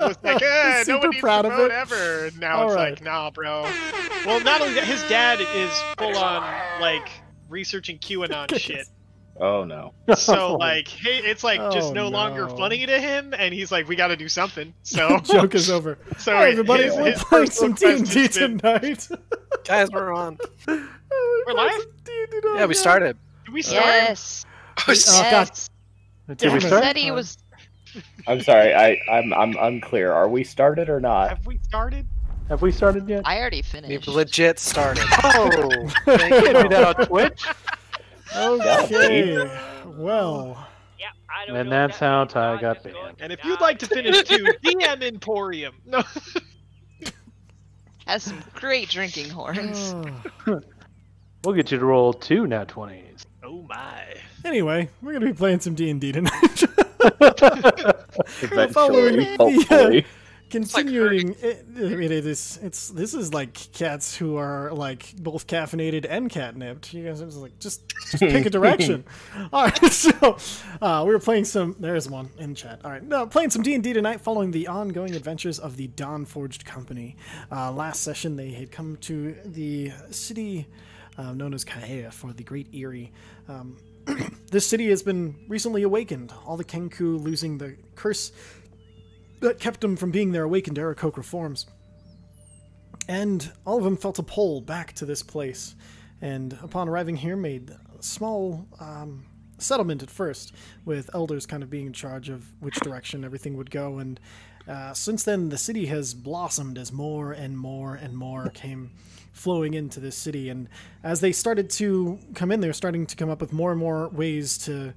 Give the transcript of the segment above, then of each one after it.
was like, no Super one needs proud to of vote it. ever. And now All it's right. like, nah, bro. Well, not only that, his dad is full on like researching QAnon shit. Oh no. So like, hey, it's like just Oh, no longer no. funny to him, and he's like, we got to do something. So Joke is over. So Hi, everybody, his we're playing first some request D&D has been- tonight. Guys, we're on. We're live? Yeah, we started. Did we start? Yes. Oh, Oh, God. Yes. Damn Did we it. start? Said he was. I'm sorry. I'm unclear. Are we started or not? Have we started? Have we started yet? I already We finished. legit started. Oh, they can't do that on Twitch. Okay. Well, Yeah, I don't And know what that's that how means, Ty so got I'm just banned. going to And if you'd die. like to finish too, DM Emporium. No. Has some great drinking horns. We'll get you to roll 2 nat 20s. Oh my. anyway, we're gonna be playing some D&D tonight. Eventually, the, hopefully. Continuing, this is like cats who are like both caffeinated and catnipped. You guys are just pick a direction. All right, so we were playing some. There's one in chat. All right, no, playing some D&D tonight, following the ongoing adventures of the Dawnforged company. Last session, they had come to the city known as Kaea for the Great Eyrie. This city has been recently awakened. All the Kenku losing the curse that kept them from being their awakened Aarakocra forms. And all of them felt a pull back to this place. And upon arriving here, made a small settlement at first, with elders kind of being in charge of which direction everything would go. And since then, the city has blossomed as more and more and more came flowing into this city. And as they started to come in, they're starting to come up with more and more ways to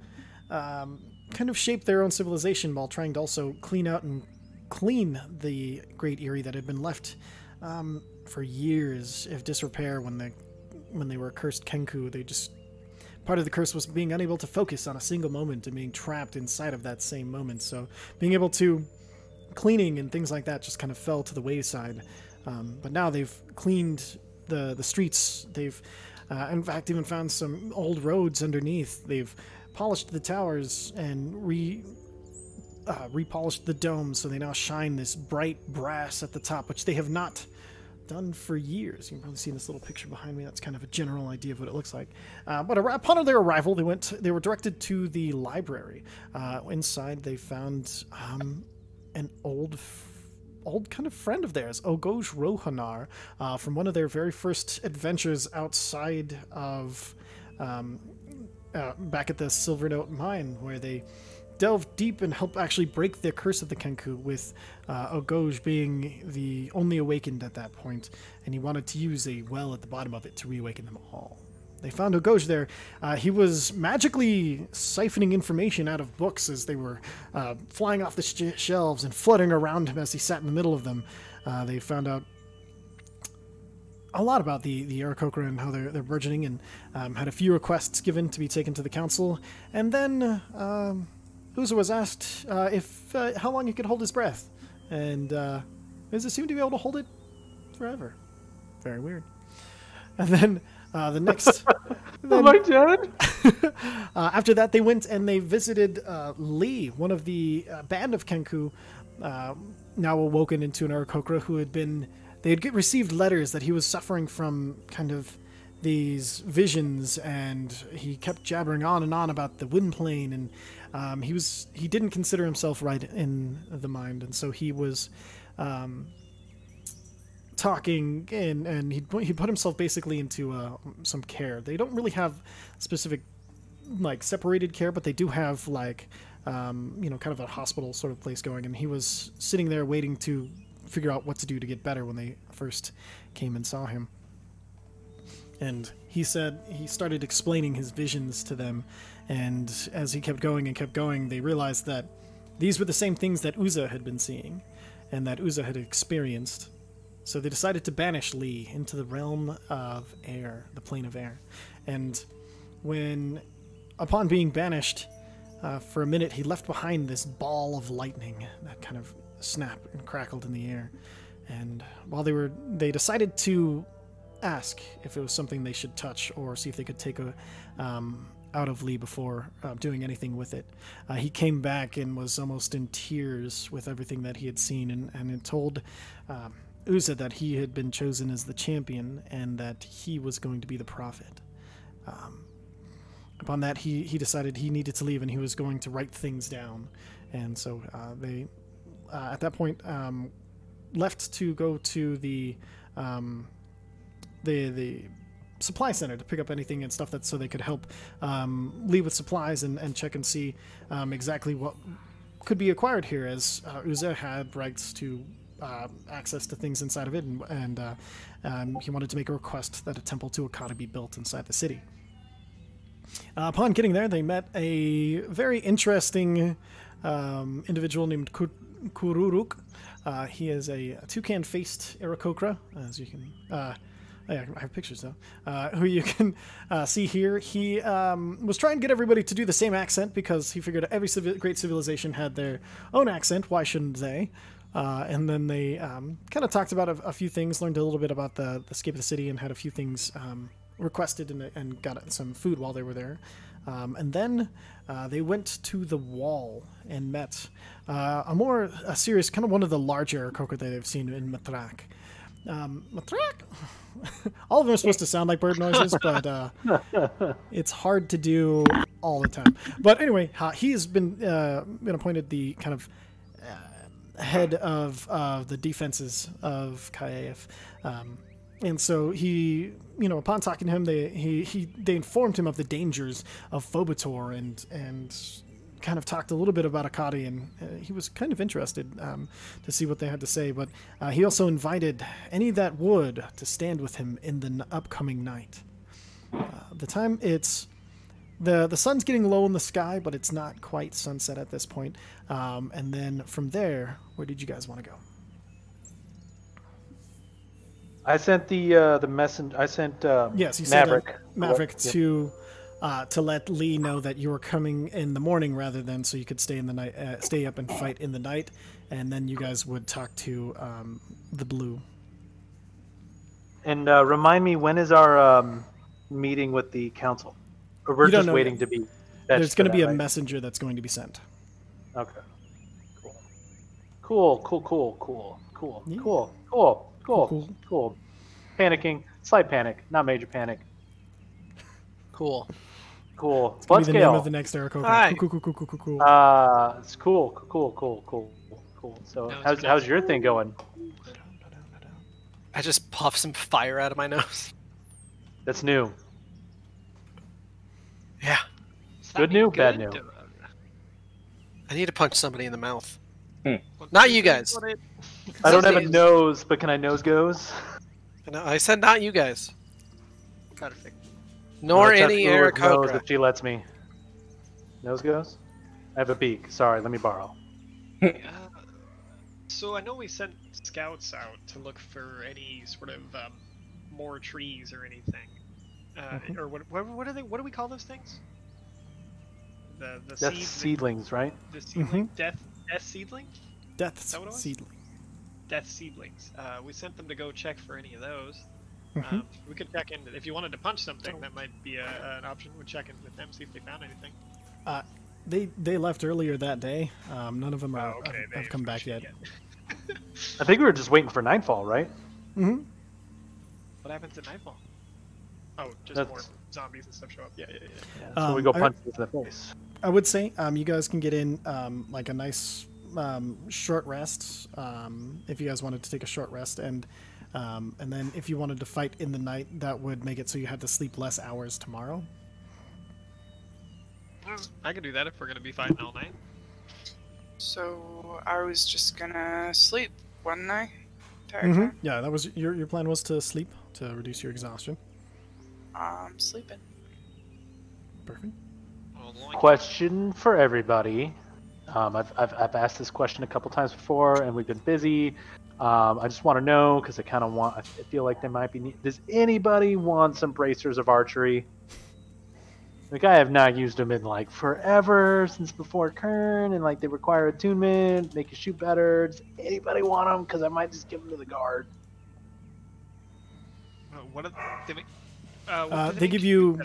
kind of shape their own civilization while trying to also clean the Great Eyrie that had been left for years of disrepair when they were cursed Kenku. They just part of the curse was being unable to focus on a single moment and being trapped inside of that same moment. So being able to cleaning and things like that just kind of fell to the wayside. But now they've cleaned the streets. They've in fact even found some old roads underneath. They've polished the towers and repolished the domes, so they now shine this bright brass at the top, which they have not done for years. You can probably see this little picture behind me. That's kind of a general idea of what it looks like. But upon their arrival, they were directed to the library. Inside, they found an old kind of friend of theirs, Ogoj Rohanar, from one of their very first adventures outside of back at the Silvernote mine, where they delved deep and helped actually break the curse of the Kenku, with Ogoj being the only awakened at that point, and he wanted to use a well at the bottom of it to reawaken them all. They found Ogoj there. He was magically siphoning information out of books as they were flying off the shelves and fluttering around him as he sat in the middle of them. They found out a lot about the Aarakocra and how they're burgeoning, and had a few requests given to be taken to the council. And then Uza was asked if how long he could hold his breath, and Uza seemed to be able to hold it forever. Very weird. And then the next... Am I dead? After that, they went and they visited Lee, one of the band of Kenku, now awoken into an Aarakocra, who had been... They had received letters that he was suffering from kind of these visions, and he kept jabbering on and on about the wind plane, and he didn't consider himself right in the mind, and so he was talking, and he put himself basically into some care. They don't really have specific like separated care, but they do have like kind of a hospital sort of place going, and he was sitting there waiting to figure out what to do to get better when they first came and saw him. And he said he started explaining his visions to them, and as he kept going, they realized that these were the same things that Uza had been seeing and that Uza had experienced. So they decided to banish Lee into the realm of air, the plane of air. And upon being banished, for a minute, he left behind this ball of lightning that kind of snapped and crackled in the air. And while they decided to ask if it was something they should touch, or see if they could take out of Lee before doing anything with it. He came back and was almost in tears with everything that he had seen, and it told Uza that he had been chosen as the champion and that he was going to be the prophet. Upon that, he decided he needed to leave and he was going to write things down. And so they, at that point, left to go to the supply center to pick up anything and stuff so they could help Lee with supplies and check and see exactly what could be acquired here, as Uza had rights to access to things inside of it, and he wanted to make a request that a temple to Akata be built inside the city. Upon getting there, they met a very interesting individual named Kururuk. He is a toucan-faced Aarakocra, as you can... I have pictures, though, who you can see here. He was trying to get everybody to do the same accent because he figured every great civilization had their own accent. Why shouldn't they? And then they kind of talked about a few things, learned a little bit about the escape of the city, and had a few things requested and got some food while they were there. And then they went to the wall and met a serious, kind of one of the larger Aarakocra that they've seen in Matrak. Matrak? All of them are supposed to sound like bird noises, but it's hard to do all the time. But anyway, he has been appointed the kind of head of the defenses of Kaif. And so he, upon talking to him, they informed him of the dangers of Phobator and kind of talked a little bit about Akati, and he was kind of interested to see what they had to say. But he also invited any that would to stand with him in the upcoming night. The time it's the sun's getting low in the sky, but it's not quite sunset at this point. And then from there, where did you guys want to go? I sent the messenger. I sent yes, you Maverick. Sent Maverick to let Lee know that you were coming in the morning rather than so you could stay in the night, stay up and fight in the night, and then you guys would talk to the Blue. And remind me, when is our meeting with the council? Or we're just waiting to be. There's going to be a messenger that's going to be sent. Okay. Cool. Panicking, slight panic, not major panic. Cool. It's gonna be the name of the next Aarakocra. Hi. Cool. It's cool. So how's your thing going? I just puffed some fire out of my nose. That's new. Yeah. Good new, bad new. I need to punch somebody in the mouth. Not you guys. I don't have a nose, but can I nose goes? No, I said not you guys. Perfect. Nor any Aarakocra. If she lets me. Nose goes? I have a beak. Sorry, let me borrow. So I know we sent scouts out to look for any sort of more trees or anything. Or what are they? What do we call those things? The seedlings, right? The seedling, death seedling. Death seedling. Death seedlings. We sent them to go check for any of those. We could check in if you wanted to punch something. That might be an option. We'd check in with them, see if they found anything. They left earlier that day. None of them have come back yet. I think we were just waiting for nightfall, right? Mm-hmm. What happens at nightfall? Oh, just more zombies and stuff show up. Yeah. So we go punch them in the face. I would say you guys can get in like a nice short rest if you guys wanted to take a short rest, and then if you wanted to fight in the night, that would make it so you had to sleep less hours tomorrow. I could do that if we're gonna be fighting all night. So I was just gonna sleep, wasn't I? Entire time? Yeah, that was your plan was to sleep to reduce your exhaustion. I'm sleeping. Perfect. Question for everybody. I've asked this question a couple times before, and we've been busy. I just want to know because I feel like they might be. Does anybody want some bracers of archery? Like, I have not used them in like forever, since before Kern, and like they require attunement, make you shoot better. Does anybody want them? Because I might just give them to the guard. What are they? They give you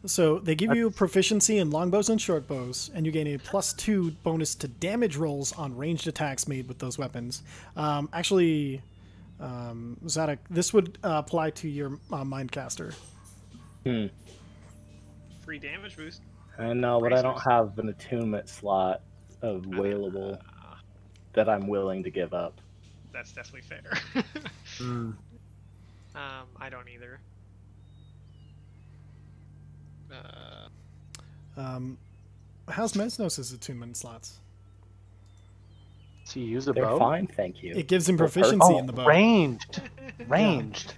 So they give you proficiency in longbows and shortbows, and you gain a +2 bonus to damage rolls on ranged attacks made with those weapons. Actually, Zadok, this would apply to your Mindcaster. Free damage boost. I know, but I don't have an attunement slot available that I'm willing to give up. That's definitely fair. I don't either. How's Mesnos' attunement slots? So you use a They're bow? fine, thank you. It gives him proficiency in the bow. Ranged. Ranged.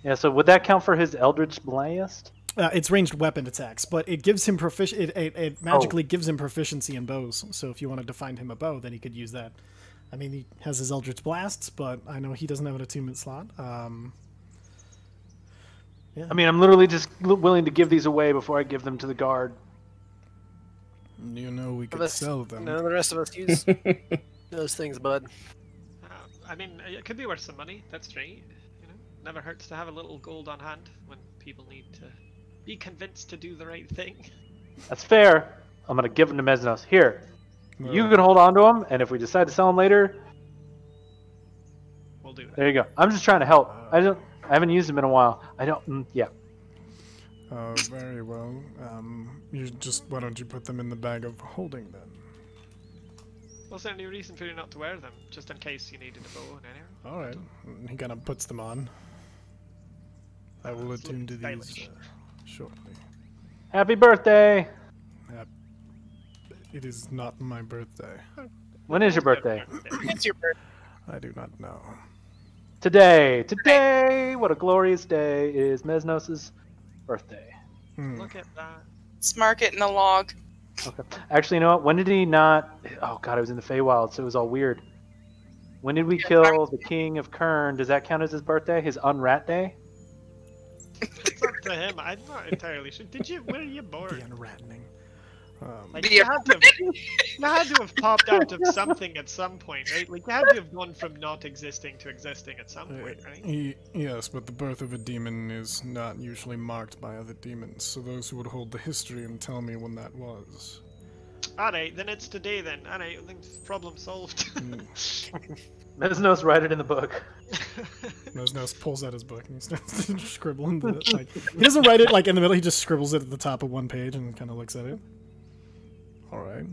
Yeah, so would that count for his Eldritch Blast? It's ranged weapon attacks, but it gives him it magically gives him proficiency in bows. So if you wanted to find him a bow, then he could use that. I mean, he has his Eldritch Blasts, but I know he doesn't have an attunement slot. Yeah. I mean, I'm literally just willing to give these away before I give them to the guard. You know, we could sell them. No, the rest of us use those things, bud. I mean, it could be worth some money. That's straight. You know, never hurts to have a little gold on hand when people need to be convinced to do the right thing. That's fair. I'm gonna give them to Mesnos. Here, you can hold on to them, and if we decide to sell them later, We'll do that. there you go. I'm just trying to help. I haven't used them in a while. I don't. Yeah. Very well. Why don't you put them in the bag of holding then? Was there any reason for you not to wear them, just in case you needed a bow and arrow? All right. He kind of puts them on. I will attune to these shortly. Happy birthday. It is not my birthday. When is your birthday? It's your birthday. I do not know. Today. Today. What a glorious day is Mesnos' birthday. Look at that. Let's mark it in the log. Okay. Actually, you know what? When did he not? Oh God, it was in the Feywild, so it was all weird. When did we kill the King of Kern? Does that count as his birthday? His unrat day? It's up to him. I'm not entirely sure. Where are you born? The unrattening. Like, you had to have popped out of something at some point, right? Like, you had to have gone from not existing to existing at some point, right? Yes, but the birth of a demon is not usually marked by other demons, so those who would hold the history and tell me when that was. Alright, then it's today then. Alright, I think problem solved. Mesnos, write it in the book. Mesnos pulls out his book and he starts scribbling. Like, he doesn't write it like in the middle, he just scribbles it at the top of one page and kind of looks at it. Alright.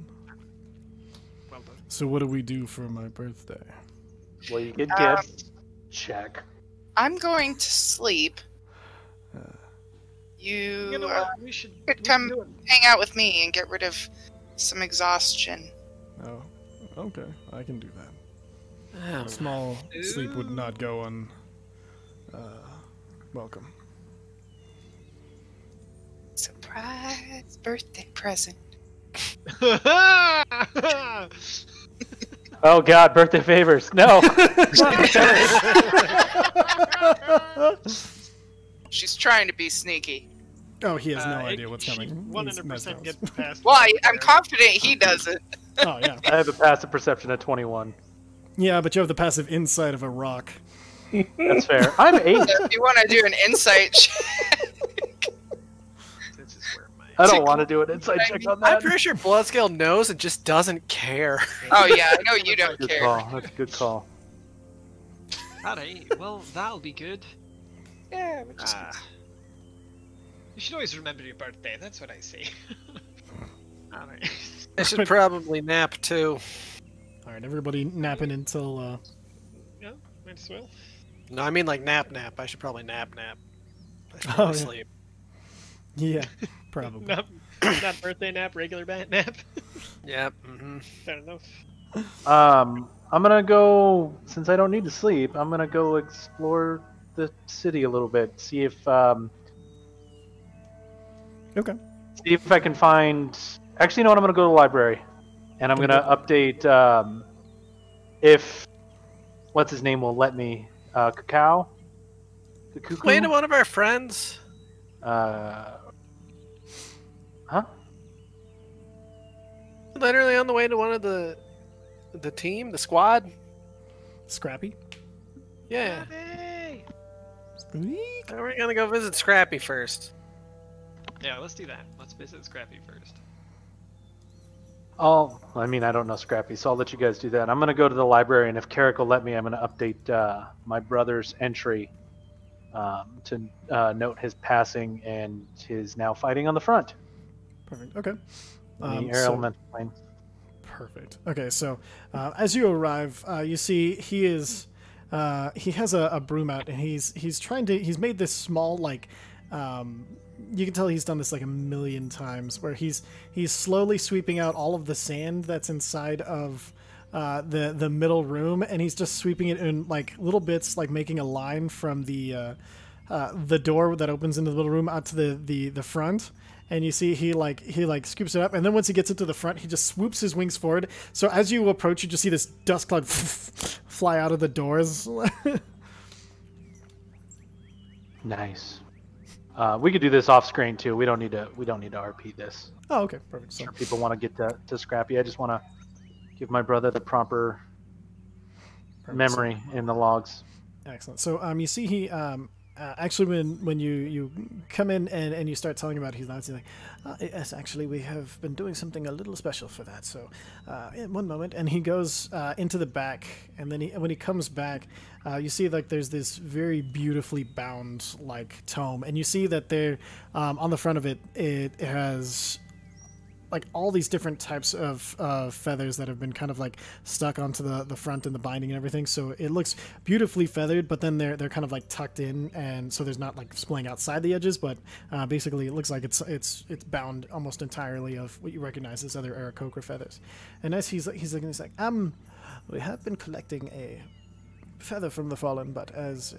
Well done. So what do we do for my birthday? Well, you get gifts. Check. I'm going to sleep. You know what? We should come do it. hang out with me and get rid of some exhaustion. Oh, okay. I can do that. Small sleep would not go on. Welcome. Surprise birthday present. Oh God, birthday favors. No. She's trying to be sneaky. Oh, he has no idea what's coming. 100% get past. Well, I'm confident he does it. Oh, yeah. I have a passive perception at 21. Yeah, but you have the passive insight of a rock. That's fair. I'm 8. If you want to do an insight check. This is where my... I don't want to do an insight check on I'm that. pretty sure Bloodscale knows and just doesn't care. Oh yeah, I know you don't Good care. call. That's a good call. Alright, well, that'll be good. Yeah, we're just... You should always remember your birthday, that's what I say. Alright. I should probably nap too. Alright, everybody napping until, Yeah, might as well. No, I mean like nap. I should probably nap. I should Oh, probably yeah. sleep. Yeah, probably. Not birthday nap, regular nap. Yeah. Fair enough. I'm gonna go, since I don't need to sleep, I'm gonna go explore the city a little bit. See if I can find... Actually, you know what? I'm gonna go to the library. And I'm gonna update if... What's his name will let me. Cacao? Wait to one of our friends. Huh? Literally on the way to one of the team, the squad. Scrappy? Yeah. Hey! Squeak. We're gonna go visit Scrappy first. Yeah, let's do that. Let's visit Scrappy first. I mean, I don't know Scrappy, so I'll let you guys do that. I'm going to go to the library, and if Carrick will let me, I'm going to update my brother's entry to note his passing and his now fighting on the front. Perfect. Okay. The air elemental plane. Perfect. Okay, so as you arrive, you see he has a broom out, and he's made this small, like, you can tell he's done this like a million times, where he's slowly sweeping out all of the sand that's inside of the middle room, and he's just sweeping it in like little bits, like making a line from the door that opens into the little room out to the front. And you see he scoops it up, and then once he gets into the front, he just swoops his wings forward. So as you approach, you just see this dust cloud fly out of the doors. Nice. We could do this off screen too. We don't need to RP this. Oh, okay, perfect. So Sure, people want to get to Scrappy. I just want to give my brother the proper memory in the logs. Excellent. So you see he actually when you come in and you start telling about he's like, yes, actually we have been doing something a little special for that. So in one moment, and he goes into the back, and then when he comes back, you see like there's this very beautifully bound like tome, and you see that there on the front of it has like all these different types of feathers that have been kind of like stuck onto the front and the binding and everything. So it looks beautifully feathered, but then they're kind of like tucked in, and so there's not like splaying outside the edges, but basically it looks like it's bound almost entirely of what you recognize as other Aarakocra feathers. And as he's like, we have been collecting a feather from the fallen, but as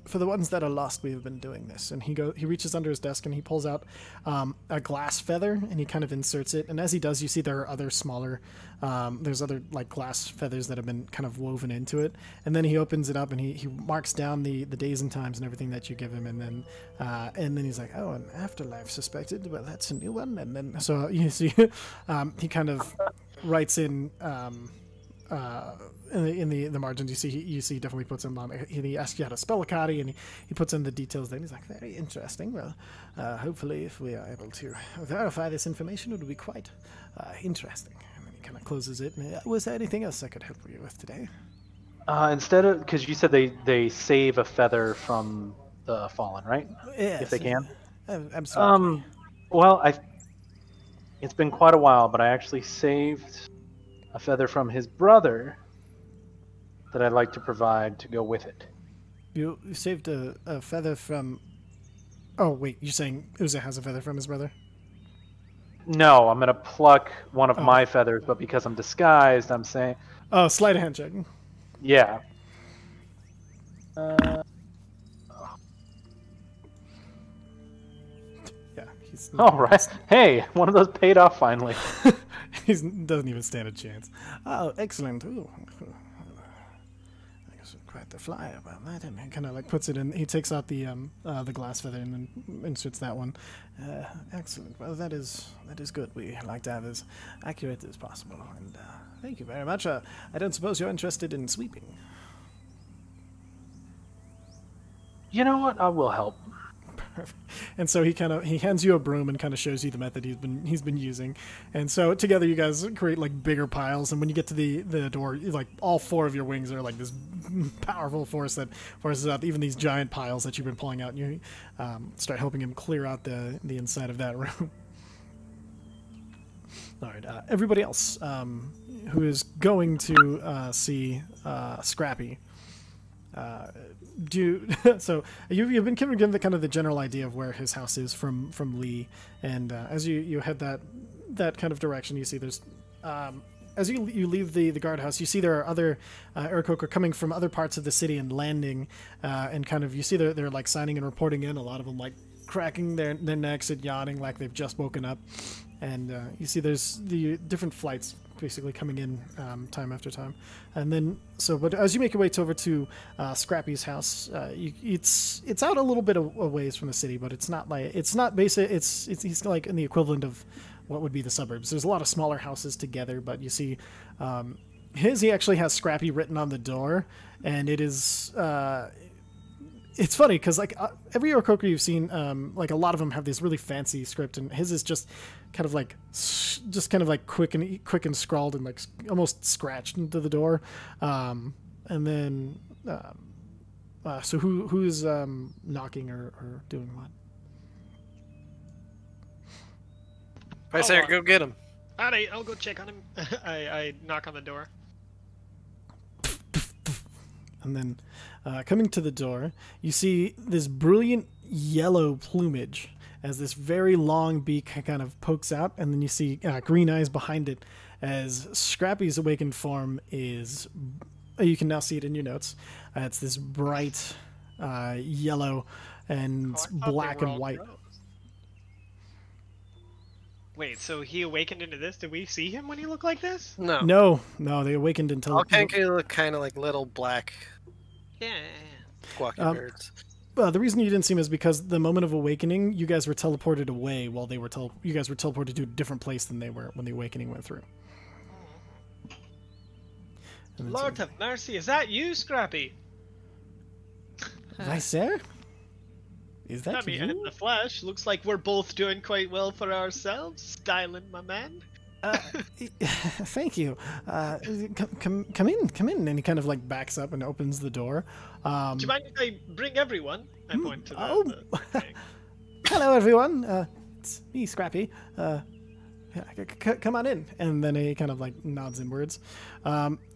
for the ones that are lost, we have been doing this. And he reaches under his desk and he pulls out a glass feather, and he kind of inserts it. And as he does, you see there are other smaller, there's other like glass feathers that have been kind of woven into it. And then he opens it up and he marks down the days and times and everything that you give him. And then he's like, oh, an afterlife suspected. Well, that's a new one. And then so you see, he kind of writes in. In the margins, you see definitely puts in on. He asks you how to spell a Akari, and he puts in the details. Then he's like, very interesting. Well, hopefully, if we are able to verify this information, it would be quite interesting. And then he kind of closes it. And, was there anything else I could help you with today? Instead of, because you said they save a feather from the fallen, right? Yes, if they can. Absolutely. Well, it's been quite a while, but I actually saved a feather from his brother that I'd like to provide to go with it. You saved a feather from... Oh, wait, you're saying Uza has a feather from his brother? No, I'm going to pluck one of my feathers, but because I'm disguised, I'm saying... Oh, sleight of hand check. Yeah. Yeah, he's... All right. Hey, one of those paid off finally. He doesn't even stand a chance. Oh, excellent. Ooh. I guess quite the fly about that. And he kind of like puts it in. He takes out the glass feather and then inserts that one. Excellent. Well, that is good. We like to have as accurate as possible. And thank you very much. I don't suppose you're interested in sweeping. You know what? I will help. Perfect. And so he hands you a broom and kind of shows you the method he's been using. And so together you guys create like bigger piles, and when you get to the door, like all four of your wings are like this powerful force that forces out even these giant piles that you've been pulling out, and you start helping him clear out the inside of that room. All right, everybody else who is going to see Scrappy. So you've been given the kind of the general idea of where his house is from Lee, and as you head that kind of direction, you see there's as you leave the guardhouse, you see there are other Aarakocra coming from other parts of the city and landing, and kind of you see they're like signing and reporting in. A lot of them like cracking their necks and yawning like they've just woken up, and you see there's the different flights basically coming in time after time. And then but as you make your way over to Scrappy's house, it's out a little bit of a ways from the city, but it's not basic. He's like in the equivalent of what would be the suburbs. There's a lot of smaller houses together, but you see he actually has Scrappy written on the door, and it is it's funny because like every Orokoku you've seen, like a lot of them have this really fancy script, and his is just kind of like quick and scrawled and like almost scratched into the door, and then so who's knocking or doing what? I say go get him. Alright, I'll go check on him. I knock on the door. And then, coming to the door, you see this brilliant yellow plumage as this very long beak kind of pokes out, and then you see green eyes behind it as Scrappy's awakened form is... You can now see it in your notes. It's this bright yellow and black and white. Gross. Wait, so he awakened into this? Did we see him when he looked like this? No. No, they awakened until... All Kenku look kind of like little black squawky birds. Well, the reason you didn't see him is because the moment of awakening, you guys were teleported away while they were you guys were teleported to a different place than they were when the awakening went through. Lord have mercy, is that you, Scrappy? Vicer? Is that I mean, you? in the flesh, looks like we're both doing quite well for ourselves. Styling, my man. Thank you. Come in. And he kind of like backs up and opens the door. Do you mind if I bring everyone? I point to the thing. Hello, everyone. It's me, Scrappy. Come on in. And then he kind of like nods inwards.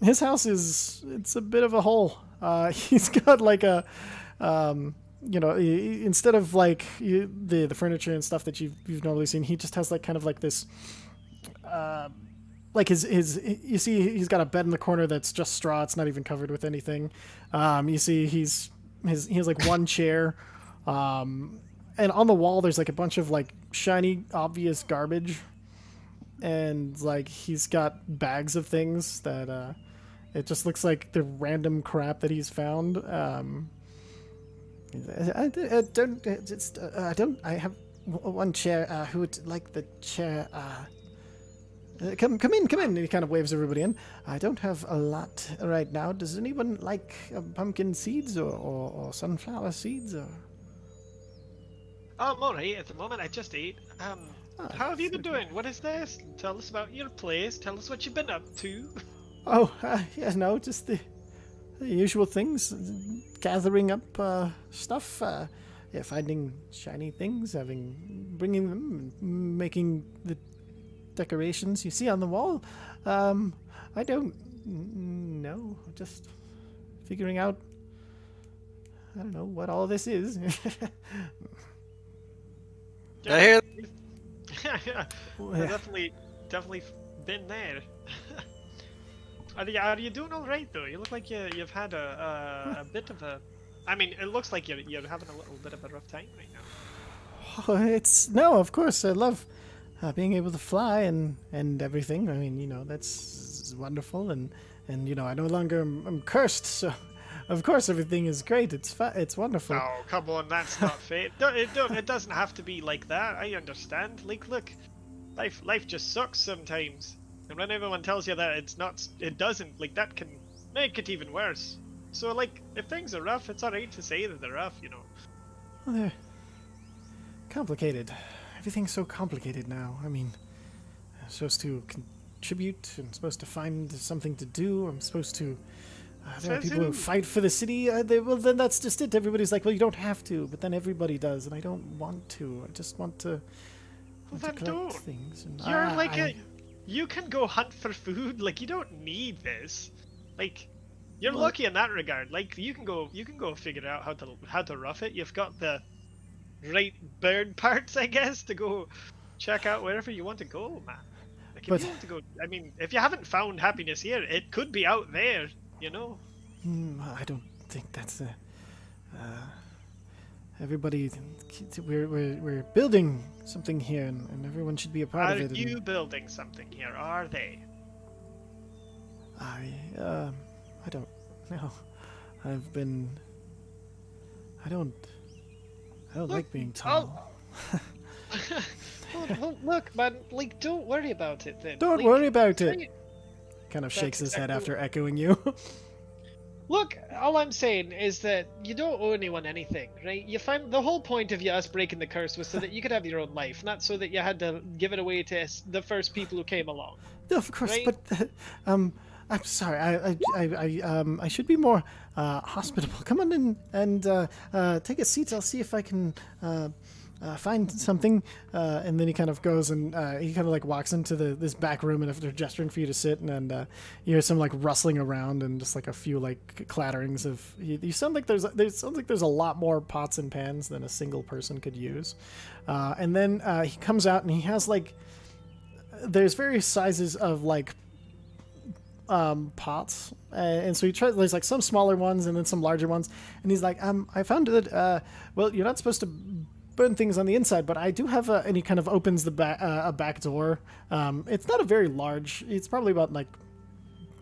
His house it's a bit of a hole. He's got like a, instead of like the furniture and stuff that you've normally seen, he just has like kind of like this, like his you see he's got a bed in the corner that's just straw. It's not even covered with anything. You see he has like one chair, and on the wall there's like a bunch of like shiny obvious garbage, and like he's got bags of things that it just looks like the random crap that he's found. I have one chair. Who would like the chair? Come in. And he kind of waves everybody in. I don't have a lot right now. Does anyone like pumpkin seeds or sunflower seeds? Or... Oh, I'm alright at the moment. I just ate. How have you been doing? What is this? Tell us about your place. Tell us what you've been up to. Oh, yeah, no, just the usual things. Gathering up stuff. Finding shiny things, bringing them, making the decorations you see on the wall. I don't know. Just figuring out. I don't know what all this is. I hear. I've definitely been there. Are you doing all right though? You look like you've had a bit of a. I mean, it looks like you're having a little bit of a rough time right now. Oh, of course. I love being able to fly and everything. I mean, that's wonderful, and I no longer am cursed, so of course everything is great. It's wonderful. Oh, come on, that's not fair. It doesn't have to be like that. I understand. Like, look, life just sucks sometimes, and when everyone tells you that it doesn't. Like, that can make it even worse. So, like, if things are rough, it's alright to say that they're rough, Well, they're complicated. Everything's so complicated now. I mean, I'm supposed to contribute. I'm supposed to find something to do. I'm supposed to... there are people who fight for the city. Well, then that's just it. Everybody's like, well, you don't have to. But then everybody does, and I don't want to. I just want to, collect things. And You're you can go hunt for food. Like, you don't need this. Like... You're lucky in that regard. Like, you can go figure out how to rough it. You've got the right bird parts, I guess, to go check out wherever you want to go, man. Like, if you want to go, I mean, if you haven't found happiness here, it could be out there, I don't think that's everybody. We're building something here, and everyone should be a part of it. Are you building something here? Are they? I don't know. I don't like being tall. Well, look, man, like, don't worry about it then. Don't worry about it. Kind of shakes his head after echoing you. Look, all I'm saying is that you don't owe anyone anything, right? You find the whole point of us breaking the curse was so that you could have your own life, not so that you had to give it away to the first people who came along. No, of course, Right? but I'm sorry. I should be more hospitable. Come on in and take a seat. I'll see if I can find something. And then he kind of goes and he kind of like walks into this back room, and after gesturing for you to sit, and you hear some like rustling around and just like a few like clatterings of. You sound like there's sounds like there's a lot more pots and pans than a single person could use. And then he comes out and he has like. There's various sizes of like pots, and so he tries. There's like some smaller ones and then some larger ones, and he's like, I found that well, you're not supposed to burn things on the inside, but I do have and he kind of opens the a back door. It's not a very large. It's probably about like.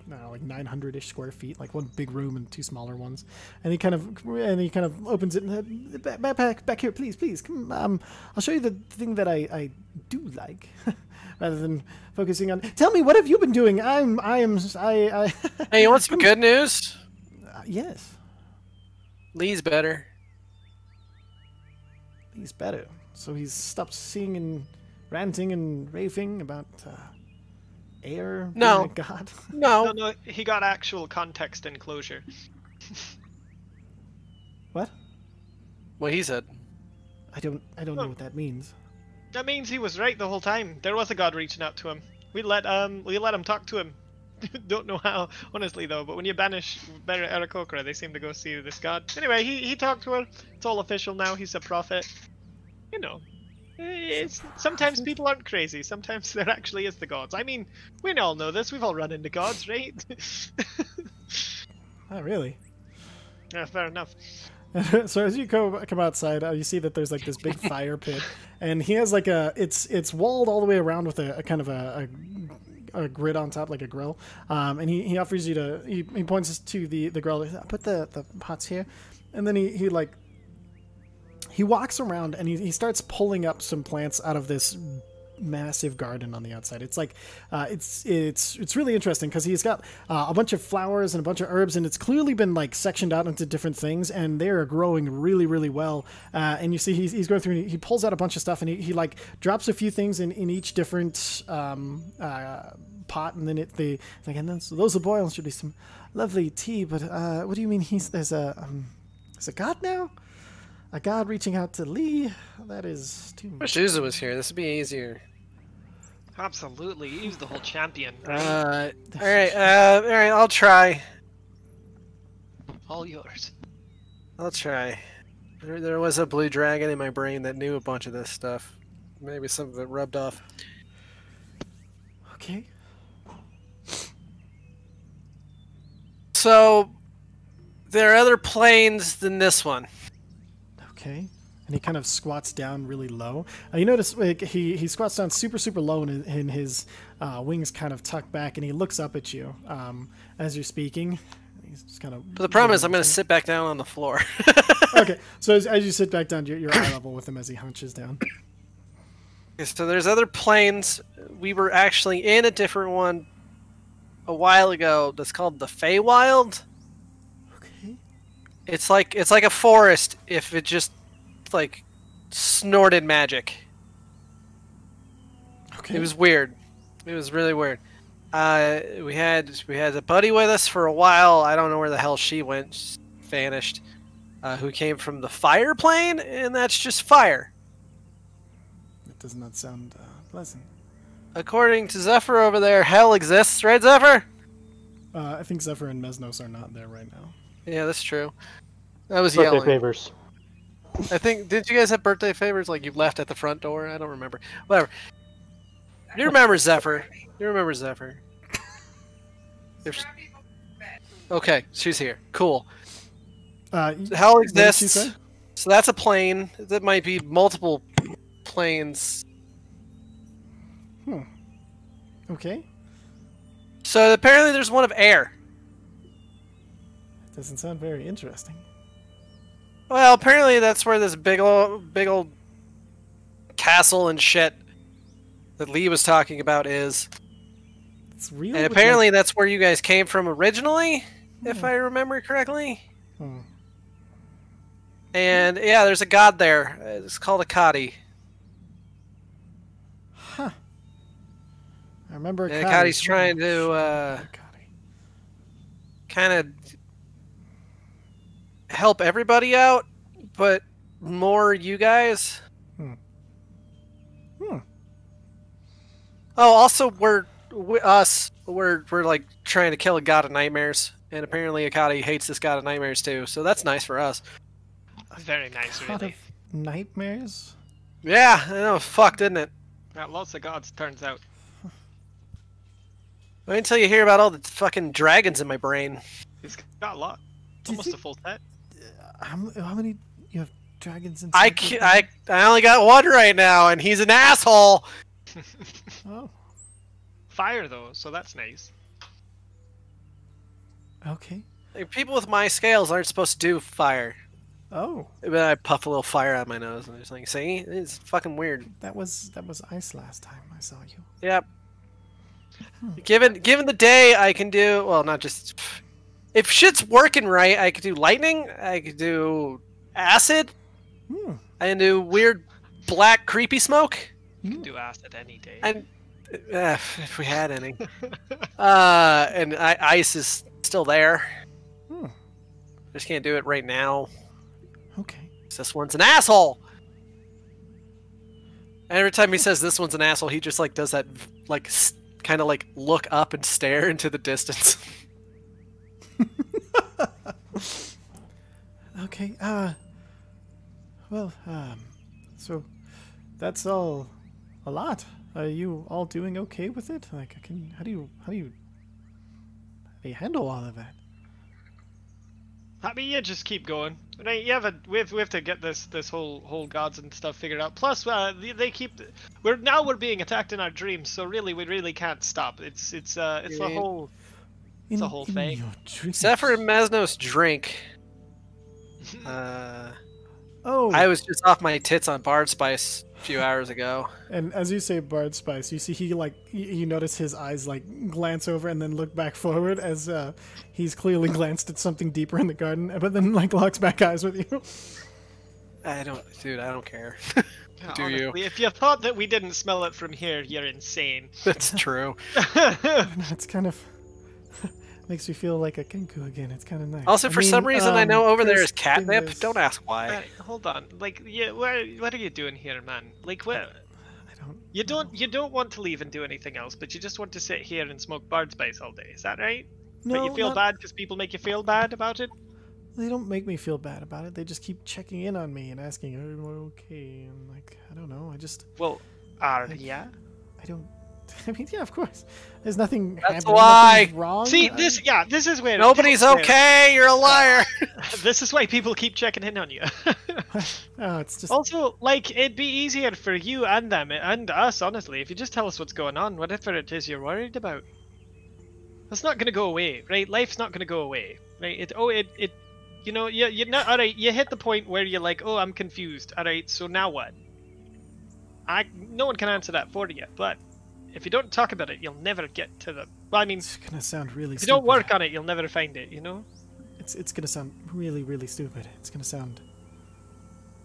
I don't know, like 900-ish square feet, like one big room and two smaller ones. And he kind of opens it and back here, please. Come, I'll show you the thing that I do like, rather than focusing on. Tell me, what have you been doing? I Hey, you want some good news? Yes, Lee's better. he's better. So he's stopped singing and ranting and raving about. Air? No. God. No. No, he got actual context and closure. What? What he said. I don't know what that means. That means he was right the whole time. There was a god reaching out to him. We let him talk to him. Don't know how, honestly though. But when you banish Aarakocra, they seem to go see this god. Anyway, he talked to her. It's all official now. He's a prophet. You know. Sometimes people aren't crazy. Sometimes there actually is the gods. I mean, we all know this. We've all run into gods, right? Oh, really? Yeah, fair enough. So as you come outside, you see that there's like this big fire pit, and he has like it's walled all the way around with a kind of a grid on top, like a grill. And he offers you to he points to the grill. Put the pots here, and then he walks around and he starts pulling up some plants out of this massive garden on the outside. It's like it's really interesting because he's got a bunch of flowers and a bunch of herbs, and it's clearly been like sectioned out into different things, and they are growing really, really well. And you see he's going through and he pulls out a bunch of stuff, and he like drops a few things in each different pot, and then and then so those will boil and should be some lovely tea. But what do you mean there's a god now? A god reaching out to Lee? That is too much. Wish Uza was here. This would be easier. Absolutely, he's the whole champion. All right. I'll try. All yours. I'll try. There was a blue dragon in my brain that knew a bunch of this stuff. Maybe some of it rubbed off. Okay. So there are other planes than this one. Okay. And he kind of squats down really low. You notice like, he squats down super, super low, and his wings kind of tuck back, and he looks up at you as you're speaking. He's just kind of. But the problem is I'm going to sit back down on the floor. Okay. So as you sit back down, you're eye level with him as he hunches down. Okay, so there's other planes. We were actually in a different one a while ago that's called the Feywild. Okay. It's like a forest if it just like snorted magic. Okay. It was weird. It was really weird. We had a buddy with us for a while. I don't know where the hell she went. She vanished. Who came from the fire plane, and that's just fire. That does not sound pleasant. According to Zephyr over there, hell exists, right, Zephyr? I think Zephyr and Mesnos are not there right now. Yeah, that's true. I was Birthday yelling. favors. I think, did you guys have birthday favors? Like you left at the front door? I don't remember. Whatever. You remember Zephyr. You remember Zephyr. Okay, she's here. Cool. Hell what did she exists. say? So that's a plane. That might be multiple planes. Okay. So apparently there's one of air. Doesn't sound very interesting. Well, apparently that's where this big old castle and shit that Lee was talking about is. It's real. And apparently that's where you guys came from originally. if I remember correctly. Hmm. And yeah, there's a god there. It's called a Akadi. Huh. I remember And Akadi. Akadi's trying to Akadi. kind of help everybody out, but more you guys. Hmm. Oh, also we're like trying to kill a god of nightmares, and apparently Akadi hates this god of nightmares too. So that's nice for us. Very nice, God really. of nightmares? Yeah, I know. Fuck, didn't it? Got lots of gods, turns out. Wait until you hear about all the fucking dragons in my brain. He's got a lot. Almost a full set. How many you have dragons in? I only got one right now, and he's an asshole. Oh, Fire though, so that's nice. okay. Like, people with my scales aren't supposed to do fire. Oh, But I puff a little fire out of my nose, and it's like, see, it's fucking weird. that was ice last time I saw you. Yep. Given the day, I can do well. Not just if shit's working right, I could do lightning. I could do acid. Hmm. I can do weird black creepy smoke. You can do acid any day. And if we had any, and ice is still there. Hmm. Just can't do it right now. Okay. This one's an asshole. And every time he says this one's an asshole, he just like does that like kind of like look up and stare into the distance. Okay. Well. So that's all. A lot. Are you all doing okay with it? Like, how do you handle all of that? I mean, yeah, just keep going. Right, you have we have to get this whole gods and stuff figured out. Plus, they keep we're being attacked in our dreams, so really we really can't stop. It's a whole thing. Except for Mesnos drink. Oh. I was just off my tits on Bard Spice a few hours ago. And as you say Bard Spice, you see you notice his eyes like glance over and then look back forward as he's clearly glanced at something deeper in the garden, but then like locks back eyes with you. I don't care. Do Honestly, you? if you thought that we didn't smell it from here, you're insane. That's true. It's kind of makes me feel like a Kenku again. It's kind of nice. Also, for some reason, I know over there is Chris, catnip. goodness. Don't ask why. Hold on, like, yeah, what are you doing here, man? Like, what? I don't. You don't want to leave and do anything else, but you just want to sit here and smoke Bard Spice all day. Is that right? No, But you feel not- bad because people make you feel bad about it? They don't make me feel bad about it. They just keep checking in on me and asking, "Are you okay?" And like, I don't know. Well, yeah. I don't. I mean, yeah, of course. There's nothing That's happening. why. Nothing's wrong. See, this is where Nobody's okay. You're a liar. This is why people keep checking in on you. Oh, it's just. Also, like, it'd be easier for you and them and us, honestly, if you just tell us what's going on, whatever it is you're worried about. That's not gonna go away, right? Life's not gonna go away, right? You know, you're not alright. You hit the point where you're like, oh, I'm confused. Alright, so now what? No one can answer that for you, but if you don't talk about it, you'll never get to the. Well, I mean, It's gonna sound really. if you stupid. don't work on it, you'll never find it. You know. It's gonna sound really, really stupid. It's gonna sound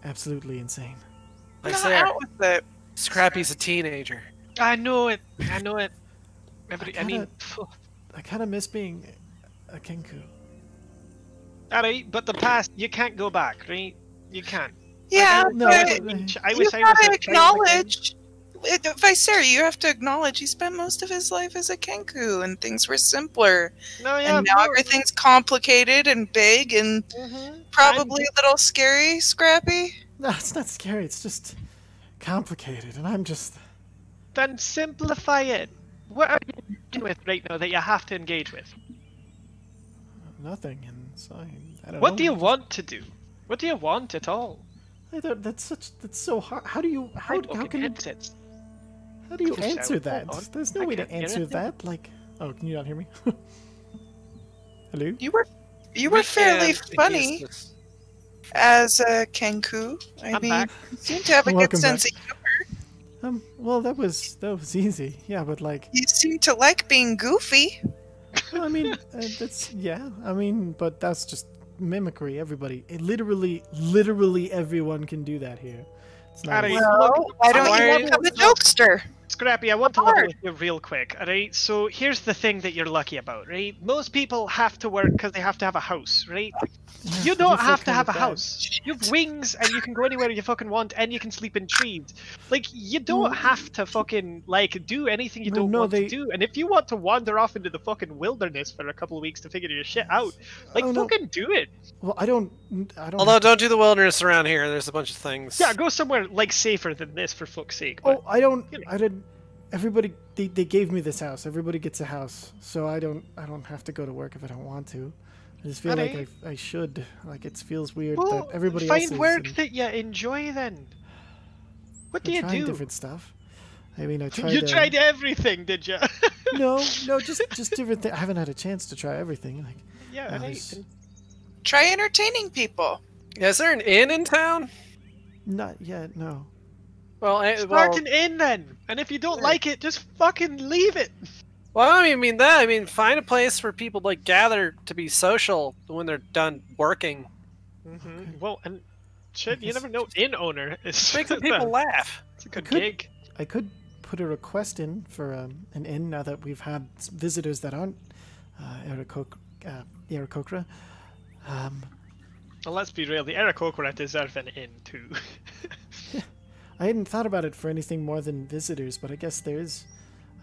absolutely insane. I Not say, out with it. Scrappy's a teenager. I know it. I know it. I mean, I kind of miss being a Kenku. alright, but the past, you can't go back, right? You can't. Yeah, No, but I I you wish I was gotta a child again. acknowledge. Visera, you have to acknowledge he spent most of his life as a Kenku, and things were simpler. No, yeah, And now everything's complicated and big and probably a little scary, Scrappy. No, it's not scary. It's just complicated, and I'm just. Then simplify it. What are you dealing with right now that you have to engage with? Nothing, and so I don't know. What do you want to do? What do you want at all? That's so hard. How can you Exits. how do you Just answer shout, that? hold on. There's no I way to can't hear answer anything. that. Like, oh, can you not hear me? Hello? You were fairly funny as a Kenku. I I'm mean, back. you seem to have a good Welcome sense back. of humor. Well, that was easy. Yeah, but like, You seem to like being goofy. I mean, that's yeah. I mean, but that's just mimicry. Everybody, literally everyone can do that here. It's not. Alright, Well, why don't you become a jokester? Scrappy, I want to level Hard. with you real quick, alright? So here's the thing that you're lucky about, right? Most people have to work because they have to have a house, right? You don't have to have a house. You have wings and you can go anywhere you fucking want and you can sleep in trees. Like, you don't have to fucking, like, do anything you don't want to do. And if you want to wander off into the fucking wilderness for a couple of weeks to figure your shit out, like, fucking do it. Well, I don't. Although, don't do the wilderness around here. There's a bunch of things. Yeah, go somewhere, like, safer than this, for fuck's sake. Oh, I don't. I didn't. Everybody, they gave me this house. Everybody gets a house, so I don't have to go to work if I don't want to. I just feel like I should. Like, it feels weird that everybody else is. Find work that you enjoy then. What do you do? Different stuff. I mean, I tried. You tried everything, did you? No, just different things. I haven't had a chance to try everything. Like, yeah, Try entertaining people. Yeah, is there an inn in town? Not yet. No. Well, start an inn then, and if you don't like it, just fucking leave it. Well, I don't mean that. I mean, find a place where people like gather to be social when they're done working. Okay. Well, and shit, you never know. Inn owner is make the people laugh. It's a good gig. I could put a request in for an inn now that we've had visitors that aren't Aarakocra. Well, let's be real. The Aarakocra deserve an inn too. I hadn't thought about it for anything more than visitors, but I guess there is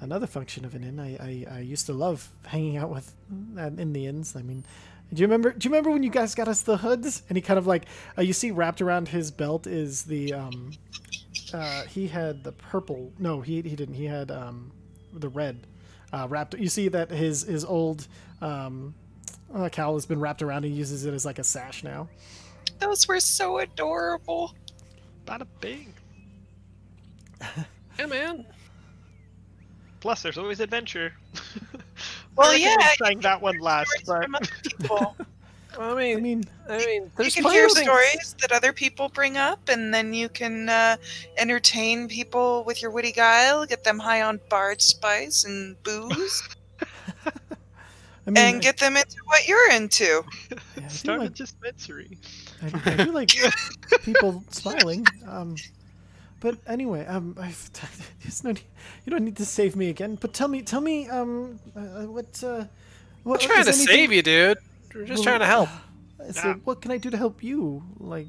another function of an inn. I used to love hanging out with in the inns. I mean, do you remember when you guys got us the hoods? And he kind of like you see wrapped around his belt is the he had the purple. No, he didn't. He had the red wrapped. You see that his old cowl has been wrapped around. He uses it as like a sash now. Those were so adorable. Bada bing. Yeah, man. Plus, there's always adventure. Well, yeah. Sang that one last, but people. I mean, you can hear stories that other people bring up, and then you can entertain people with your witty guile, get them high on barge spice and booze, and get them into what you're into. Yeah, start a dispensary. I do like people smiling. But anyway, you don't need to save me again. But tell me, what? We're trying to save you, dude. We're just trying to help. So what can I do to help you? Like,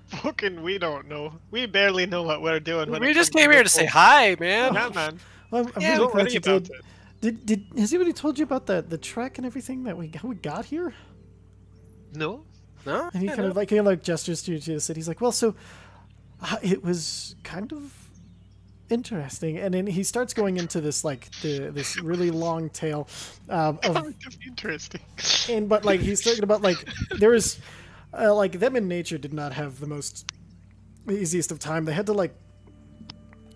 fucking, we don't know. We barely know what we're doing. We just came here to say hi, man. Yeah, man. Well, I'm really glad you did. Has anybody told you about the trek and everything that we got here? No. No. And he kind of gestures to the city. He's like, well, so. It was kind of interesting, and then he starts going into this this really long tale of interesting. But like he's talking about like there was like them in nature did not have the easiest of time. They had to like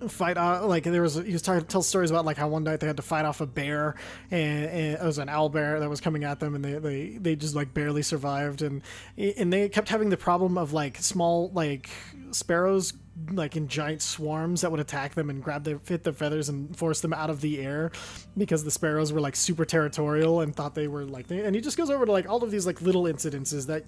fight like he was trying to tell stories about like how one night they had to fight off a bear and it was an owl bear that was coming at them, and they just like barely survived, and they kept having the problem of like small like sparrows like in giant swarms that would attack them and hit their feathers and force them out of the air because the sparrows were like super territorial and thought they were like and he just goes over to like all of these like little incidences that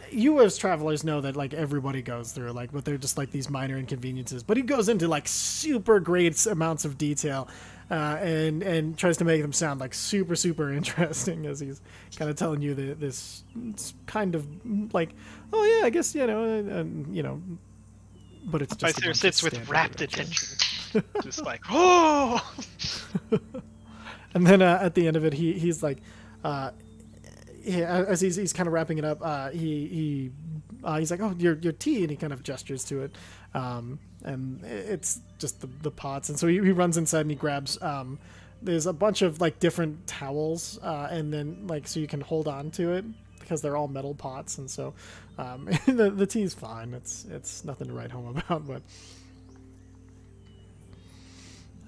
you as travelers know that like everybody goes through, like, but they're just like these minor inconveniences. But he goes into like super great amounts of detail and tries to make them sound like super interesting as he's kind of telling you this kind of like, oh yeah, I guess but it's just Vicer sits with rapt attention, just like oh. And then at the end of it, he's like. As he's kind of wrapping it up, he's like, "Oh, your tea," and he kind of gestures to it, and it's just the pots. And so he runs inside and he grabs. There's a bunch of like different towels, and then like so you can hold on to it because they're all metal pots, and so the tea's fine. It's nothing to write home about, but.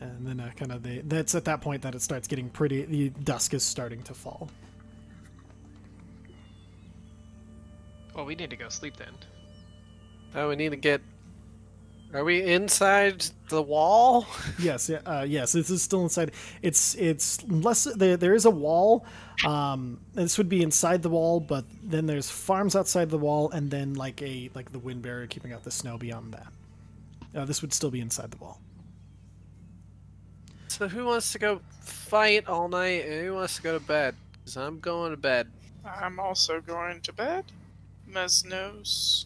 And then kind of that's at that point that it starts getting pretty. The dusk is starting to fall. Well, we need to go sleep then. Oh, we need to get Are we inside the wall? Yes, yes. This is still inside. It's less. There is a wall. This would be inside the wall, but then there's farms outside the wall, and then like the wind barrier keeping out the snow beyond that. This would still be inside the wall. So who wants to go fight all night, and who wants to go to bed? Because I'm going to bed. I'm also going to bed. Mesnos.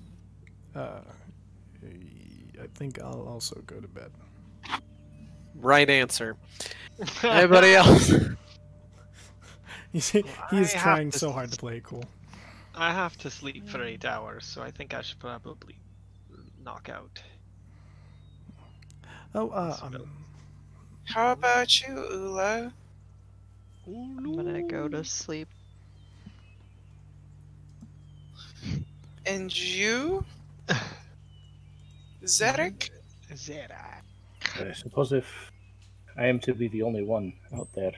I think I'll also go to bed. Right answer. Anybody else? You see, he's I have trying to so hard to play it cool. I have to sleep for 8 hours, so I think I should probably knock out. Oh, How about you, Ula? I'm gonna go to sleep. And you? Zedek? Zera. I suppose if I am to be the only one out there,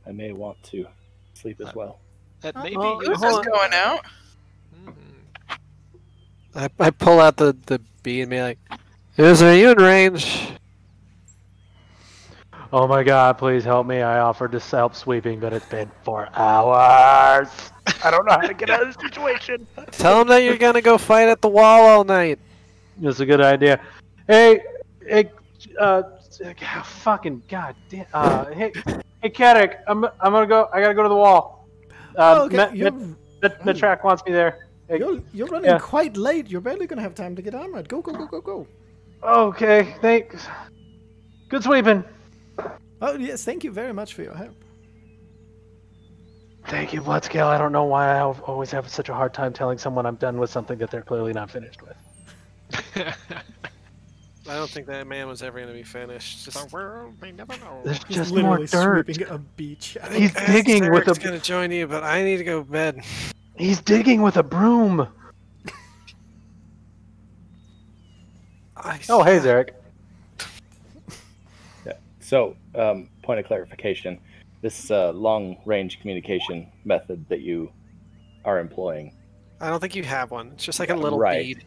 I may want to sleep as well. Maybe Oh, you Who's going out? Mhm. I pull out the bee and be like, are you in range? Oh my god, please help me. I offered to help sweeping, but it's been 4 hours. I don't know how to get out of this situation. Tell him that you're gonna go fight at the wall all night. That's a good idea. Hey, fucking goddamn. Hey, Kadek, I'm gonna go. I gotta go to the wall. okay. The track wants me there. Hey, You're running yeah. quite late. You're barely gonna have time to get armored. Go, go, go, go, go. Okay, thanks. Good sweeping. Oh yes, thank you very much for your help. Thank you, Bloodscale. I don't know why I always have such a hard time telling someone I'm done with something that they're clearly not finished with. I don't think that man was ever gonna be finished. The Just world may never know. There's He's just more literally dirt. sweeping a beach. He's digging with Derek's a. gonna join you, but I need to go to bed. He's digging with a broom. Oh, hey, Zarek. So, point of clarification: this long-range communication method that you are employing. I don't think you have one. It's just like a little Right. bead.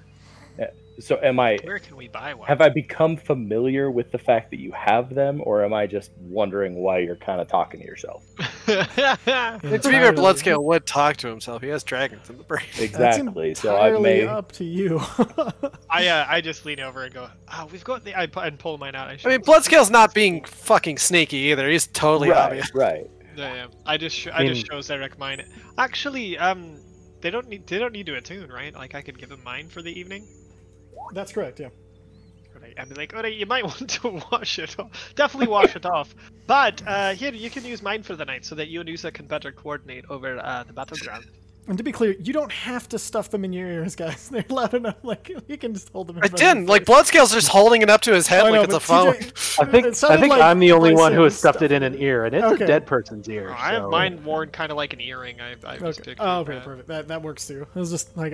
So, am I? Where can we buy one? Have I become familiar with the fact that you have them, or am I just wondering why you're kind of talking to yourself? To be fair, Bloodscale would talk to himself. He has dragons in the brain. Exactly. That's So I entirely may. up to you. I just lean over and go, we've got the. And pull mine out. I mean, Bloodscale's not being fucking sneaky either. He's totally obvious. Right. Yeah. I just show Zarek mine. Actually, they don't need to attune, right? Like I could give them mine for the evening. That's correct. Yeah. Right. I'd be like, alright, you might want to wash it off. Definitely wash it off. But here, you can use mine for the night so that you and Usa can better coordinate over the battleground. And to be clear, you don't have to stuff them in your ears, guys. They're loud enough. Like you can just hold them. In I front of didn't. your Like face. Bloodscale's just holding it up to his head I know, like it's a but phone. TJ, I think I'm the only one who has stuffed it in an ear, and it's Okay. a dead person's ear. I have so- mine worn kind of like an earring. I just Okay. pictured Oh, okay, that. perfect. That works too. It was just like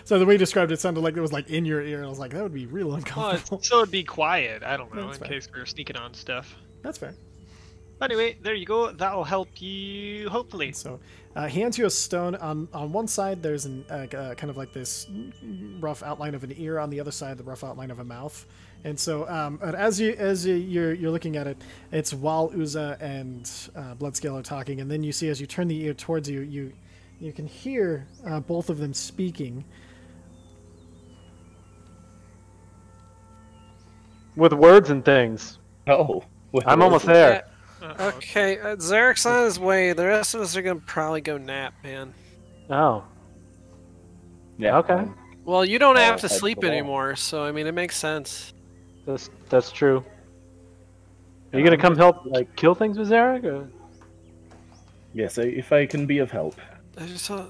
so the way you described it sounded like it was like in your ear, and I was like, that would be real Well, uncomfortable. so it'd be quiet. I don't know, That's in fair. case we were sneaking on stuff. That's fair. Anyway, there you go. That'll help you, hopefully. So he hands you a stone. On one side, there's an kind of like this rough outline of an ear. On the other side, the rough outline of a mouth. And so, as you're looking at it, it's while Uza and Bloodscale are talking, and then you see as you turn the ear towards you, you can hear both of them speaking. with words and things. Oh. I'm almost there. Okay, Zarek's on his way. The rest of us are gonna probably go nap, man. Oh, Yeah. Okay. Well, you don't have to head to sleep the wall. anymore, so I mean, it makes sense. that's true. Are you gonna come help like kill things with Zarek? Or? Yes, if I can be of help. I just saw.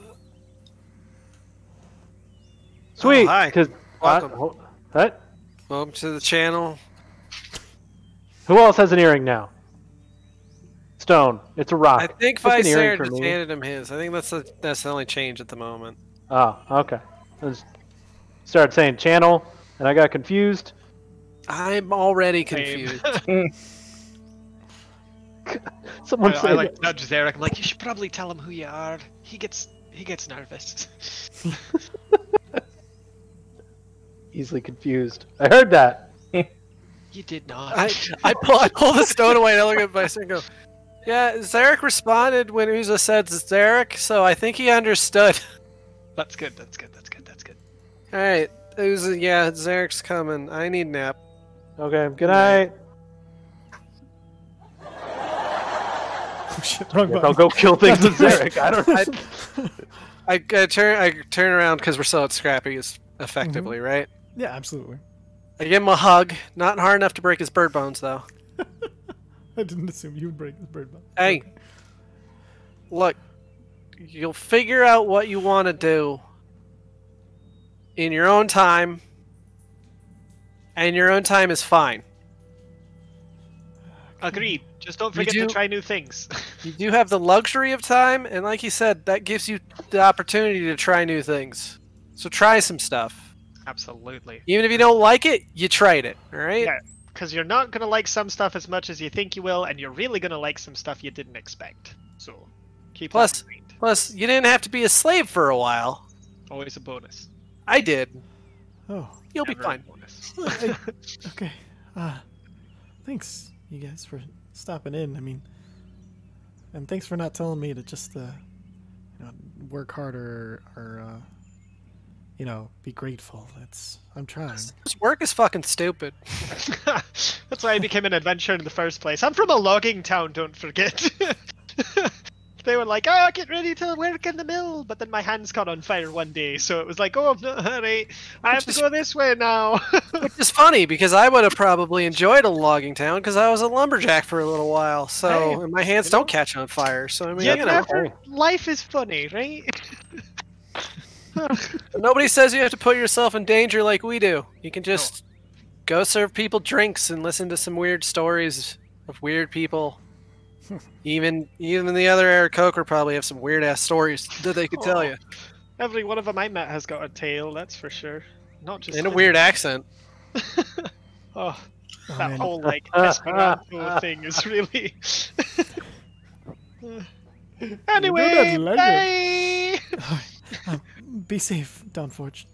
Sweet. hi. Because Welcome. what? Welcome to the channel. Who else has an earring now? Stone. It's a rock. I think What's an earring Visair for just me? handed him his. I think that's the only change at the moment. Oh, okay. I just started saying channel, and I got confused. I'm already Same. confused. Someone I said like nudge Zarek. I'm like, you should probably tell him who you are. He gets nervous. easily confused. I heard that. You did not. I pull the stone away and I look at Bison and go, yeah, Zarek responded when Uza said Zarek, so I think he understood. That's good. That's good. That's good. That's good. Alright, Uza, yeah, Zarek's coming. I need a nap. Okay, good night. Oh shit, wrong I'll button. go kill things with Zarek. I don't know. I turn around because we're still at Scrappy's, effectively, right? Yeah, absolutely. I give him a hug. Not hard enough to break his bird bones, though. I didn't assume you would break this bird bone. Hey, look, you'll figure out what you want to do in your own time, and your own time is fine. Agreed. Just don't forget to try new things. You do have the luxury of time, and like you said, that gives you the opportunity to try new things. So try some stuff. Absolutely. Even if you don't like it, you tried it, alright? Yeah, because you're not going to like some stuff as much as you think you will, and you're really going to like some stuff you didn't expect. So, keep that in mind. Plus, you didn't have to be a slave for a while. Always a bonus. I did. Oh, You'll be Never fine. a bonus. okay. Thanks, you guys, for stopping in. I mean, and thanks for not telling me to just, work harder or be grateful. I'm trying. This work is fucking stupid. That's why I became an adventurer in the first place. I'm from a logging town, don't forget. They were like, oh, get ready to work in the mill. But then my hands caught on fire one day, so it was like, oh, I'm not hurry. I have to go this way now. Which is funny, because I would have probably enjoyed a logging town, because I was a lumberjack for a little while, so and my hands don't catch on fire, so I mean, life is funny, right? Nobody says you have to put yourself in danger like we do. You can just go serve people drinks and listen to some weird stories of weird people. Even the other Aarakocra probably have some weird ass stories that they could tell you. Every one of them I met has got a tale, that's for sure. Not just in a weird accent. That whole Esperanto thing is really. Anyway, bye. Be safe, Dawnforged.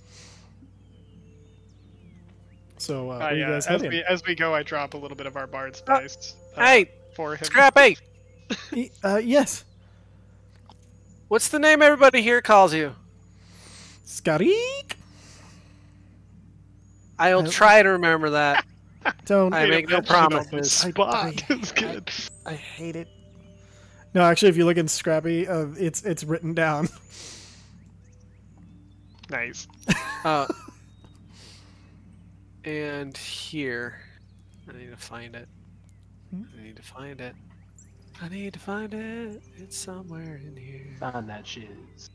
So, where you guys heading? as we go, I drop a little bit of our bard spice. Hey, for him. Scrappy! Yes. What's the name everybody here calls you? Skarik? I'll try to remember that. Don't. I make no promises. It's good. I hate it. No, actually, if you look in Scrappy, it's written down. Nice. And here, I need to find it. I need to find it. It's somewhere in here. Find that shiz.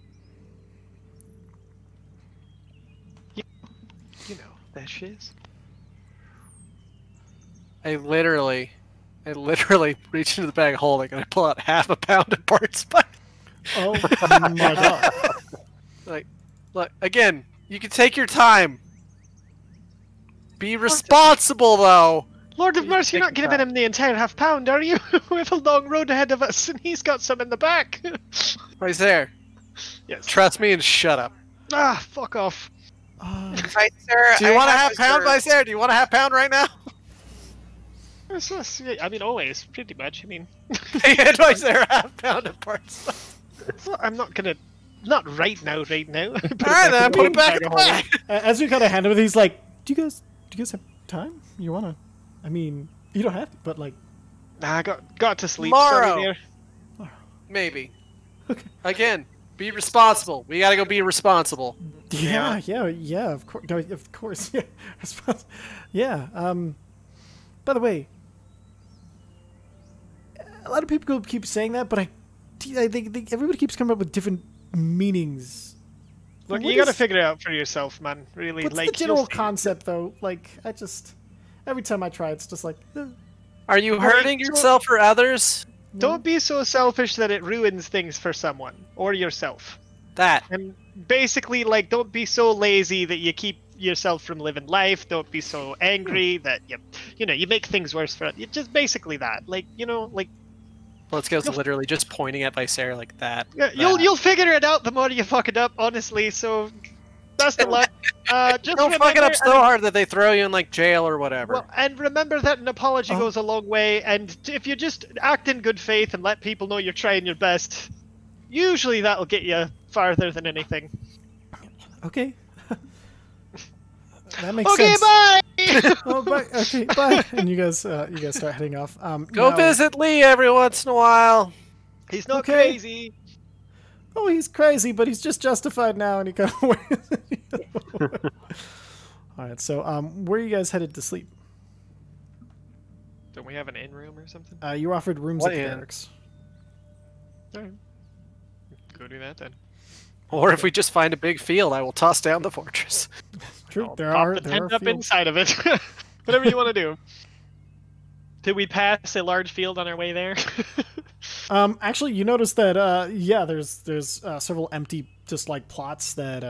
You know that shiz. I literally reach into the bag of holding and I pull out half a pound of part spice. Oh my god! Like, look again. You can take your time. Be responsible, though. Lord of mercy, you're not giving him the entire half pound, are you? We have a long road ahead of us, and he's got some in the back. Right there. Yes. Trust me and shut up. Ah, fuck off. Vicer, Do you want a half pound, Vicer? Do you want a half pound right now? I mean, always, pretty much. I mean, Hey, Vicer, a half pound of parts. well, I'm not gonna. Not right now. Right now. All right, then put it back in the bag. As we kind of hand him, he's like, "Do you guys have time? You wanna? I mean, you don't have to, but like." Nah, I got to sleep. Tomorrow. Sorry there. Maybe. Okay. Again, be responsible. We gotta go be responsible. Yeah. Of course. No, of course. Yeah. Yeah. By the way, a lot of people keep saying that, but I think everybody keeps coming up with different meanings. Look, you gotta figure it out for yourself, man. Really, what's like the general concept, though? Like, every time I try, it's just like. Are you hurting yourself or others? Don't be so selfish that it ruins things for someone or yourself. That. And basically, like, don't be so lazy that you keep yourself from living life. Don't be so angry that you make things worse for it. Just basically that, like, like. Let's go. Literally just pointing at Vicer like that. Yeah, you'll figure it out the more you fuck it up, honestly. So, best of luck. Just Don't fuck it remember- up so hard that they throw you in like jail or whatever. Well, and remember that an apology Oh. goes a long way, and if you just act in good faith and let people know you're trying your best, usually that'll get you farther than anything. Okay. That makes Okay, sense. bye! Oh, bye. Okay, bye. And you guys start heading off. Go now- visit Lee every once in a while. He's not Okay. crazy. Oh, he's crazy, but he's just justified now, and he kind of All right, so where are you guys headed to sleep? Don't we have an in room or something? You were offered rooms What at the inn? barracks. Alright. Go do that then. Or if we just find a big field, I will toss down the fortress. True, I'll there pop are the there tent are up fields. inside of it. Whatever you want to do. Did we pass a large field on our way there? Actually, you notice that there's several empty just like plots that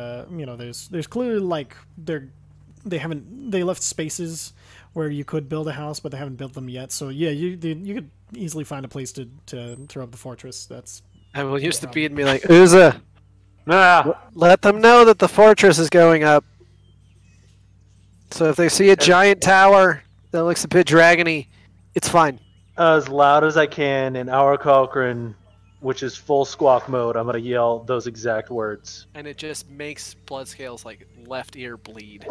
there's clearly like they left spaces where you could build a house, but they haven't built them yet. So yeah, you could easily find a place to throw up the fortress. That's I will use the bead and be like, Uza, let them know that the fortress is going up. So if they see a giant tower that looks a bit dragony, it's fine. As loud as I can in our Cochrane, which is full squawk mode, I'm gonna yell those exact words. And it just makes blood scales like left ear bleed.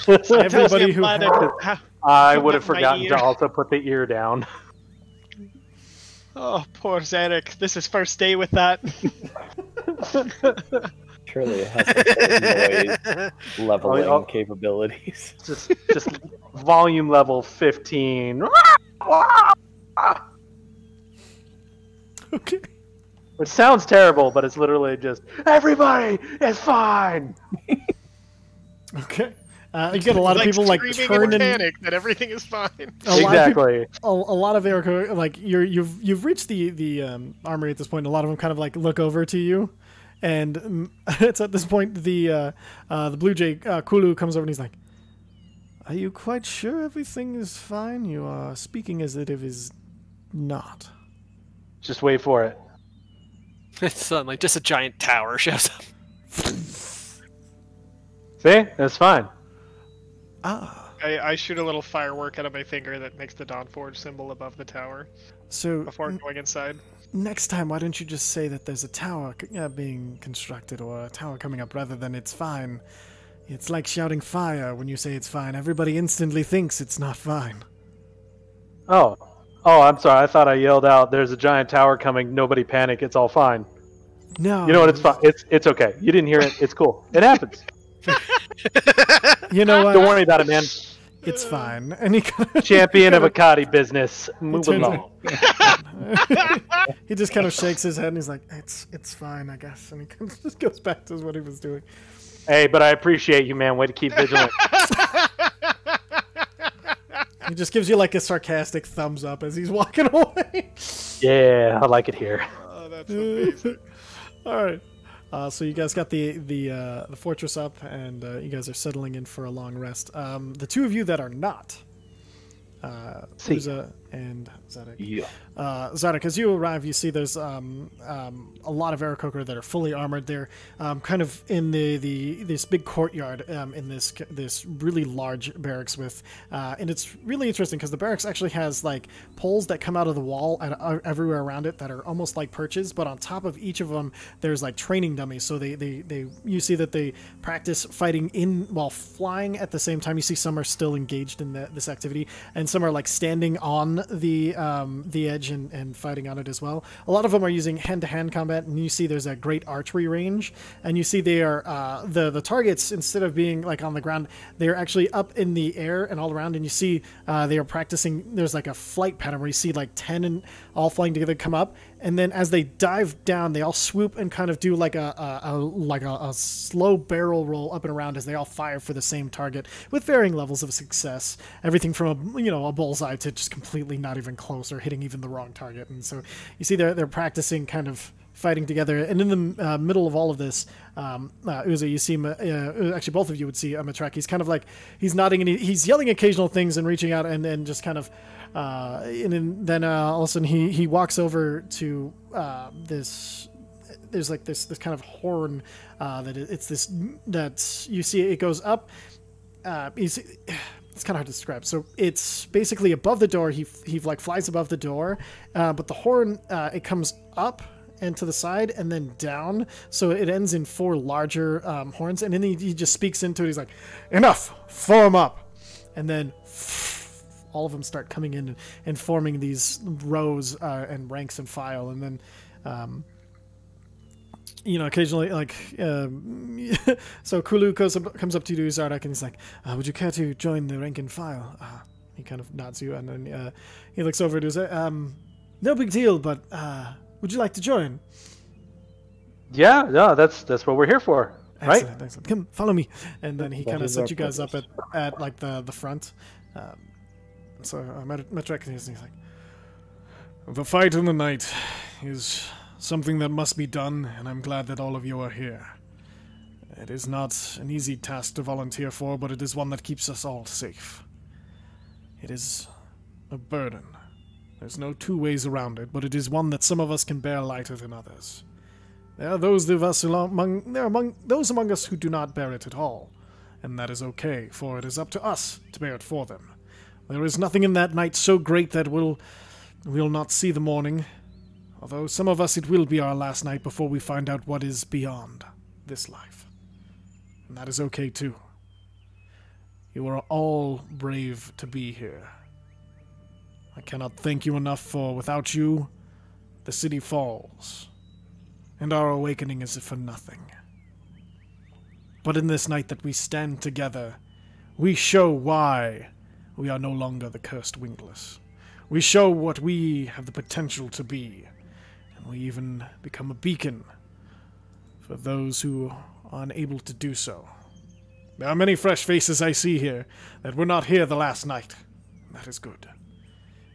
everybody who Glad had- I would have Put my forgotten ear. to also put the ear down. Oh, poor Zarek. This is first day with that. Surely it has some sort of noise leveling Oh, capabilities. just volume level 15. Okay. Which sounds terrible, but it's literally just everybody is fine. Okay. You get a lot of people like screaming turn in and panic that everything is fine. a lot of people, Exactly. a lot of Erica, like you've reached the armory at this point. A lot of them kind of like look over to you, and it's at this point the blue jay Kulu comes over and he's like, "Are you quite sure everything is fine? You are speaking as if it is not." Just wait for it. Suddenly, just a giant tower shows up. See? That's fine. Ah, I shoot a little firework out of my finger that makes the Dawnforged symbol above the tower so before going inside. next time, why don't you just say that there's a tower being constructed or a tower coming up rather than it's fine? It's like shouting fire when you say it's fine. Everybody instantly thinks it's not fine. Oh, I'm sorry. I thought I yelled out, "There's a giant tower coming. Nobody panic. It's all fine." No. You know what? It's fine. It's okay. You didn't hear it. It's cool. It happens. You know what? Don't worry about it, man. It's fine. And he kind of, Champion of Akati business. Move turns along. he just kind of shakes his head and he's like, "It's fine, I guess." And he kind of just goes back to what he was doing. Hey, but I appreciate you, man. Way to keep vigilant. He just gives you like a sarcastic thumbs up as he's walking away. Yeah, I like it here. Oh, that's amazing. All right. So you guys got the fortress up, and you guys are settling in for a long rest. The two of you that are not, Uza and Zadok. Yeah. Zadok, as you arrive, you see there's a lot of Aarakocra that are fully armored. They're kind of in this big courtyard in this really large barracks with, and it's really interesting because the barracks actually has like poles that come out of the wall and everywhere around it that are almost like perches, but on top of each of them there's like training dummies. So you see that they practice fighting while flying at the same time. You see some are still engaged in this activity, and some are like standing on the edge and fighting on it as well. A lot of them are using hand-to-hand combat, and you see there's a great archery range, and you see they are the targets, instead of being like on the ground, they're actually up in the air and all around, and you see they are practicing. There's like a flight pattern where you see like 10 and all flying together come up, and then as they dive down, they all swoop and kind of do like a slow barrel roll up and around as they all fire for the same target with varying levels of success. Everything from a bullseye to just completely not even close or hitting even the wrong target. And so you see they're practicing kind of fighting together. And in the middle of all of this, Uza, you see actually both of you would see Matrek. He's kind of like he's nodding and he's yelling occasional things and reaching out and just kind of and then all of a sudden he walks over to this there's like this kind of horn it's this that you see it goes up. It's kind of hard to describe. So it's basically above the door. He like flies above the door, but the horn it comes up and to the side and then down. So it ends in 4 larger horns, and then he just speaks into it. He's like, "Enough, form up," and then all of them start coming in and forming these rows and ranks and file, and then. Occasionally, like, so Kulu comes up to you, Zardak, and he's like, would you care to join the rank and file? He kind of nods you, and then he looks over to you, no big deal, but would you like to join? Yeah, no, that's what we're here for, right? Excellent. Come, follow me. And then he kind of sets you guys up at like the front. So Metrek, and he's like, the fight in the night is something that must be done, and I'm glad that all of you are here. It is not an easy task to volunteer for, but it is one that keeps us all safe. It is a burden. There's no 2 ways around it, but it is one that some of us can bear lighter than others. There are those among us who do not bear it at all, and that is okay, for it is up to us to bear it for them. There is nothing in that night so great that we'll not see the morning. Although some of us it will be our last night before we find out what is beyond this life. And that is okay too. You are all brave to be here. I cannot thank you enough, for without you, the city falls, and our awakening is for nothing. But in this night that we stand together, we show why we are no longer the cursed wingless. We show what we have the potential to be. We even become a beacon for those who are unable to do so. There are many fresh faces I see here that were not here the last night. That is good.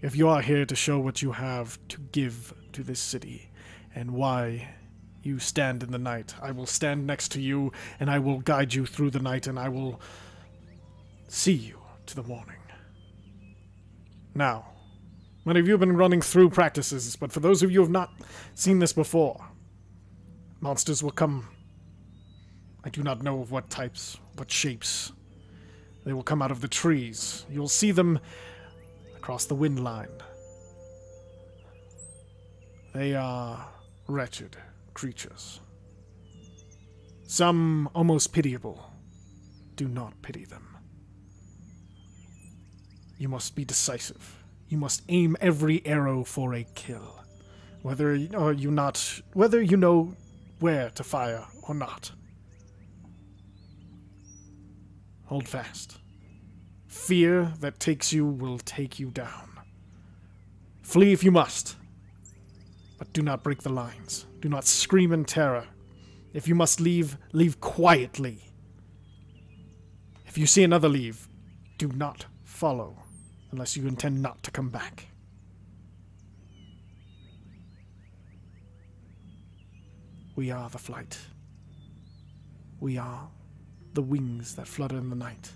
If you are here to show what you have to give to this city and why you stand in the night, I will stand next to you and I will guide you through the night and I will see you to the morning. Now, many of you have been running through practices, but for those of you who have not seen this before, monsters will come. I do not know of what types, what shapes. They will come out of the trees. You'll see them across the wind line. They are wretched creatures. Some almost pitiable. Do not pity them. You must be decisive. You must aim every arrow for a kill, whether you know where to fire or not. Hold fast. Fear that takes you will take you down. Flee if you must, but do not break the lines. Do not scream in terror. If you must leave, leave quietly. If you see another leave, do not follow. Unless you intend not to come back. We are the flight. We are the wings that flutter in the night.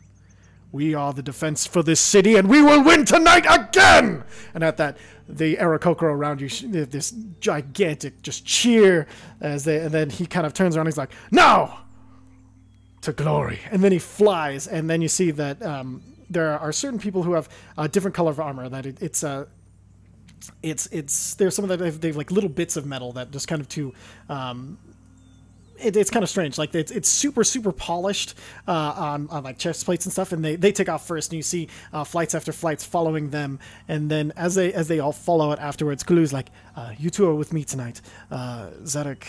We are the defense for this city, and we will win tonight again! And at that, the Aarakocra around you, this gigantic just cheer, and then he kind of turns around and he's like, now! To glory. And then he flies, and then you see that, there are certain people who have a different color of armor. That there's some of that they've like little bits of metal that just kind of it's kind of strange. Like it's super polished on like chest plates and stuff, and they take off first, and you see flights after flights following them, and then as they all follow it afterwards, Kulu's like, you two are with me tonight. Zardak,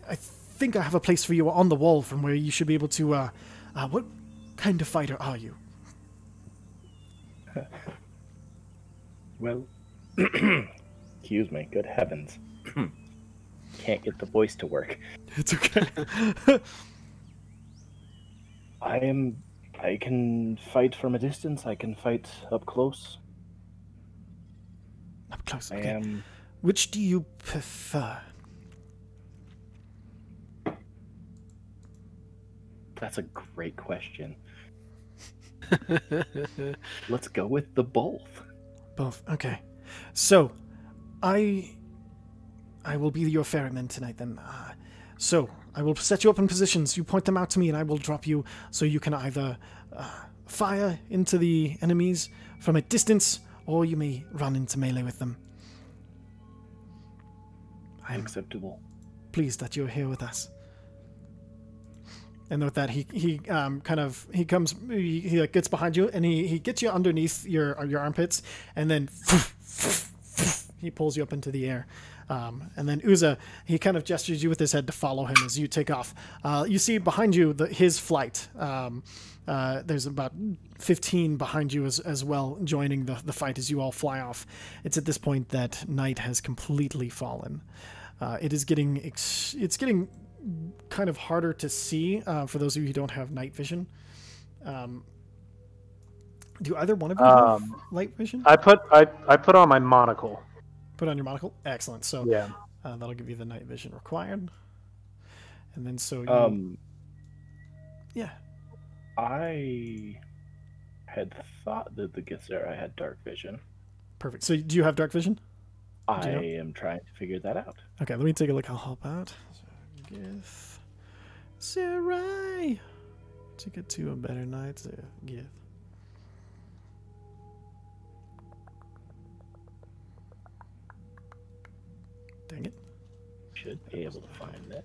I think I have a place for you on the wall from where you should be able to. What kind of fighter are you? Well, excuse me, good heavens. Can't get the voice to work. It's okay. I can fight from a distance, I can fight up close. Up close, I okay. am... Which do you prefer? That's a great question. Let's go with the both. Both, okay. So, I will be your ferryman tonight then. So, I will set you up in positions. You point them out to me, and I will drop you so you can either fire into the enemies from a distance, or you may run into melee with them. I am Acceptable. pleased that you're here with us. And with that, he like gets behind you, and he gets you underneath your armpits, and then he pulls you up into the air. And then Uza, he kind of gestures you with his head to follow him as you take off. You see behind you his flight. There's about 15 behind you as well, joining the fight as you all fly off. It's at this point that night has completely fallen. It's getting kind of harder to see for those of you who don't have night vision. Do either one of you have light vision? I put on my monocle. Put on your monocle? Excellent. So Yeah. that'll give you the night vision required. And then so you... yeah. I had thought that the Githzerai had dark vision. Perfect. So do you have dark vision? I am trying to figure that out. Okay, let me take a look. I'll help out. Githzerai. To get to a better night. Gith. Dang it. Should be able to find that.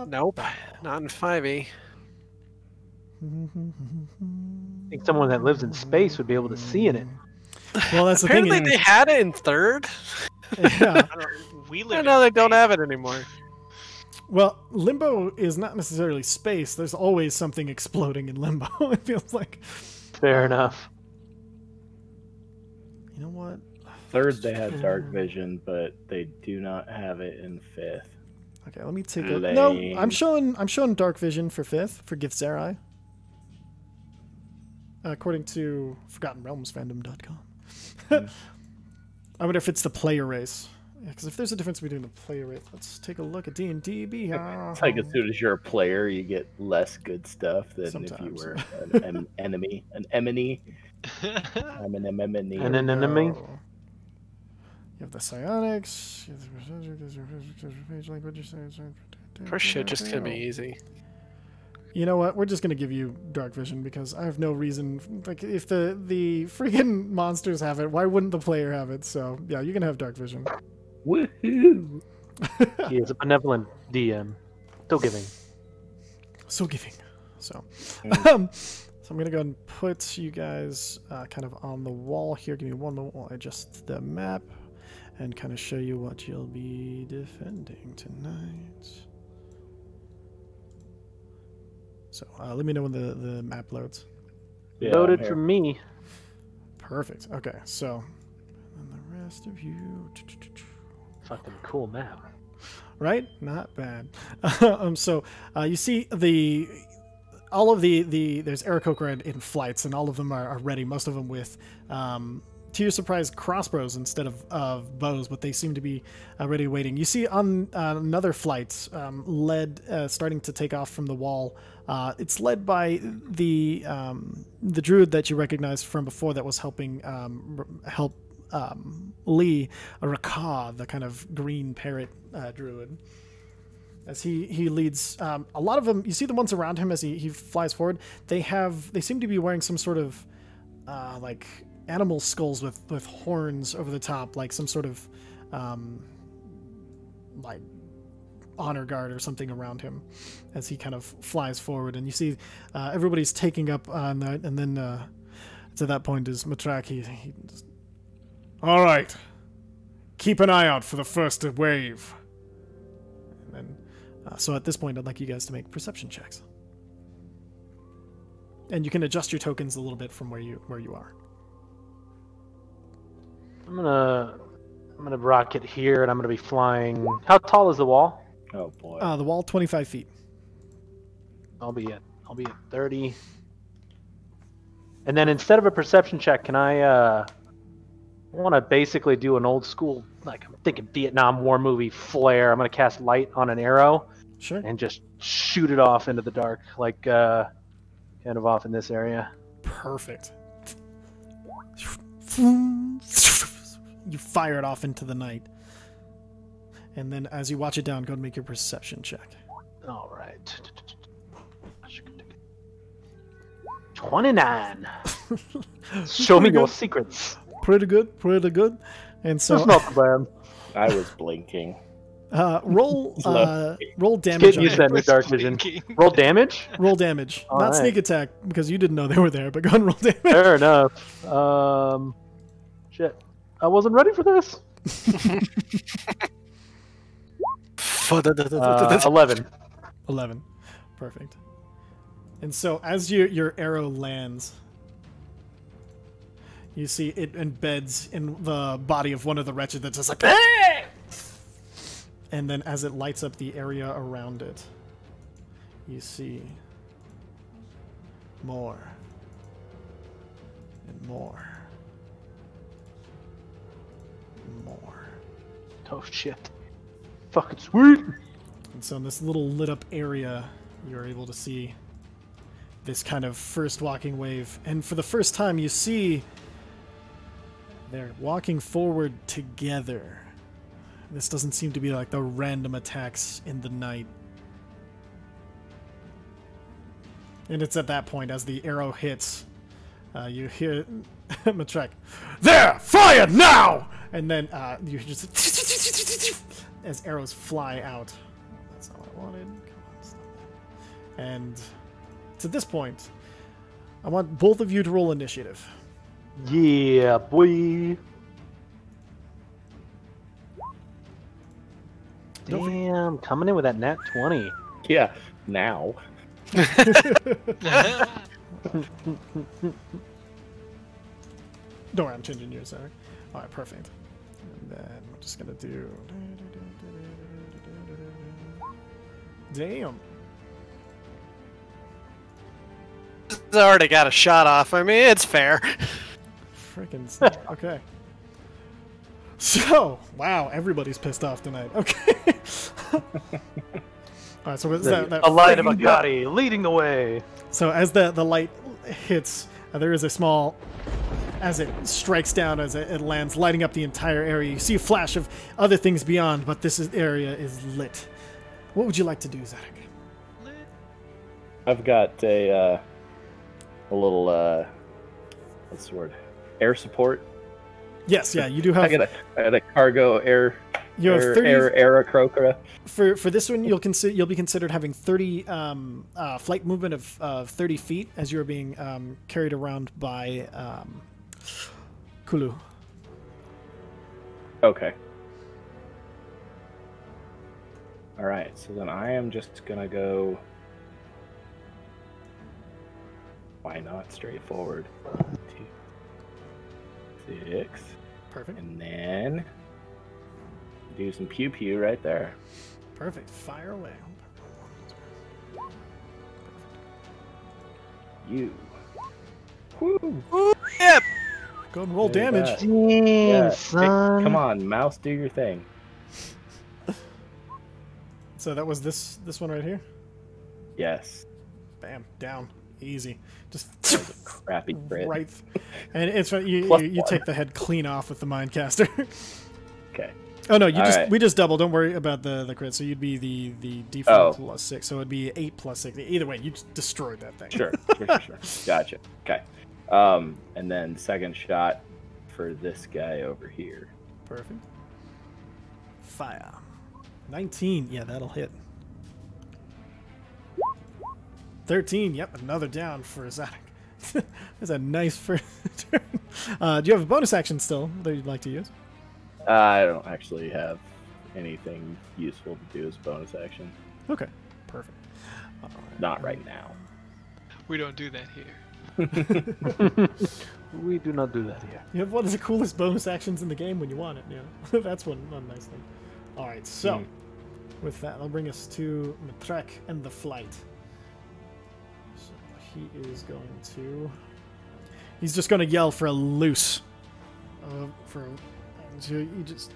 Nope, not in 5e. I think someone that lives in space would be able to see in it. Well, that's the Apparently thing. they had it in 3rd. Yeah. We live I know in they don't space. have it anymore. Well, limbo is not necessarily space. There's always something exploding in limbo, it feels like. Fair enough. You know what? 3rd they had dark vision, but they do not have it in 5th. Okay, let me take a... No, Lame. I'm showing dark vision for 5th, for Githzerai. According to ForgottenRealmsFandom.com. I wonder if it's the player race. Yeah, because if there's a difference between the player race, let's take a look at D&D. It's like as soon as you're a player, you get less good stuff than if you Sometimes. were an enemy. An enemy. I'm an enemy. And an enemy. You have the psionics. You have the page language. First shit just gonna be easy. You know what? We're just gonna give you dark vision because I have no reason. Like, if the freaking monsters have it, why wouldn't the player have it? So yeah, you can have dark vision. Woohoo! He is a benevolent DM. Still giving. So giving. So, so I'm gonna go ahead and put you guys kind of on the wall here. Give me one moment while I adjust the map and kind of show you what you'll be defending tonight. So let me know when the map loads. Yeah, Loaded I'm for here. me. Perfect. Okay, so and the rest of you. Fucking cool map. Right? Not bad. So you see all of the there's Aarakocra in flights, and all of them are ready. Most of them with, to your surprise, crossbows instead of bows, but they seem to be ready waiting. You see on another flight, starting to take off from the wall. It's led by the druid that you recognized from before that was helping help Lee, a Rakah, the kind of green parrot druid. As he leads a lot of them, you see the ones around him as he flies forward. They seem to be wearing some sort of like animal skulls with horns over the top, like some sort of like honor guard or something around him as he kind of flies forward. And you see everybody's taking up on that, and then to that point is Matrak. He just, all right, keep an eye out for the first wave. And then so at this point, I'd like you guys to make perception checks, and you can adjust your tokens a little bit from where you are. I'm gonna rocket here, and I'm gonna be flying. How tall is the wall? Oh boy. The wall, 25 feet. I'll be at 30. And then instead of a perception check, can I want to basically do an old school, like I'm thinking Vietnam War movie flare. I'm gonna cast light on an arrow Sure. and just shoot it off into the dark, like kind of off in this area. Perfect. You fire it off into the night. And then as you watch it down, go and make your perception check. All right. 29. Show me your secrets. Pretty good, pretty good. And so That's not bad. I was blinking. roll damage. Getting used to that new dark vision. Roll damage? Roll damage. All Not right. sneak attack, because you didn't know they were there, but go and roll damage. Fair enough. Shit. I wasn't ready for this. 11. 11. Perfect. And so as your arrow lands, you see it embeds in the body of one of the wretched that's just like, "Ah!" And then as it lights up the area around it, you see more and more and more. Oh shit. Fucking sweet. And so in this little lit up area, you're able to see this kind of first walking wave. And for the first time, you see they're walking forward together. This doesn't seem to be like the random attacks in the night. And it's at that point, as the arrow hits, you hear Matrek, "There! Fire now!" And then you just as arrows fly out. That's not what I wanted. Come on, stop that. And to this point, I want both of you to roll initiative. Yeah, boy. Damn, coming in with that nat 20. Yeah, now. Don't worry, I'm changing yours, sorry. Alright, perfect. And then we're just gonna do... Damn. It's already got a shot off. I mean, it's fair. Freaking... Okay. So, wow, everybody's pissed off tonight. Okay. Alright, so what's that A light of a freaking- Gotti leading the way. So as the light hits, there is a small... As it strikes down, as it lands, lighting up the entire area. You see a flash of other things beyond, but this area is lit. What would you like to do, Zadok? I've got a little what's the word? Air support. Yes, yeah, you do have... I got a cargo air. You have 30 Aerocrocra. for this one. You'll be considered having 30 flight movement of 30 feet as you're being carried around by Kulu. Okay. All right. So then I am just gonna go. Why not straightforward? 2, 6, Perfect. and then do some pew pew right there. Perfect. Fire away. You. Woo! Yep. Go and roll Look at damage. that. Damn, Yeah, son. come on, mouse, do your thing. So that was this one right here. Yes. Bam, down, easy. Just That was a crappy crit. right, and it's you Plus you one. take the head clean off with the Mindcaster. Okay. Oh no, All we just double. Don't worry about the crit. So you'd be the default Oh. plus 6. So it'd be 8 plus 6. Either way, you just destroyed that thing. Sure. Gotcha. Okay. And then second shot for this guy over here. Perfect. Fire. 19. Yeah, that'll hit. 13. Yep, another down for Zadok. That's a nice first turn. Do you have a bonus action still that you'd like to use? I don't actually have anything useful to do as bonus action. Okay, perfect. Not right now. We don't do that here. We do not do that here. You have one of the coolest bonus actions in the game when you want it. Yeah, that's one nice thing. All right, so with that, that'll bring us to Matrek and the flight. So he is going to. He's just going to yell for a loose. So you just.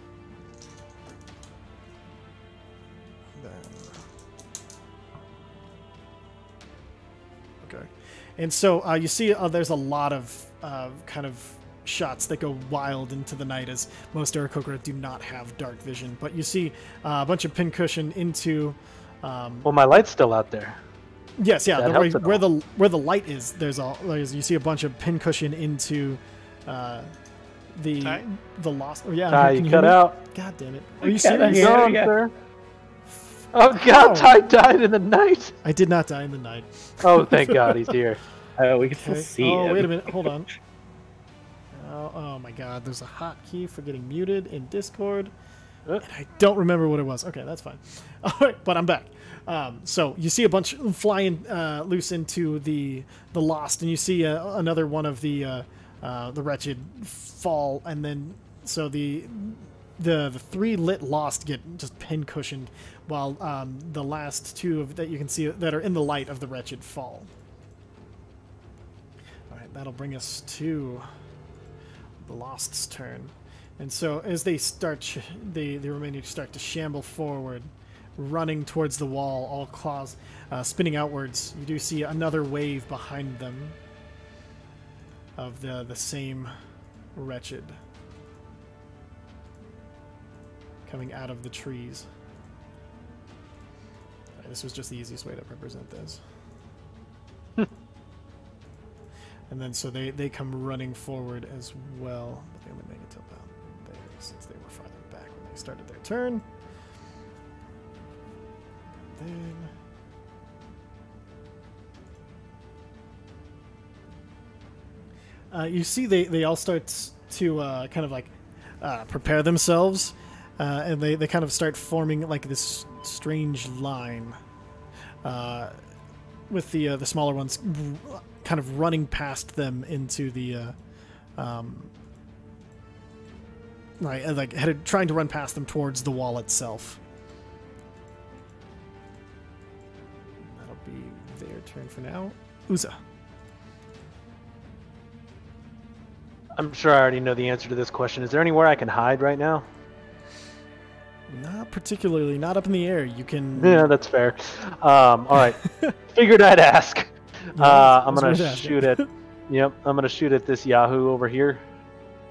Then. Okay. And so you see there's a lot of kind of shots that go wild into the night, as most Aarakocra do not have dark vision. But you see a bunch of pincushion into. Well, my light's still out there. Yes, yeah. That The, helps at where the light is, there's you see a bunch of pincushion into the lost. Oh yeah, Ty, can you hear cut me? out. God damn it! Are you kinda serious? hear Gone, yeah. sir. Oh God, Oh. Ty died in the night. I did not die in the night. Oh, thank God, he's here. We can still Okay. see Oh, him. wait a minute. Hold on. Oh my God. There's a hotkey for getting muted in Discord. And I don't remember what it was. Okay, that's fine. All right, but I'm back. So you see a bunch flying loose into the lost, and you see another one of the wretched fall, and then so the 3 lit lost get just pin-cushioned, while the last 2 that you can see that are in the light of the wretched fall. All right, that'll bring us to the lost's turn. And so as they start, the remaining start to shamble forward, running towards the wall, all claws spinning outwards. You do see another wave behind them of the same wretched coming out of the trees. All right, this was just the easiest way to represent this. And then so they come running forward as well, but they only make it to about there since they were farther back when they started their turn. And then you see they all start to kind of like prepare themselves, and they kind of start forming like this strange line, with the smaller ones kind of running past them into the like headed trying to run past them towards the wall itself. That'll be their turn for now. Uza. I'm sure I already know the answer to this question. Is there anywhere I can hide right now? Not particularly. Not up in the air. You can. Yeah, that's fair. All right. Figured I'd ask. I'm gonna worth asking. shoot at. Yep, I'm gonna shoot at this Yahoo over here.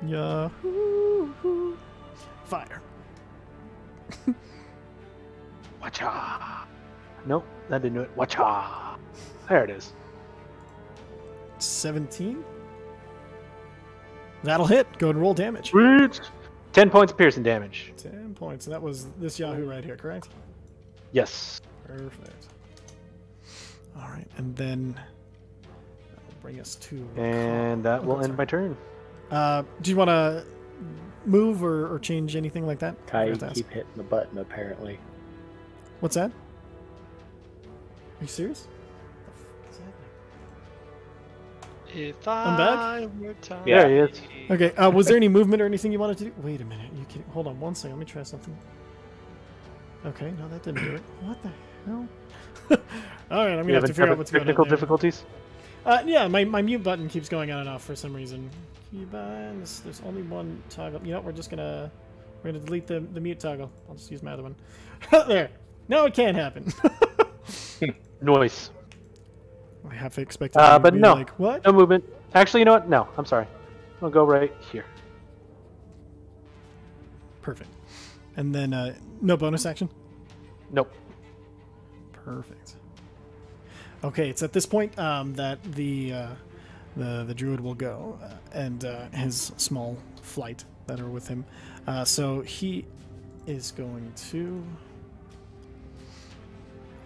Yahoo! Fire. Wacha. Nope, that didn't do it. Wacha. There it is. 17. That'll hit. Go ahead and roll damage. Sweet. 10 points of piercing damage. 10 points. And that was this Yahoo right here, correct? Yes. Perfect. All right, and then that'll bring us to. And that Oh, will sorry. end my turn. Do you want to move or change anything like that? I Ty, you forgot to ask. keep hitting the button, apparently. What's that? Are you serious? If I'm back? I were Tommy. Yeah. There he is. Okay, was there any movement or anything you wanted to do? Wait a minute, you kidding? Hold on one second, let me try something. Okay, no, that didn't do it. What the hell? Alright, I'm You gonna have to figure out what's going on technical there. difficulties? Yeah, my mute button keeps going on and off for some reason. Keybinds, there's only one toggle. You know what, we're gonna delete the mute toggle. I'll just use my other one. There. No, it can't happen. Noise. I have to expect it to But be no. like, what? No movement. Actually, you know what? No, I'm sorry. I'll go right here. Perfect. And then, no bonus action? Nope. Perfect. Okay, it's at this point that the druid will go and his small flight that are with him. So he is going to.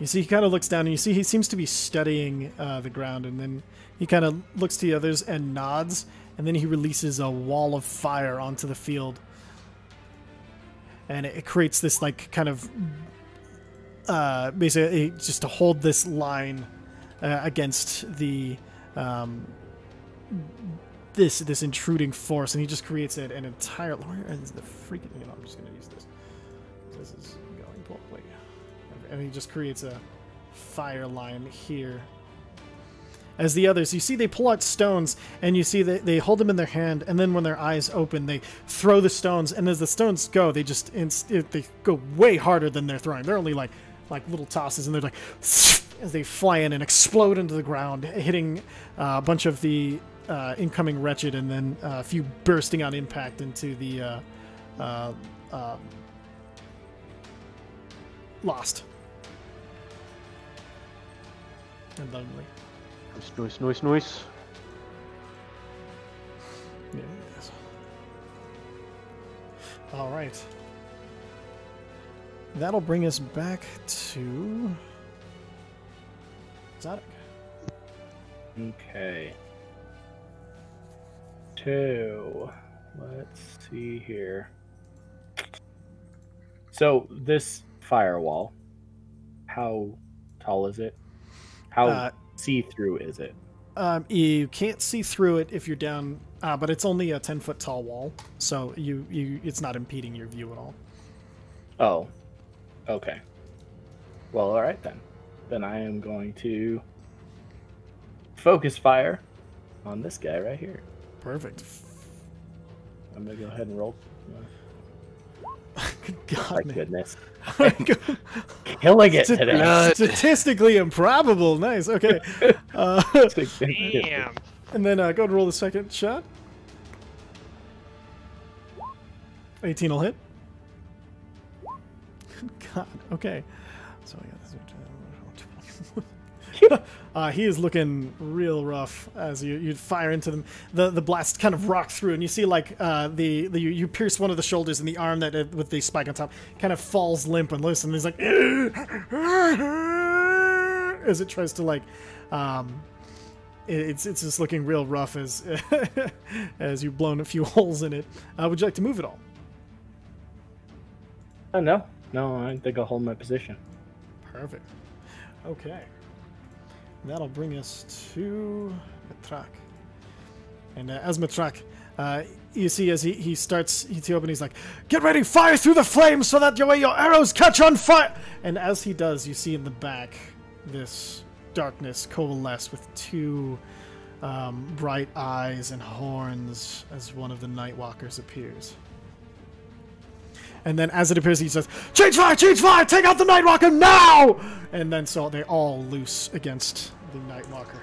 You see, he kind of looks down, and you see he seems to be studying the ground, and then he kind of looks to the others and nods, and then he releases a wall of fire onto the field, and it creates this like kind of basically just to hold this line against the this intruding force, and he just creates an entire. Where is the freaking? You know, I'm just going to use this. This is going poorly, and he just creates a fire line here. As the others, you see they pull out stones, and you see that they hold them in their hand, and then when their eyes open, they throw the stones, and as the stones go, they just they go way harder than they're throwing. They're only like little tosses, and they're like as they fly in and explode into the ground, hitting a bunch of the incoming wretched, and then a few bursting on impact into the lost. And lonely. Noise. Yeah, yes. All right. That'll bring us back to Zadok. Okay. 2. Let's see here. So this firewall, how tall is it? How see-through is it? You can't see through it if you're down, but it's only a 10-foot tall wall, so it's not impeding your view at all. Oh, okay. Well, all right then. Then I am going to focus fire on this guy right here. Perfect. I'm gonna go ahead and roll. Good God, My man. goodness. Killing it today. Statistically improbable. Nice. Okay. Damn. And then go ahead and roll the second shot. 18 will hit. God. Okay. So he is looking real rough as you fire into them. The blast kind of rocked through, and you see like you pierce one of the shoulders, and the arm that with the spike on top kind of falls limp and loose, and he's like as it tries to like it's just looking real rough as as you've blown a few holes in it. Would you like to move it all? No, I think I'll hold my position. Perfect. Okay. That'll bring us to Matrak. And as Matrak, you see as he starts to open, he's like, "Get ready, fire through the flames so that your arrows catch on fire!" And as he does, you see in the back this darkness coalesce with two bright eyes and horns as one of the Nightwalkers appears. And then as it appears, he says, change fire! Take out the Nightwalker now!" And then so they all loose against the Nightwalker.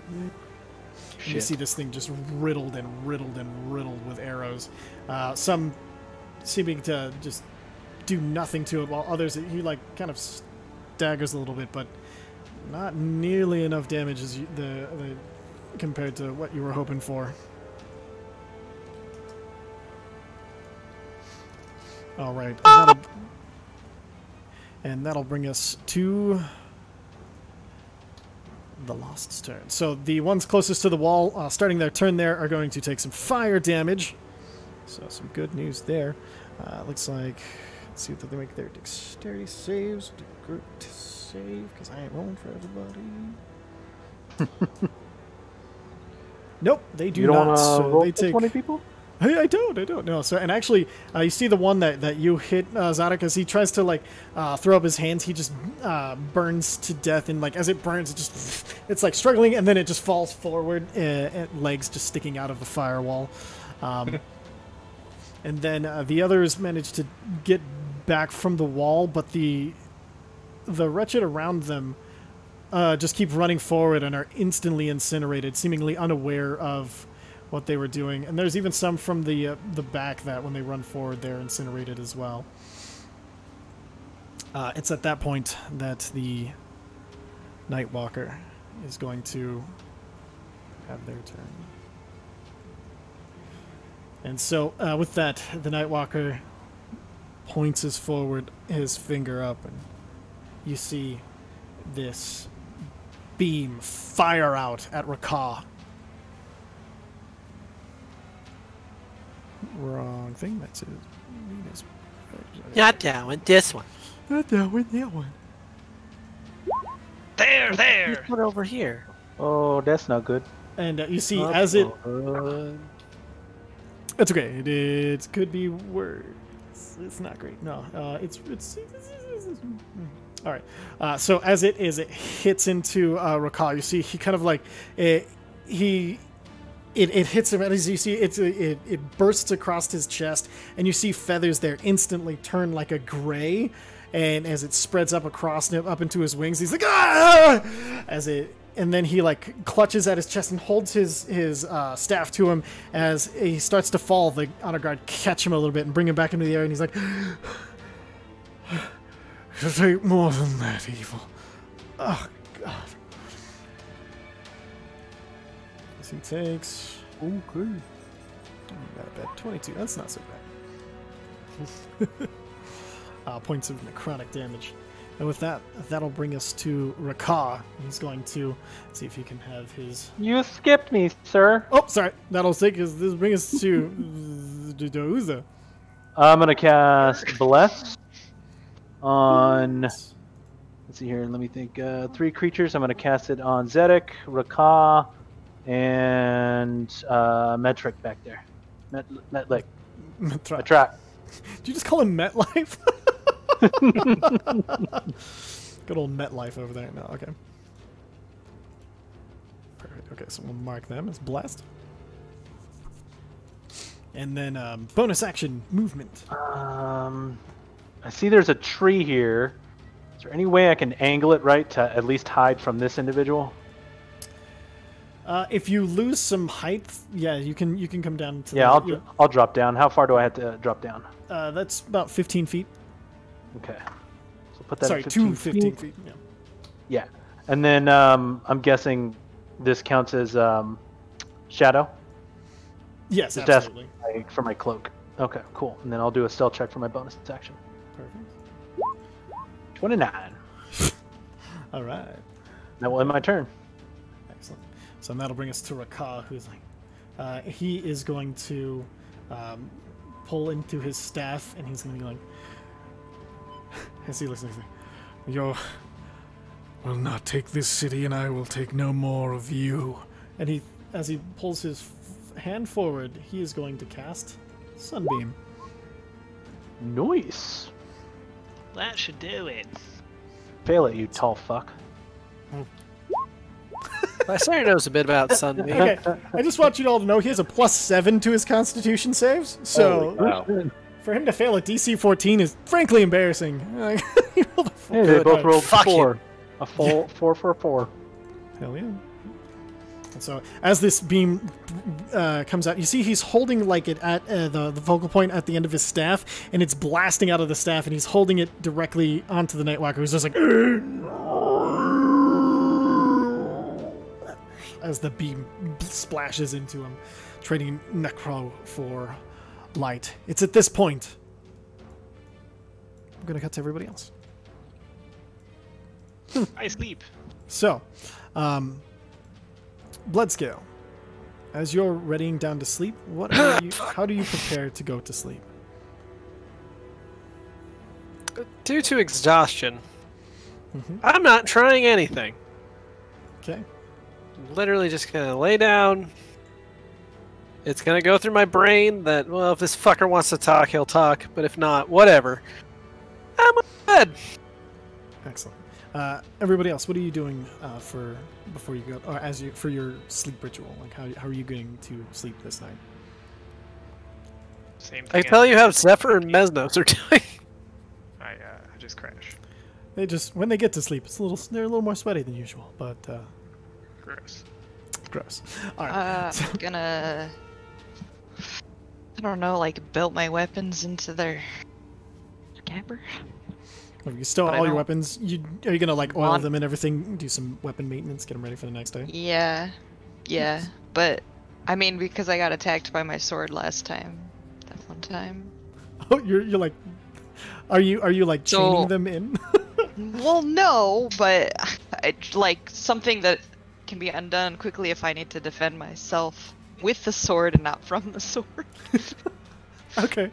And you see this thing just riddled with arrows. Some seeming to just do nothing to it, while others, he like kind of staggers a little bit, but not nearly enough damage as compared to what you were hoping for. All right, and that'll bring us to the Lost's turn. So the ones closest to the wall, starting their turn there, are going to take some fire damage. So some good news there. Looks like, let's see if they make their dexterity saves. Group to save, because I ain't rolling for everybody. Nope, they do you don't not. So roll they for take 20 people? Hey, I don't. No, so and actually, you see the one that you hit Zadok as he tries to like throw up his hands. He just burns to death, and like as it burns, it's like struggling, and then it just falls forward, legs just sticking out of the firewall. And then the others manage to get back from the wall, but the wretched around them just keep running forward and are instantly incinerated, seemingly unaware of what they were doing. And there's even some from the back that when they run forward, they're incinerated as well. It's at that point that the Nightwalker is going to have their turn. And so with that, the Nightwalker points his finger up, and you see this beam fire out at Rakah. Wrong thing. That's it. Not that one. This one. Not that one. That one. There. This one over here. Oh, that's not good. And you see Not as it. good. It's okay. It could be worse. It's not great. No. It's. All right. So as it hits into Rakah, you see he kind of like It hits him, and as you see, it bursts across his chest, and you see feathers there instantly turn like a gray, and as it spreads up across him, up into his wings, he's like, ah! As it and then he like clutches at his chest and holds his staff to him as he starts to fall. The honor guard catch him a little bit and bring him back into the air, and he's like, "It'll take more than that, evil." Oh God. As he takes. Okay. Not bad. 22. That's not so bad. Points of necrotic damage. And with that, that'll bring us to Rakah. He's going to see if he can have his... You skipped me, sir. Oh, sorry. That'll take us... This bring us to... Uza. I'm going to cast Bless on... Let's see here. Let me think. 3 creatures. I'm going to cast it on Zedek, Rakah, and Metric back there. Metlick. Metrak. Did you just call him MetLife? Good old MetLife over there. No, okay. Perfect. Okay, so we'll mark them as blessed. And then bonus action movement. I see there's a tree here. Is there any way I can angle it right to at least hide from this individual? If you lose some height, yeah, you can come down to. Yeah, I'll drop down. How far do I have to drop down? That's about 15 feet. Okay. So put that. Sorry, at 15 15 feet. Yeah. Yeah, and then I'm guessing this counts as shadow. Yes, just absolutely. For my cloak. Okay, cool. And then I'll do a stealth check for my bonus action. Perfect. 29. All right. That will end my turn. Excellent. So that'll bring us to Rakah, who's like, he is going to pull into his staff, and he's going to be like, as he listens, "You will not take this city, and I will take no more of you." And he, as he pulls his hand forward, he is going to cast Sunbeam. Nice. That should do it. Fail it, you tall fuck. My Sarah knows a bit about Sunbeam. Okay, I just want you all to know he has a +7 to his Constitution saves, so for him to fail a DC 14 is frankly embarrassing. Like, Hey, they both rolled Fuck 4. A full 4 for 4. Hell yeah. And so as this beam comes out, you see he's holding like it at the focal point at the end of his staff, and it's blasting out of the staff, and he's holding it directly onto the Nightwalker, who's just like as the beam splashes into him, trading Necro for light. It's at this point I'm gonna cut to everybody else. I sleep. So, Bloodscale, as you're readying down to sleep, how do you prepare to go to sleep? Due to exhaustion, I'm not trying anything. Okay. Literally just gonna lay down. It's gonna go through my brain that, well, if this fucker wants to talk, he'll talk, but if not, whatever. I'm in bed. Excellent. Everybody else, what are you doing before you go, or for your sleep ritual? Like, how are you going to sleep this night? Same I thing. can tell you how Zephyr and Mesnos are doing. I just crash. They just, when they get to sleep, they're a little more sweaty than usual, but Gross. gross. All right. I'm gonna, I don't know, like belt my weapons into their scabbard. You stow But I all your don't weapons. Are you gonna like oil want- them and everything? Do some weapon maintenance, get them ready for the next day. Yeah, but I mean, because I got attacked by my sword last time, that one time. Oh, you're like, are you like chaining So- them in? Well, no, but like something that can be undone quickly if I need to defend myself with the sword and not from the sword. Okay.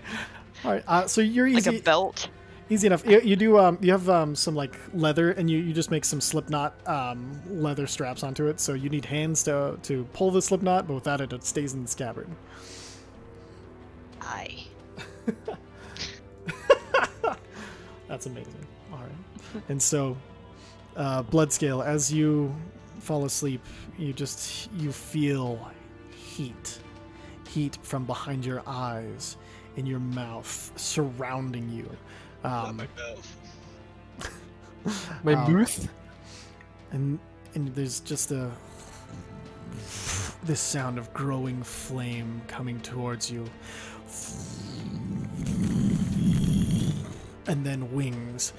All right. So you're Like easy. a belt. Easy enough. You do. You have some like leather, and you just make some slipknot leather straps onto it. So you need hands to pull the slipknot, but without it, it stays in the scabbard. Aye. That's amazing. All right. And so, Bloodscale, as you fall asleep, you feel heat from behind your eyes, in your mouth, surrounding you. My mouth. My booth? And and there's just this sound of growing flame coming towards you. And then wings.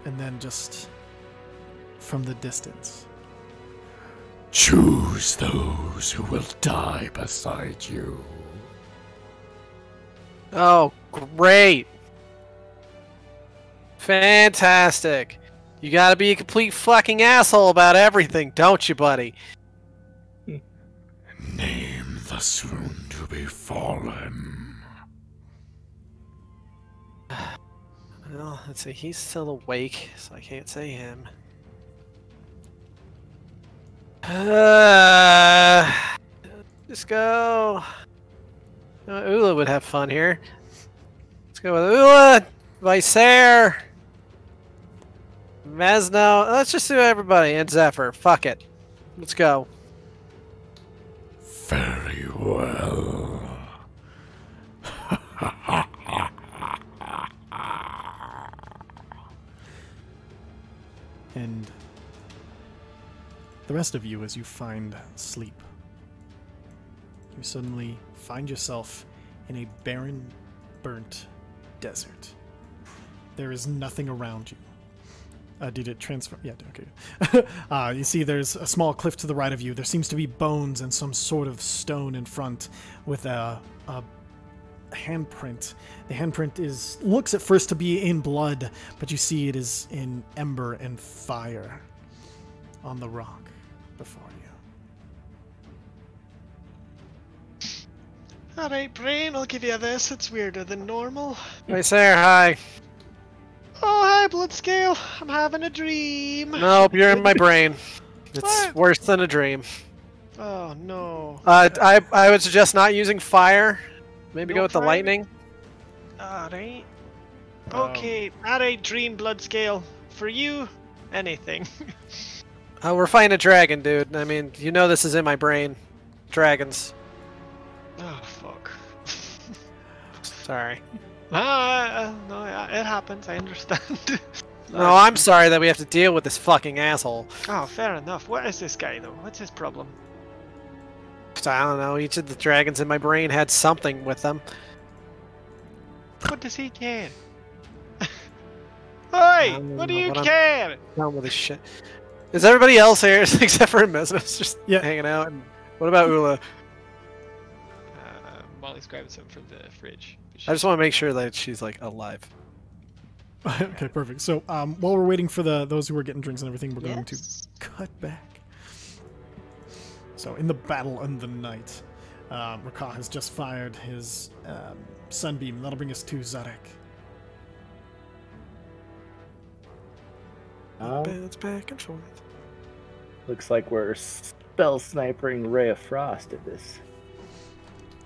And then just from the distance. Choose those who will die beside you. Oh, great. Fantastic. You gotta be a complete fucking asshole about everything, don't you, buddy? Name the soon to be fallen. Well, let's see. He's still awake, so I can't say him. Just go. Ula would have fun here. Let's go with Ula, Visair, Mesno. Let's just do everybody and Zephyr. Fuck it. Let's go. Very well. And the rest of you, as you find sleep, you suddenly find yourself in a barren, burnt desert. There is nothing around you. Did it transfer? Yeah, okay. You see there's a small cliff to the right of you. There seems to be bones and some sort of stone in front with a handprint. The handprint looks at first to be in blood, but you see it is in ember and fire on the rock before you. Alright, Brain, I'll give you this. It's weirder than normal. Visair, hi. Oh, hi, Bloodscale. I'm having a dream. Nope, you're in my brain. It's What? worse than a dream. Oh, no. I would suggest not using fire. Maybe No go with the fire? lightning. Alright. Okay, alright, Dream Bloodscale. For you, anything. We're fighting a dragon, dude. I mean, you know this is in my brain. Dragons. Oh, fuck. Sorry. No, yeah, it happens, I understand. No, I'm sorry that we have to deal with this fucking asshole. Oh, fair enough. What is this guy, though? What's his problem? I don't know. Each of the dragons in my brain had something with them. What does he care? Oi! What do you care? Down with this shit. Is everybody else here except for Mesnos just hanging out? And what about Ula? Molly's grabbing something from the fridge. I just want to make sure that she's like alive. Okay, perfect. So while we're waiting for those who are getting drinks and everything, we're going to cut back. So in the battle in the night, Rakah has just fired his sunbeam. That'll bring us to Zarek. It's back and forth. Looks like we're spell snipering Ray of Frost at this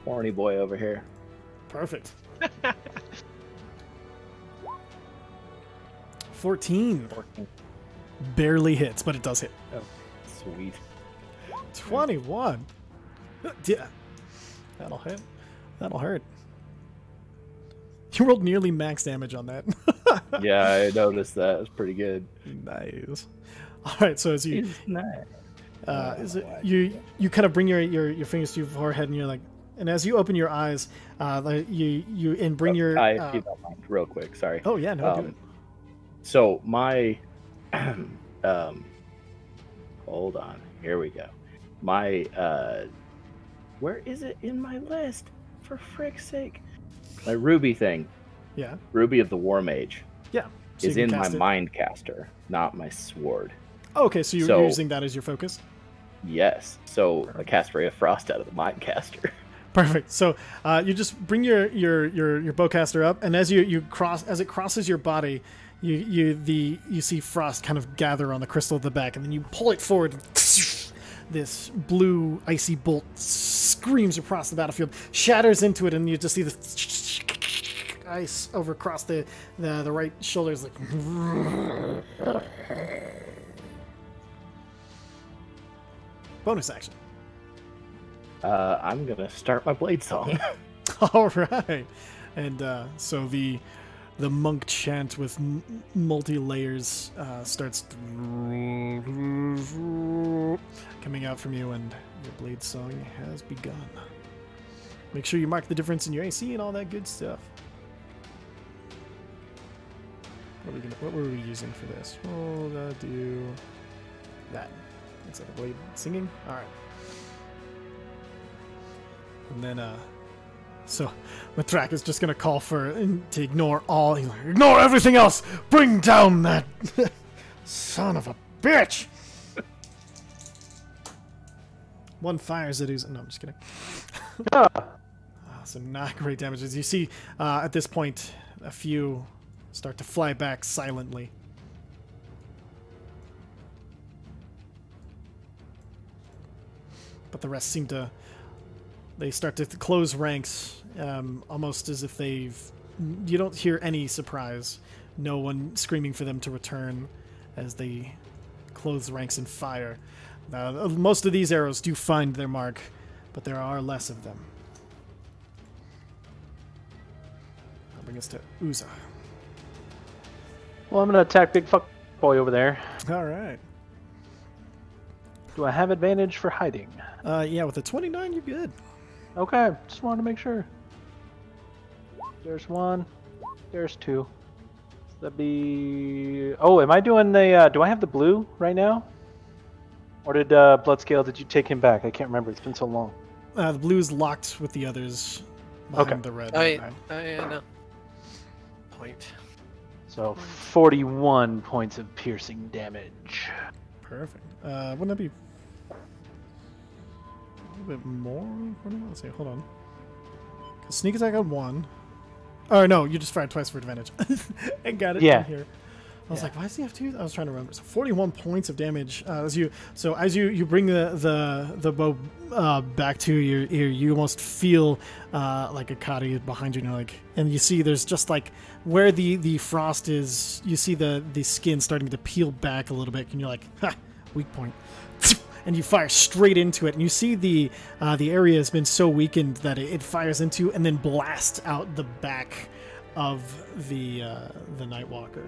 horny boy over here. Perfect. 14. Barely hits, but it does hit. Oh, sweet. 21. Yeah. That'll hit. That'll hurt. You rolled nearly max damage on that. Yeah, I noticed that. It was pretty good. Nice. All right, so as you, nice. is it you kind of bring your fingers to your forehead, and you're like, and as you open your eyes, you and bring your. If you don't mind, real quick, sorry. Oh yeah, no, do it. So my, hold on, here we go. My, where is it in my list? For frick's sake, my ruby thing. Yeah. Ruby of the War Mage. Yeah. So is in my mind caster, not my sword. Oh, okay, so you're using that as your focus. Yes. So I cast Ray of Frost out of the mind caster. Perfect. So you just bring your bowcaster up, and as as it crosses your body, you see frost kind of gather on the crystal at the back, and then you pull it forward. And this blue icy bolt screams across the battlefield, shatters into it, and you just see the ice over across the right shoulders, like. Bonus action. I'm gonna start my blade song. All right, and so the the monk chant with multi layers starts coming out from you, and your blade song has begun. Make sure you mark the difference in your AC and all that good stuff. What were we using for this? We'll do that. Looks like a blade singing. All right. And then, so Matrak is just gonna call to ignore all. He's like, ignore everything else. Bring down that son of a bitch. One fires at Uza. No, I'm just kidding. So not great damage. As you see, at this point, a few start to fly back silently. But the rest seem to... They start to close ranks, almost as if they've... You don't hear any surprise. No one screaming for them to return as they close ranks and fire. Most of these arrows do find their mark, but there are less of them. That'll bring us to Uza. Well, I'm gonna attack Big Fuck Boy over there. All right. Do I have advantage for hiding? Yeah, with a 29, you're good. Okay, just wanted to make sure. There's one. There's two. That'd be... Oh, am I doing the... do I have the blue right now? Or did Bloodscale, did you take him back? I can't remember. It's been so long. The blue's locked with the others behind the red. Oh, yeah, no. Point. So 41 points of piercing damage. Perfect. Wouldn't that be a little bit more? Let's see. Hold on. Sneak attack on 1. Oh no, you just fired twice for advantage. I got it in here. I was like, why does he have 2? I was trying to remember. So 41 points of damage as you bring the bow back to your ear, you almost feel like a Akari behind you, and you see there's just like where the frost is. You see the skin starting to peel back a little bit, and you're like, ha, weak point. And you fire straight into it, and you see the area has been so weakened that it fires into and then blasts out the back of the Nightwalker.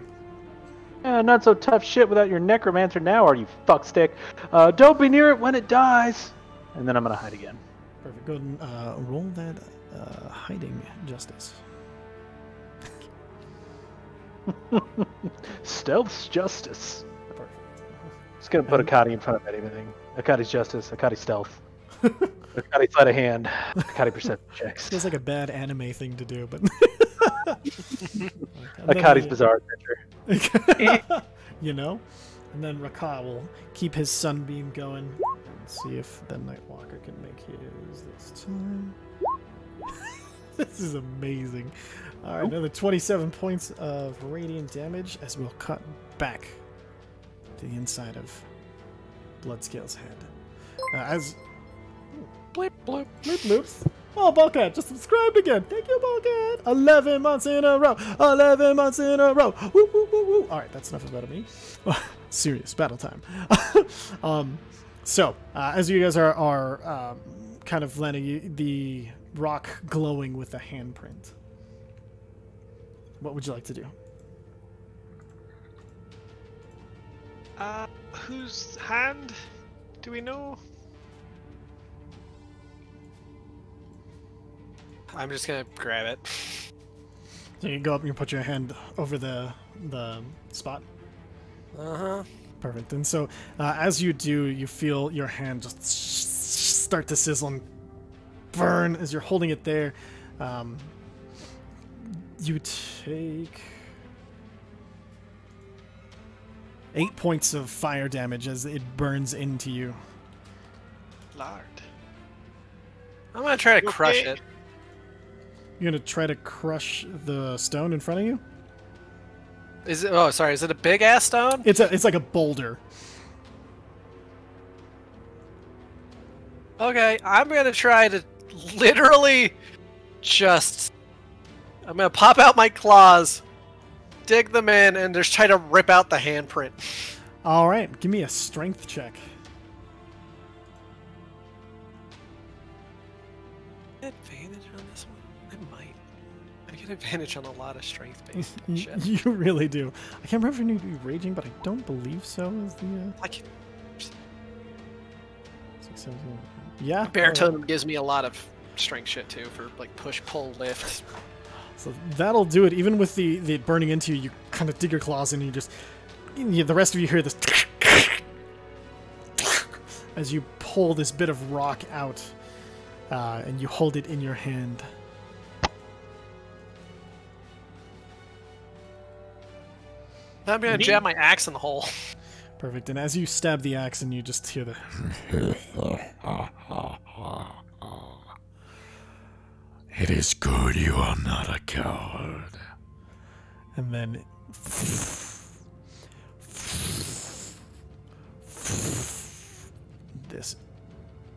Not so tough shit without your necromancer now, are you fuckstick? Don't be near it when it dies. And then I'm gonna hide again. Perfect. Go ahead and roll that hiding justice. Stealth's justice. Perfect. Just gonna put Akati in front of anything. Akati's justice, Akati stealth. Akati sleight of hand, Akati perception checks. Feels like a bad anime thing to do, but Akati's bizarre adventure. You know? And then Raka will keep his sunbeam going and see if the Nightwalker can make his this time. This is amazing. Alright, another 27 points of radiant damage as we'll cut back to the inside of Bloodscale's head. As blip blip blip bloops. Oh, Bulkhead just subscribed again. Thank you, Bulkhead. 11 months in a row. 11 months in a row. Woo, woo, woo, woo. All right, that's enough about me. Serious battle time. So, as you guys are kind of landing, the rock glowing with a handprint. What would you like to do? Whose hand? Do we know? I'm just gonna grab it. So you go up and you put your hand over the spot. Uh-huh. Perfect. And so as you do, you feel your hand just start to sizzle and burn as you're holding it there. You take 8 points of fire damage as it burns into you. Lord. I'm gonna try to You crush okay? it. You're gonna try to crush the stone in front of you? Is it? Oh, sorry. Is it a big ass stone? It's like a boulder. Okay, I'm gonna try to literally just. I'm gonna pop out my claws, dig them in, and just try to rip out the handprint. All right, give me a strength check. Advantage on this one? I might. I get advantage on a lot of strength-based shit. You really do. I can't remember if you need to be raging, but I don't believe so. Is the Like, 6, 7, yeah. Bear Totem gives me a lot of strength shit too for like push, pull, lift. So that'll do it. Even with the burning into you, you kind of dig your claws in and the rest of you hear this as you pull this bit of rock out and you hold it in your hand. I'm gonna jab my axe in the hole. Perfect. And as you stab the axe and you just hear the It is good you are not a coward. and then this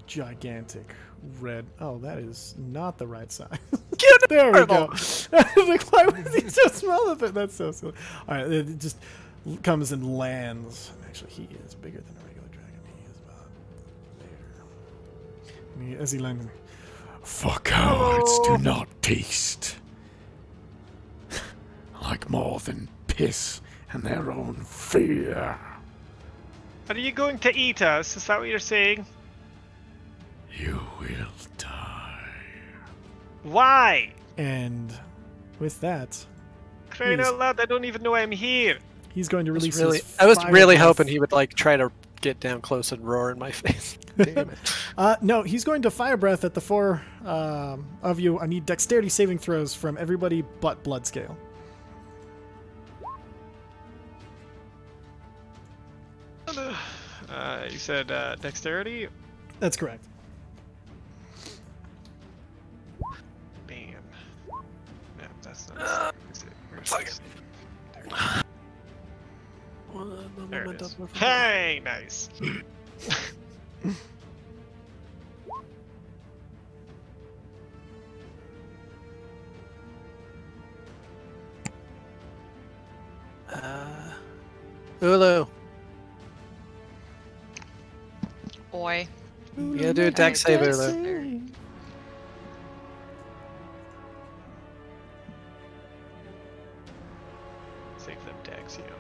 gigantic red. Oh, that is not the right size. There we go. Like, why would he just smell of it? That's so silly. All right, it just comes and lands. Actually, he is bigger than a regular dragon. He is about there. And as he lands, For cowards do not taste like more than piss and their own fear. Are you going to eat us? Is that what you're saying? You will die. Why? and with that, Crying Yes. out loud, I don't even know I'm here. he's going to release. his I was fire really breath. hoping he would like try to get down close and roar in my face. Damn it. No, he's going to fire breath at the four of you. I need dexterity saving throws from everybody but Bloodscale. You said dexterity? That's correct. Bam. No, that's not. Is it? Where's this? There it is. Hey, nice. Ulu, Oi. you gotta do a dex save, Ulu. Save them decks, you know.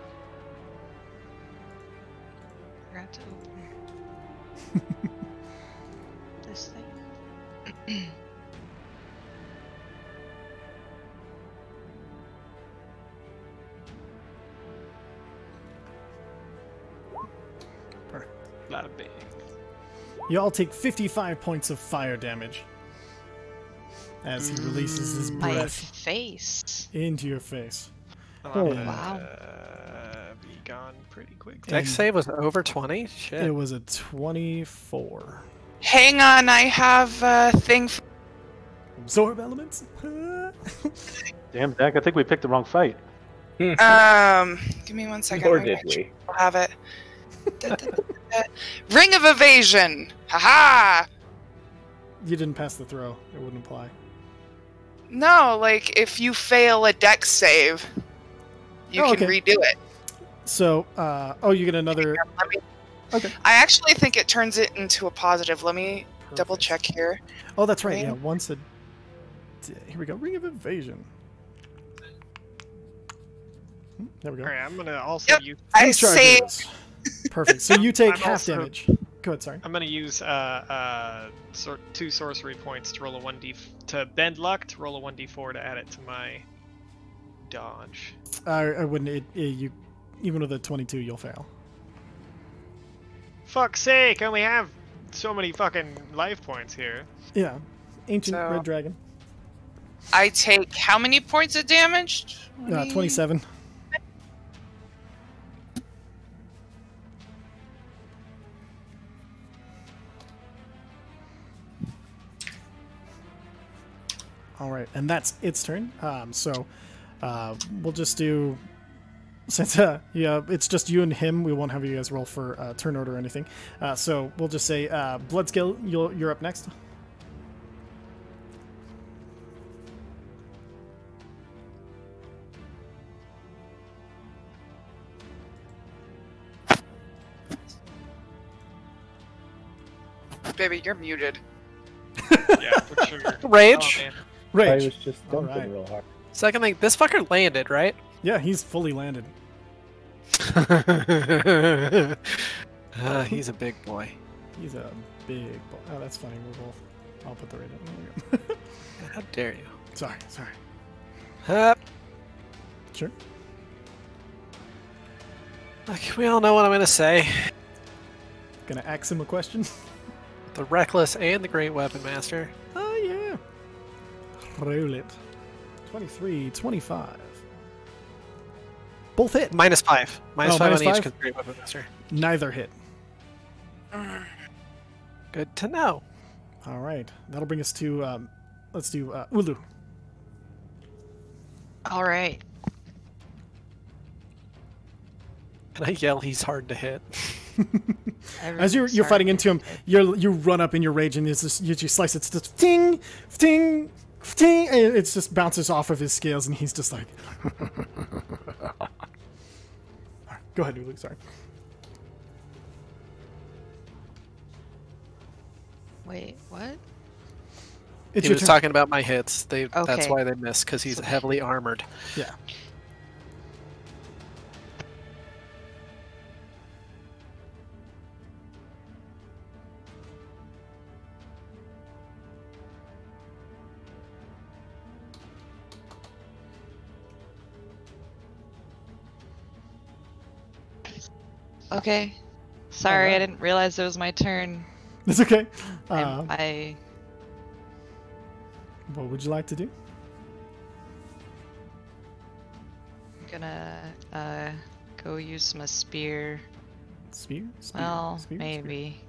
Forgot to open this thing. Not big. You all take 55 points of fire damage as he releases his My breath face. into your face. Oh, wow. Be gone pretty quick. And Dex save was over 20? Shit. It was a 24. Hang on, I have a thing. Absorb elements? Damn, Dak, I think we picked the wrong fight. Give me 1 second. Or Let me did make sure we? I'll have it. Ring of Evasion! Haha! You didn't pass the throw. It wouldn't apply. No, like if you fail a dex save, you Oh, can okay. redo it. So, oh, you get another. Let me- Okay. I actually think it turns it into a positive. Let me double check here. Oh, that's right. Ring. Yeah, once a. Here we go. Ring of Evasion. There we go. Alright, I'm gonna also Yep. use. I Three saved. charges. Perfect. So you take I'm half also- damage. Go ahead. Sorry. I'm gonna use 2 sorcery points to roll a 1d to bend luck to roll a 1d4 to add it to my dodge. I wouldn't. You, even with a 22, you'll fail. Fuck's sake! I only have so many fucking life points here. Yeah. Ancient So- red dragon. I take how many points of damage? 27. All right, and that's its turn. So we'll just do, since yeah, it's just you and him. We won't have you guys roll for turn order or anything. So we'll just say Bloodskill, you're up next. Baby, you're muted. Yeah, for sure. Rage? Oh, man. I Rage. was just All dumping right. real hard. Second thing, this fucker landed, right? Yeah, he's fully landed. He's a big boy. He's a big boy. Oh, that's funny. We're both. I'll put the right on. How dare you? Sorry. Sure. Look, we all know what I'm gonna say. Gonna ask him a question. The Reckless and the Great Weapon Master. Oh yeah. Roll it. 23, 25. Both hit. -5. -5 minus on each 5? 'cause Great Weapon Master. Neither hit. Good to know. All right. That'll bring us to. Let's do Ulu. All right. Can I yell? He's hard to hit. As you're fighting into him, you run up in your rage and it's just, you slice it. It's just ting, ting, ting, and it just bounces off of his scales, and he's just like. Go ahead, Ulu. Sorry. Wait, what? It's He your was turn. talking about my hits. That's Okay. why they missed, because he's heavily armored. Yeah. Okay. Sorry, I Alright. didn't realize it was my turn. It's okay. I What would you like to do? gonna go use my spear. Spear? Spear? Well, Spear? maybe.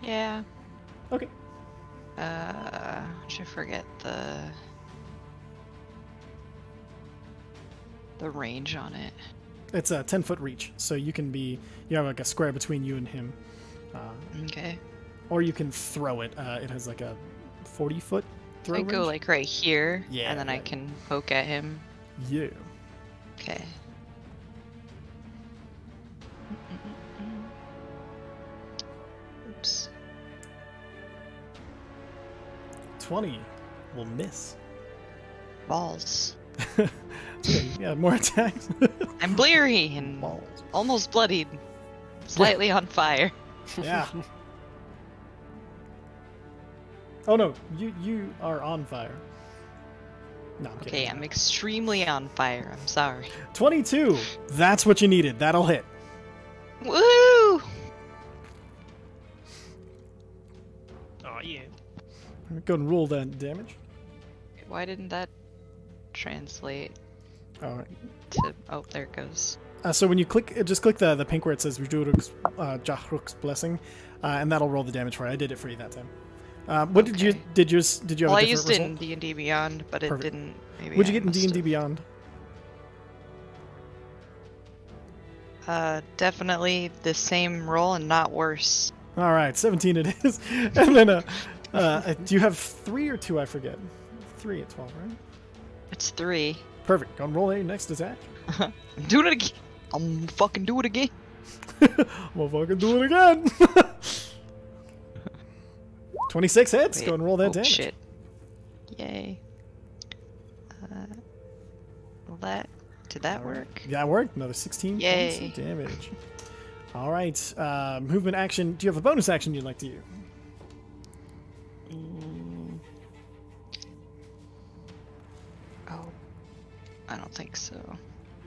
Yeah. Okay. Should forget the range on it. It's a 10-foot reach, so you have like a square between you and him. Okay. Or you can throw it. It has like a 40-foot throw I go range. like right here, Yeah, and then I yeah. can poke at him. Yeah. Okay. 20 will miss. Balls. Yeah, more attacks. I'm bleary and Balls. almost bloodied. Slightly on fire. Yeah. Oh no, you are on fire. No, I'm Okay, kidding. I'm extremely on fire. I'm sorry. 22. That's what you needed. That'll hit. Woo! Oh yeah. Go and roll that damage. Why didn't that translate All right. to? Oh, there it goes. So when you click, just click the pink where it says Jahruk's blessing, and that'll roll the damage for you. I did it for you that time. What did you Okay. did you have Well, a I different used it in result? D&D Beyond, but it Perfect. didn't. Maybe What'd you I get in must D&D have- Beyond? Definitely the same roll and not worse. All right, 17 it is. And then, do you have 3 or 2? I forget. 3 at 12, right? It's 3. Perfect. Go and roll your next attack. I'm doing it again. I'm fucking do it again. We'll fucking do it again. 26 hits. Go and roll that oh, damage. Shit. Yay. Did that work? Yeah, it worked. Another 16 points Yay. of damage. All right. Movement action. Do you have a bonus action you'd like to use? Oh, I don't think so.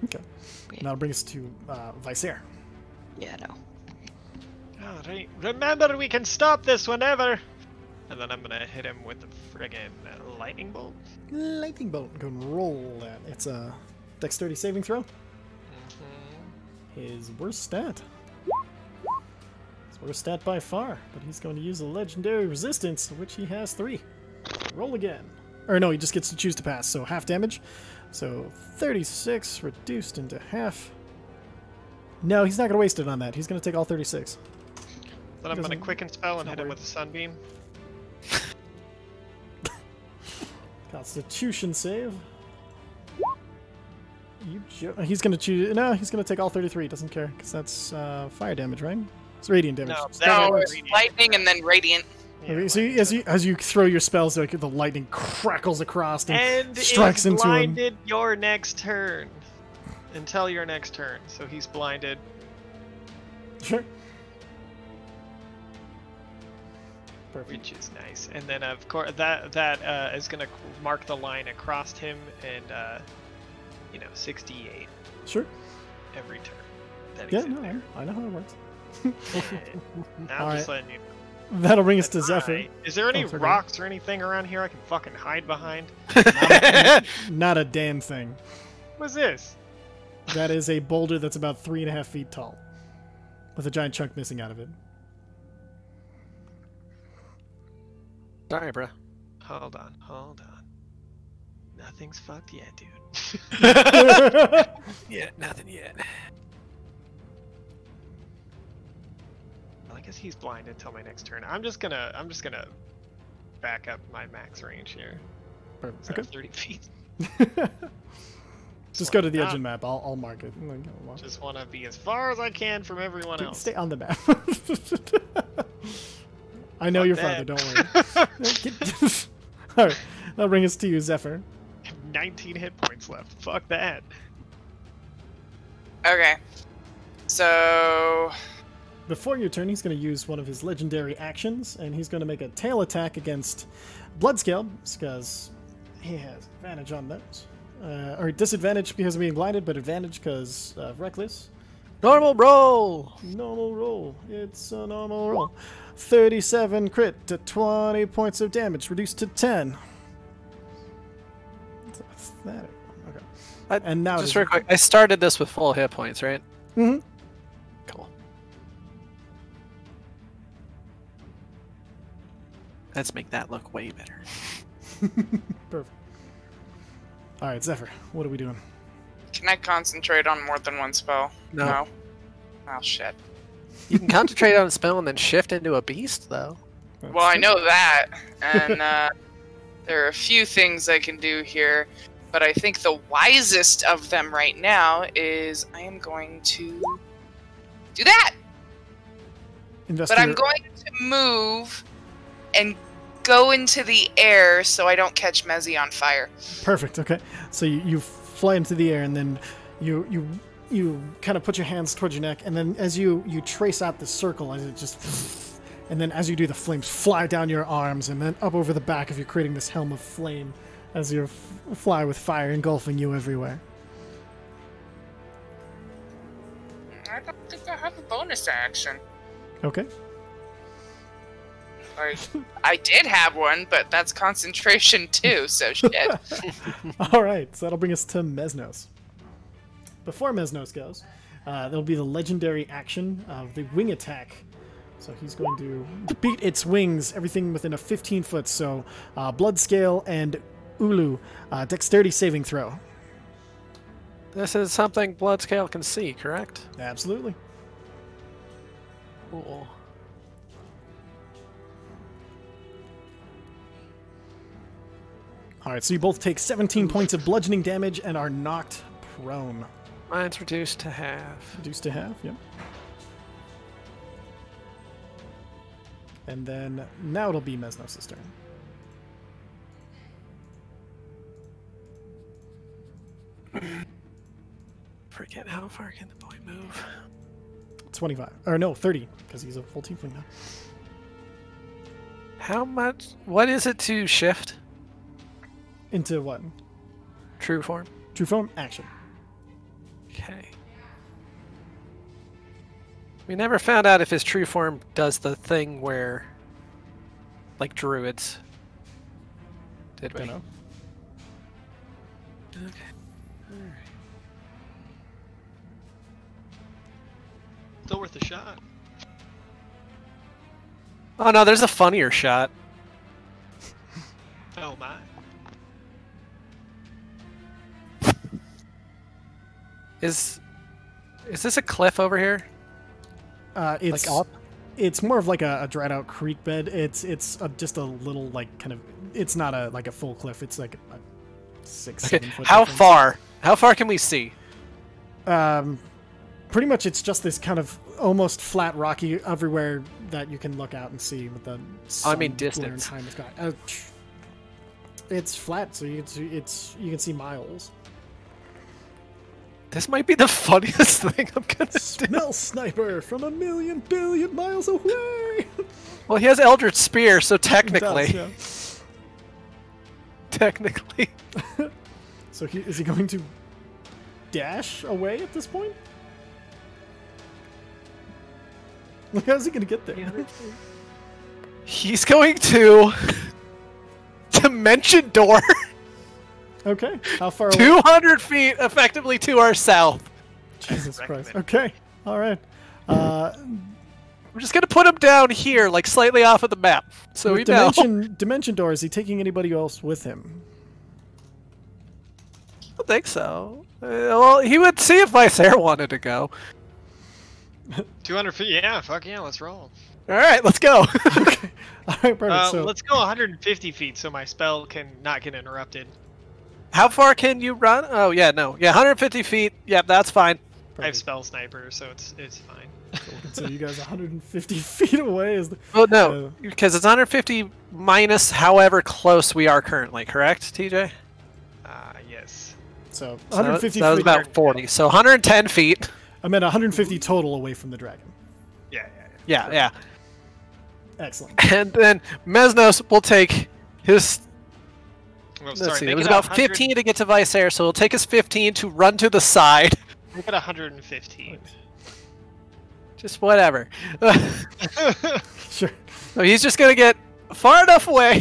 Okay. Wait. And that'll bring us to Visair. Yeah, no. Alright, remember we can stop this whenever! And then I'm gonna hit him with the friggin' lightning bolt. Lightning bolt. Go and roll that. It's a dexterity saving throw. His worst stat. His worst stat by far, but he's going to use a legendary resistance, of which he has 3. Roll again. Or no, he just gets to choose to pass, so half damage. So 36 reduced into half. No, he's not going to waste it on that. He's going to take all 36. Then I'm gonna Doesn't- quicken spell and not hit him worried. with a sunbeam. Constitution save. He's going to choose. No, he's going to take all 33. Doesn't care, because that's fire damage, right? It's radiant damage. No, It's that not how it No, works. it's lightning and then radiant. Yeah, Okay, so as you throw your spells, like the lightning crackles across and strikes is into him. blinded your next turn. Until your next turn. So he's blinded. Sure. Perfect. Which is nice. And then of course that is gonna mark the line across him, and 68 Sure. every turn. That Yeah, he's in no, there. I know how it works. I'm just letting you. That'll bring us to Zephyr. Alright. Is there any Oh, sorry. rocks or anything around here I can fucking hide behind? Not a damn thing. What's this? That is a boulder that's about 3.5 feet tall, with a giant chunk missing out of it. Sorry, bro. Hold on. Nothing's fucked yet, dude. Yeah, nothing yet. Well, I guess he's blinded until my next turn. I'm just gonna back up my max range here. Perfect. So Okay. 30 feet. Just go to the edge of Ah. the map. I'll mark it. Just want to be as far as I can from everyone else. Stay on the map. I know Fuck your that. father. Don't worry. All right, that'll bring us to you, Zephyr. 19 hit points left. Fuck that. Okay. So Before your turn, he's going to use one of his legendary actions, and he's going to make a tail attack against Bloodscale, because he has advantage on those. Or disadvantage because of being blinded, but advantage because of Reckless. Normal roll! Normal roll. It's a normal roll. 37 crit to 20 points of damage, reduced to 10. It's pathetic. Okay. And now Just real quick, I started this with full hit points, right? Mm-hmm. Cool. Let's make that look way better. Perfect. All right, Zephyr, what are we doing? can I concentrate on more than one spell? No. Oh shit. You can concentrate on a spell and then shift into a beast, though. Well, I know that, and there are a few things I can do here, but I think the wisest of them right now is I am going to do that. But I'm going to move and go into the air so I don't catch Mezzy on fire. Perfect. Okay, so you fly into the air, and then you kind of put your hands towards your neck, and then as you trace out the circle, as it just, and then as you do, the flames fly down your arms and then up over the back of you, creating this helm of flame as you fly with fire engulfing you everywhere. I don't think I have a bonus action. Okay. Like, I did have one, but that's concentration too, so shit. All right, so that'll bring us to Mesnos. Before Mesnos goes, there'll be the legendary action of the wing attack. So he's going to beat its wings, everything within a 15-foot. So Bloodscale and Ulu, dexterity saving throw. This is something Bloodscale can see, correct? Absolutely. Cool. All right, so you both take 17 points of bludgeoning damage and are knocked prone. Mine's reduced to half. Reduced to half, yep. And then now it'll be Mesnos' turn. Forget how far can the boy move? 25. Or no, 30, because he's a full tiefling now. How much? What is it to shift? Into what? True form. True form, action. Okay. We never found out if his true form does the thing where, like druids. Did we? Don't know. Okay. Alright. Still worth a shot. Oh no, there's a funnier shot. Oh my. Is this a cliff over here? It's Like up? It's more of like a dried out creek bed. It's just a little like kind of. It's not a full cliff. It's like a 6-7 foot. How difference. far? How far can we see? Pretty much it's just this kind of almost flat rocky everywhere that you can look out and see with the I mean sun distance. Time has got. It's flat, so you can see miles. This might be the funniest thing I'm gonna do. Smell sniper from a million billion miles away. Well, he has Eldritch Spear, so technically, It does, technically. yeah. So is he going to dash away at this point? Like, how's he going to get there? He's going to Dimension Door. Okay, how far away? 200 feet, effectively to our south. Jesus Christ. Okay, all right. We're just gonna put him down here, like slightly off of the map, so we know. Dimension door. Is he taking anybody else with him? I don't think so. Well, he would see if Visair wanted to go. 200 feet. Yeah, fuck yeah, let's roll. All right, let's go. Okay. All right, perfect. So Let's go 150 feet so my spell can not get interrupted. How far can you run? Oh yeah, no, yeah, 150 feet. Yep, that's fine. I have spell sniper, so it's fine. So you guys 150 feet away is the. Well, no, because it's 150 minus however close we are currently. Correct, TJ? Yes. So So 150 that was feet. about 40. So 110 feet. I'm at 150 total away from the dragon. Yeah. Yeah. Excellent. And then Mesnos will take his. Oh, Let's sorry, see. make It was it about 100 15 to get to Visair, so he'll take his 15 to run to the side. Make it 115. Just whatever. Sure. So he's just gonna get far enough away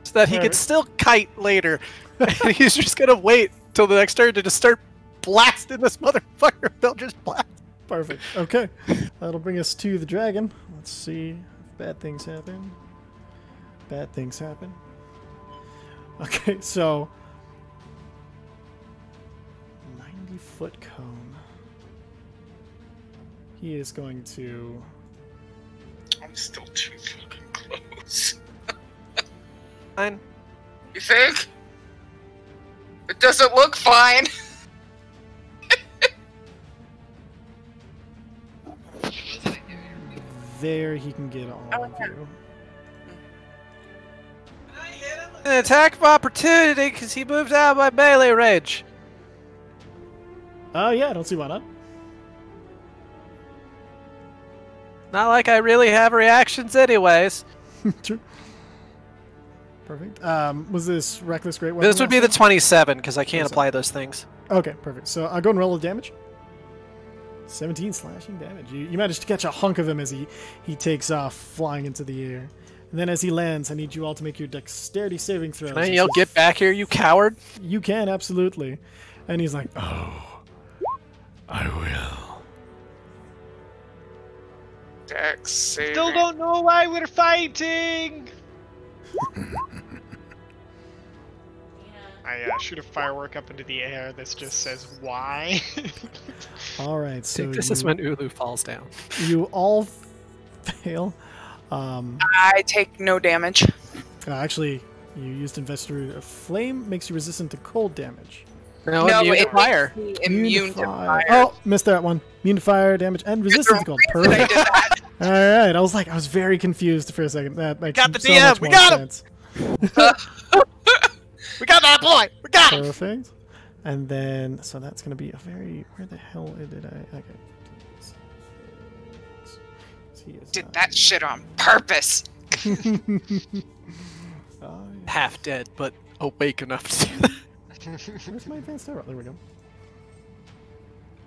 so that he can Alright. still kite later. And he's just gonna wait till the next turn to just start blasting this motherfucker. They'll just blast. Perfect. Okay. That'll bring us to the dragon. Let's see if bad things happen. Bad things happen. Okay, so 90-foot cone. He is going to. I'm still too fucking close. Fine. You think? It doesn't look fine. There, he can get all of you. An attack of opportunity because he moved out of my melee range. Oh, yeah, I don't see why not. Not like I really have reactions anyways. True. Perfect. Was this reckless great weapon? This would be the also? 27 because I can't 27. apply those things. Okay, perfect. So I'll go and roll the damage. 17 slashing damage. You managed to catch a hunk of him as he takes off, flying into the air. And then as he lands, I need you all to make your dexterity saving throws. Can I yell, "Get back here, you coward"? You can, absolutely. And he's like, Oh, I will. Dex saving. Still don't know why we're fighting. I shoot a firework up into the air that just says why. all right, so This is when Ulu falls down. you all fail. I take no damage. Actually, you used Investor Flame, makes you resistant to cold damage. No, No, immune to it fire. makes me immune to fire. Oh, missed that one. Immune to fire damage and resistance to cold. Reason I Perfect. did that. All right, I was very confused for a second. That makes Got the so DM, much we more got him! sense. We got that boy. We got him. Perfect. And then, so that's gonna be a very. Where the hell did I? Okay. He is Did not- that shit on purpose. Oh, yeah. Half dead, but awake enough to do that. Where's my advanced arrow? There we go.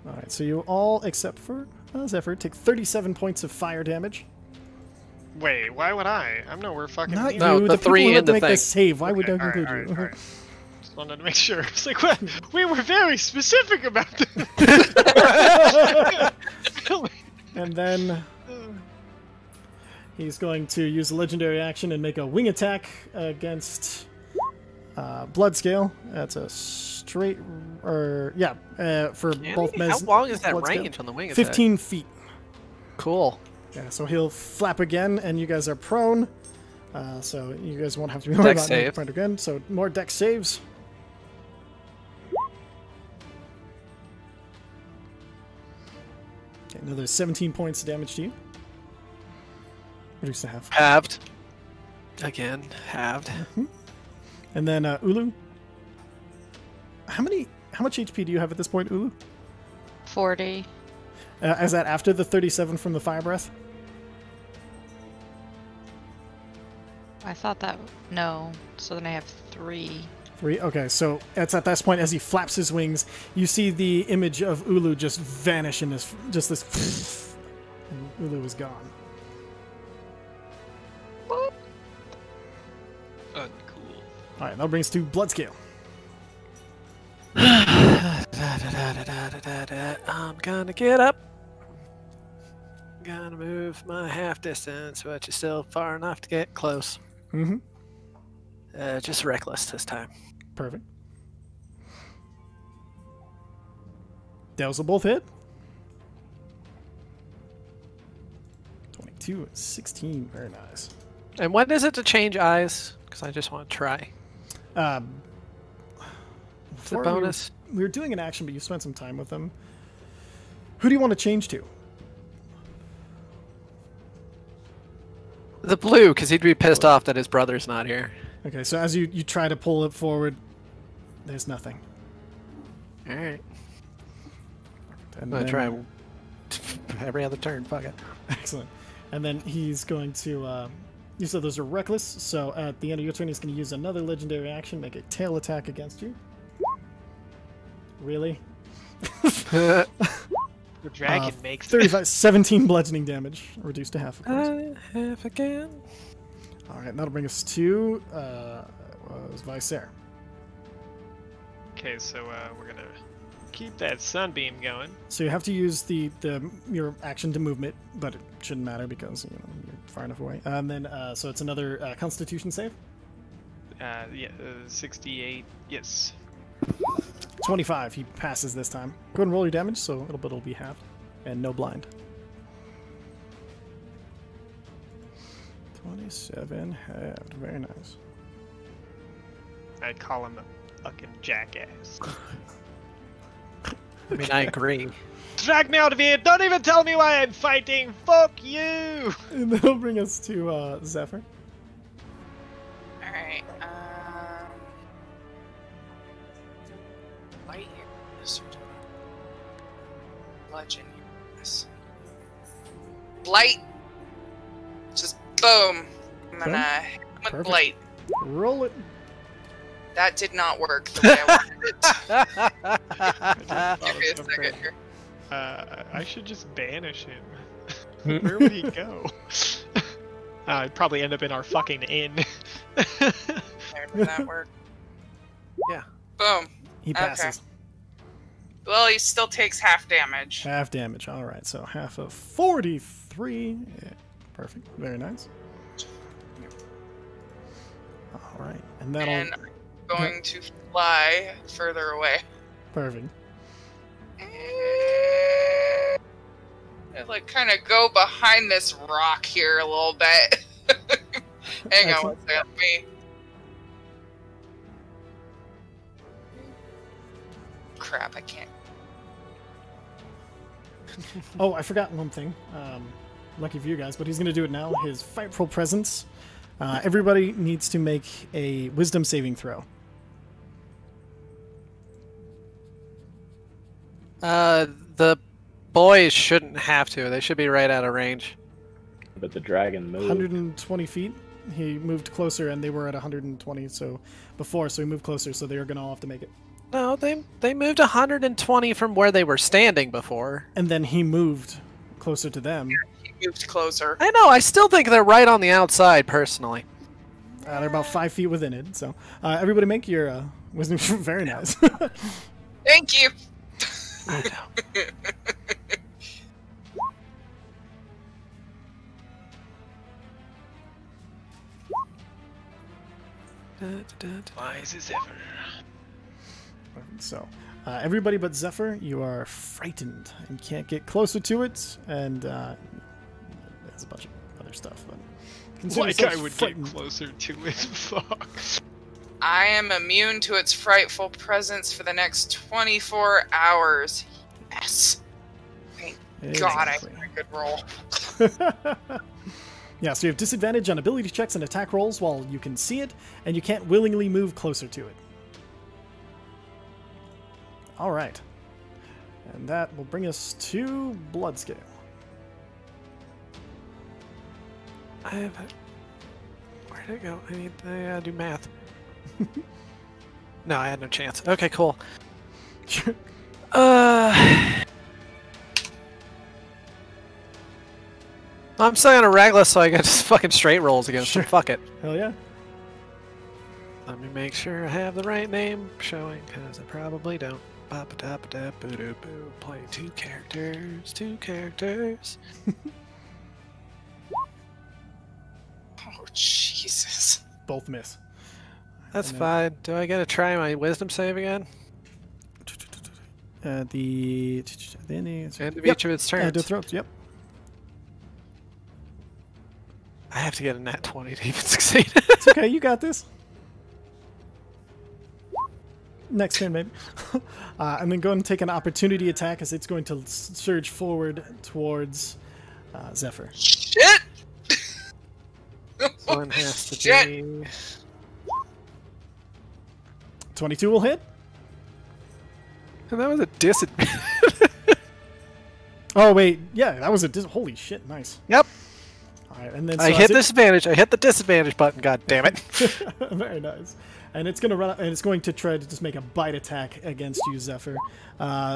All right, so you all, except for Zephyr, take 37 points of fire damage. Wait, why would I? I'm nowhere fucking Not near. No, you. the people three who in had to the make thing. this save. Why would I Okay, include alright, you? alright. Just wanted to make sure. It's like, what? We were very specific about this. And then he's going to use a legendary action and make a wing attack against Bloodscale. That's a straight, for both How Mez. long is that Bloodscale. range on the wing attack? 15 feet. Cool. Yeah, so he'll flap again, and you guys are prone. So you guys won't have to be worried Dex about making save. point again. So more dex saves. Okay, another 17 points of damage to you. Reduced to half. Halved. Again, halved. And then Ulu. How much HP do you have at this point, Ulu? 40. Is that after the 37 from the fire breath? I thought that... No. So then I have 3. 3? Okay, so it's at this point, as he flaps his wings, you see the image of Ulu just vanish in this... Just this... And Ulu is gone. Uncool. Alright, that brings us to Bloodscale. I'm gonna get up. Gonna move my half distance, but you're still far enough to get close. Mm-hmm. Just reckless this time. Perfect. Those will both hit. 22 and 16. Very nice. And when is it to change eyes? Because I just want to try. The bonus. We were doing an action, but you spent some time with them. Who do you want to change to? The blue, because he'd be pissed off that his brother's not here. Okay, so as you try to pull it forward, there's nothing. Alright. And I'm going to try every other turn. Fuck it. Excellent. And then he's going to... you said those are reckless, so at the end of your turn, he's going to use another legendary action, make a tail attack against you. Really? The dragon makes 35, 17 bludgeoning damage, reduced to half, of course. Half again. Alright, that'll bring us to Vicer. Okay, so we're gonna keep that sunbeam going. So you have to use your action to movement, but it shouldn't matter because you're far enough away. And then so it's another Constitution save. 68. Yes. 25. He passes this time. Go ahead and roll your damage, so it'll be halved, and no blind. 27 halved. Very nice. I'd call him a fucking jackass. I mean, I agree. Drag me out of here! Don't even tell me why I'm fighting! Fuck you! And that'll bring us to Zephyr. Alright, light years. Bludgeon years. Light! Just boom! I'm gonna hit him with Perfect. blight. Roll it. That did not work the way I wanted it. Give me a second here. I should just banish him. Where would he go? I'd probably end up in our fucking inn. There, did that work? Yeah. Boom. He passes. Well, he still takes half damage. Half damage. All right, so half of 43. Yeah, perfect. Very nice. All right, and that'll... And I'm going to fly further away. Perfect. And like kind of go behind this rock here a little bit. Hang on one second. Let me... Crap, I can't. Oh, I forgot one thing. Lucky for you guys, but he's going to do it now. His Frightful Presence. Everybody needs to make a Wisdom saving throw. The boys shouldn't have to. They should be right out of range. But the dragon moved. 120 feet. He moved closer, and they were at 120 so he moved closer, so they are going to all have to make it. No, they moved 120 from where they were standing before. And then he moved closer to them. He moved closer. I know. I still think they're right on the outside, personally. They're about 5 feet within it. So everybody make your wisdom. Very nice. Thank you. Wise as ever. So, everybody but Zephyr, you are frightened and can't get closer to it, and there's a bunch of other stuff. But consider Like yourself I would frightened. get closer to it. Fuck. I am immune to its frightful presence for the next 24 hours. Yes. Thank God I Exactly. got a good roll. Yeah, so you have disadvantage on ability checks and attack rolls while you can see it, and you can't willingly move closer to it. All right. And that will bring us to Bloodscale. I have where'd it go? I need to do math. No, I had no chance. Okay, cool. I'm still on a Regla, so I got just fucking straight rolls against him. Fuck it. Hell yeah. Let me make sure I have the right name showing, because I probably don't. Play two characters. Oh, Jesus. Both miss. That's fine. Do I get to try my wisdom save again? The End of each of its turns. End of throats, yep. I have to get a nat 20 to even succeed. It's okay, you got this. Next turn, maybe. And then go and take an opportunity attack as it's going to surge forward towards Zephyr. Shit! One has to Shit. be... 22 will hit. And that was a disadvantage. Oh, wait. Yeah, that was a holy shit, nice. Yep. All right, and then I hit disadvantage. I hit the disadvantage button. God damn it. Very nice. And it's going to run up, and it's going to try to just make a bite attack against you, Zephyr.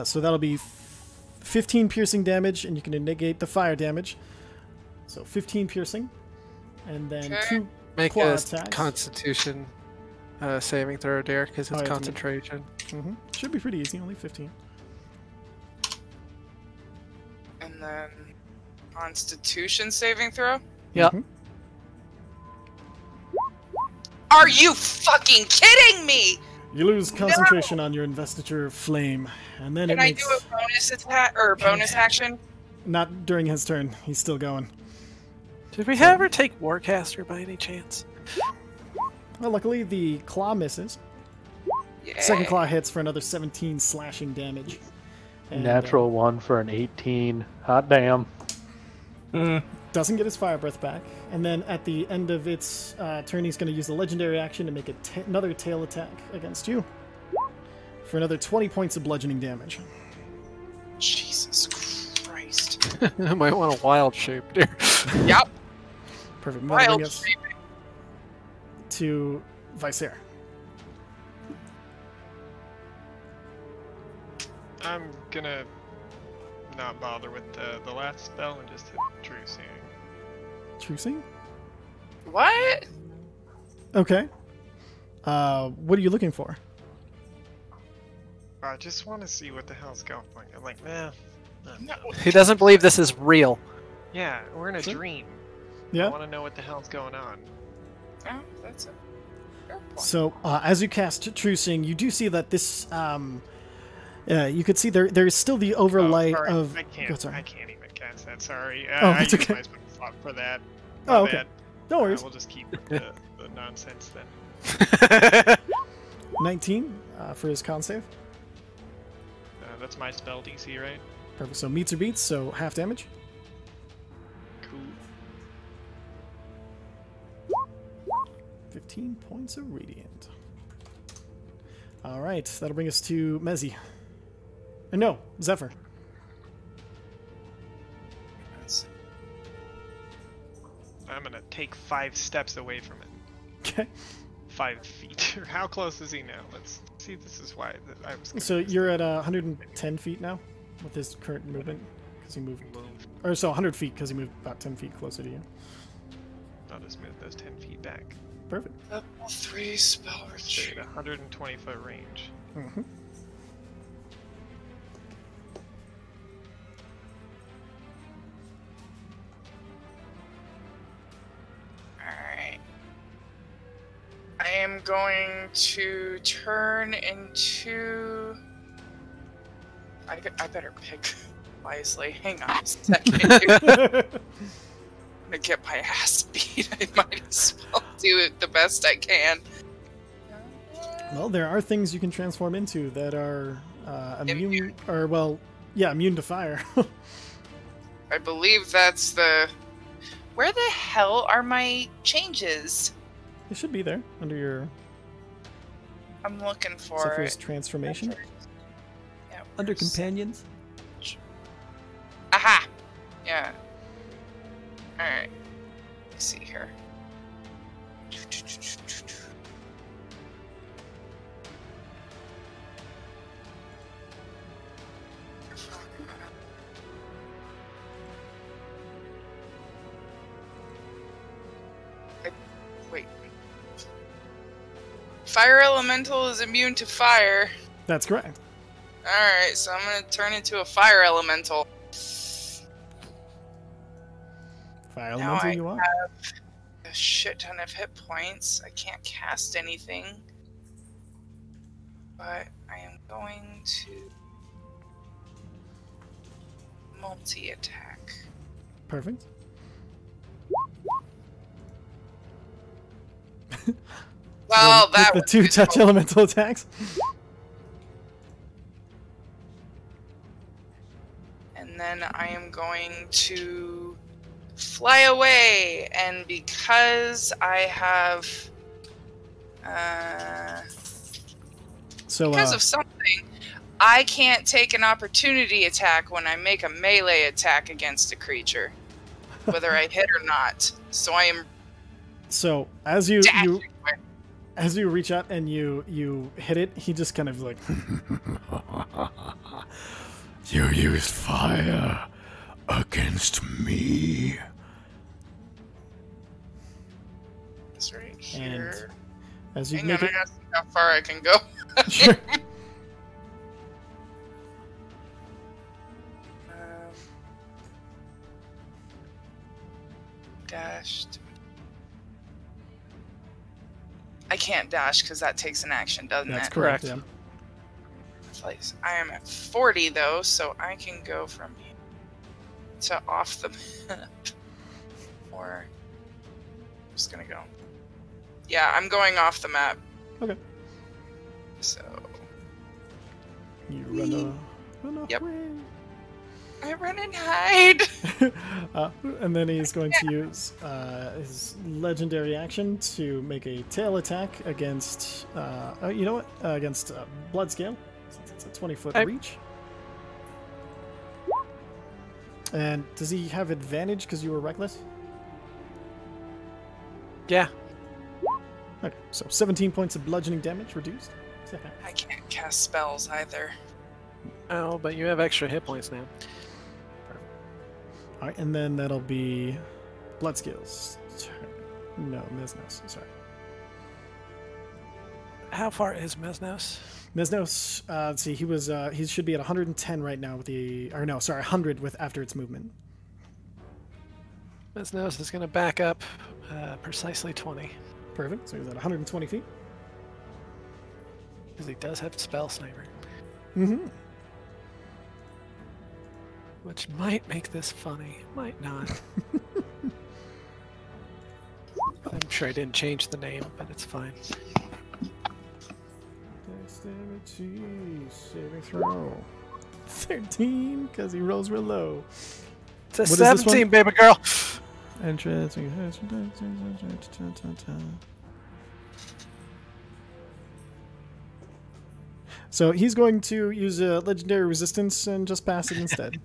So that'll be 15 piercing damage, and you can negate the fire damage. So 15 piercing. And then 2 Make claw a attacks. Constitution saving throw, Derek, because it's concentration. Should be pretty easy, only 15. And then Constitution saving throw? Yep. Are you fucking kidding me? You lose concentration on your investiture flame, and then Can it I makes... do a bonus attack or bonus action? Not during his turn. He's still going. Did we ever take Warcaster by any chance? Well, luckily the claw misses. Yeah. Second claw hits for another 17 slashing damage. And, Natural 1 for an 18. Hot damn. doesn't get his fire breath back. And then at the end of its turn, he's going to use the legendary action to make another tail attack against you for another 20 points of bludgeoning damage. Jesus Christ. I might want a wild shape, dear. Yep. Perfect. That'll Wild bring us shape. to Vicer. I'm gonna not bother with the last spell and just hit Trucing. Trucing? What? Okay. What are you looking for? I just want to see what the hell's going on. I'm like, nah. No. He doesn't believe this is real. Yeah, we're in a dream. I Yeah. want to know what the hell's going on. Oh, that's a fair point. So, as you cast Trucing, you do see that this, you could see there's still the overlay sorry. of... I can't. Oh, sorry. I can't even cast that. Sorry. Oh, I that's used okay. my spell slot for that. Oh, My okay. bad. No worries. We'll just keep the nonsense then. 19 for his con save. That's my spell DC, right? Perfect. So meets or beats, so half damage. Cool. 15 points of radiant. All right, that'll bring us to Mezzy. No, Zephyr. I'm gonna take 5 steps away from it. Okay. 5 feet. How close is he now? Let's see. This is why I was. So you're at 110 feet now with his current movement because he moved, or so 100 feet because he moved about 10 feet closer to you. I'll just move those 10 feet back. Perfect. Level 3 spell Stay retreat. at 120 foot range. Mm-hmm. Alright. I am going to turn into... I better pick wisely. Hang on a second. I'm gonna get my ass beat. I might as well do it the best I can. Well, there are things you can transform into that are immune, Immune. or well, yeah, immune to fire. I believe that's the Where the hell are my changes? It should be there under your I'm looking for Zephyr's it. transformation. Yeah, Under where's- companions. Aha! Yeah. Alright. Let's see here. Wait. Fire Elemental is immune to fire. That's correct. Alright, so I'm gonna turn into a Fire Elemental. Fire Now elemental I you are. have a shit ton of hit points. I can't cast anything. But I am going to multi-attack. Perfect. Well, that the was two useful. touch elemental attacks. And then I am going to fly away, and because I have So because of something, I can't take an opportunity attack when I make a melee attack against a creature, whether I hit or not. So I am so as you dashing. as you reach out and you hit it, he just kind of like You used fire against me. It's right here. as you Hang make on, it. I gotta see how far I can go. Sure. Dashed. I can't dash because that takes an action, doesn't That's it? correct. Correct. Yeah. Place. I am at 40 though, so I can go from here to off the map. Or I'm just gonna go. Yeah, I'm going off the map. Okay. So You run Yep. away. I run and hide. And then he's going to use his legendary action to make a tail attack against, you know what? Against Bloodscale. Since it's a 20-foot Okay. reach. And does he have advantage because you were reckless? Yeah. Okay, so 17 points of bludgeoning damage reduced. I can't cast spells either. Oh, but you have extra hit points now. All right, and then that'll be Bloodscale's turn. No, Mesnos. Sorry. How far is Mesnos? Mesnos, let's see, he should be at 110 right now with the, or no, sorry, 100 with after its movement. Mesnos is going to back up precisely 20. Perfect. So he's at 120 feet. Because he does have Spell Sniper. Mm-hmm. Which might make this funny. Might not. I'm sure I didn't change the name, but it's fine. Dexterity saving throw. 13, because he rolls real low. It's a What is this 17, one? baby girl! Entrance. So he's going to use a legendary resistance and just pass it instead.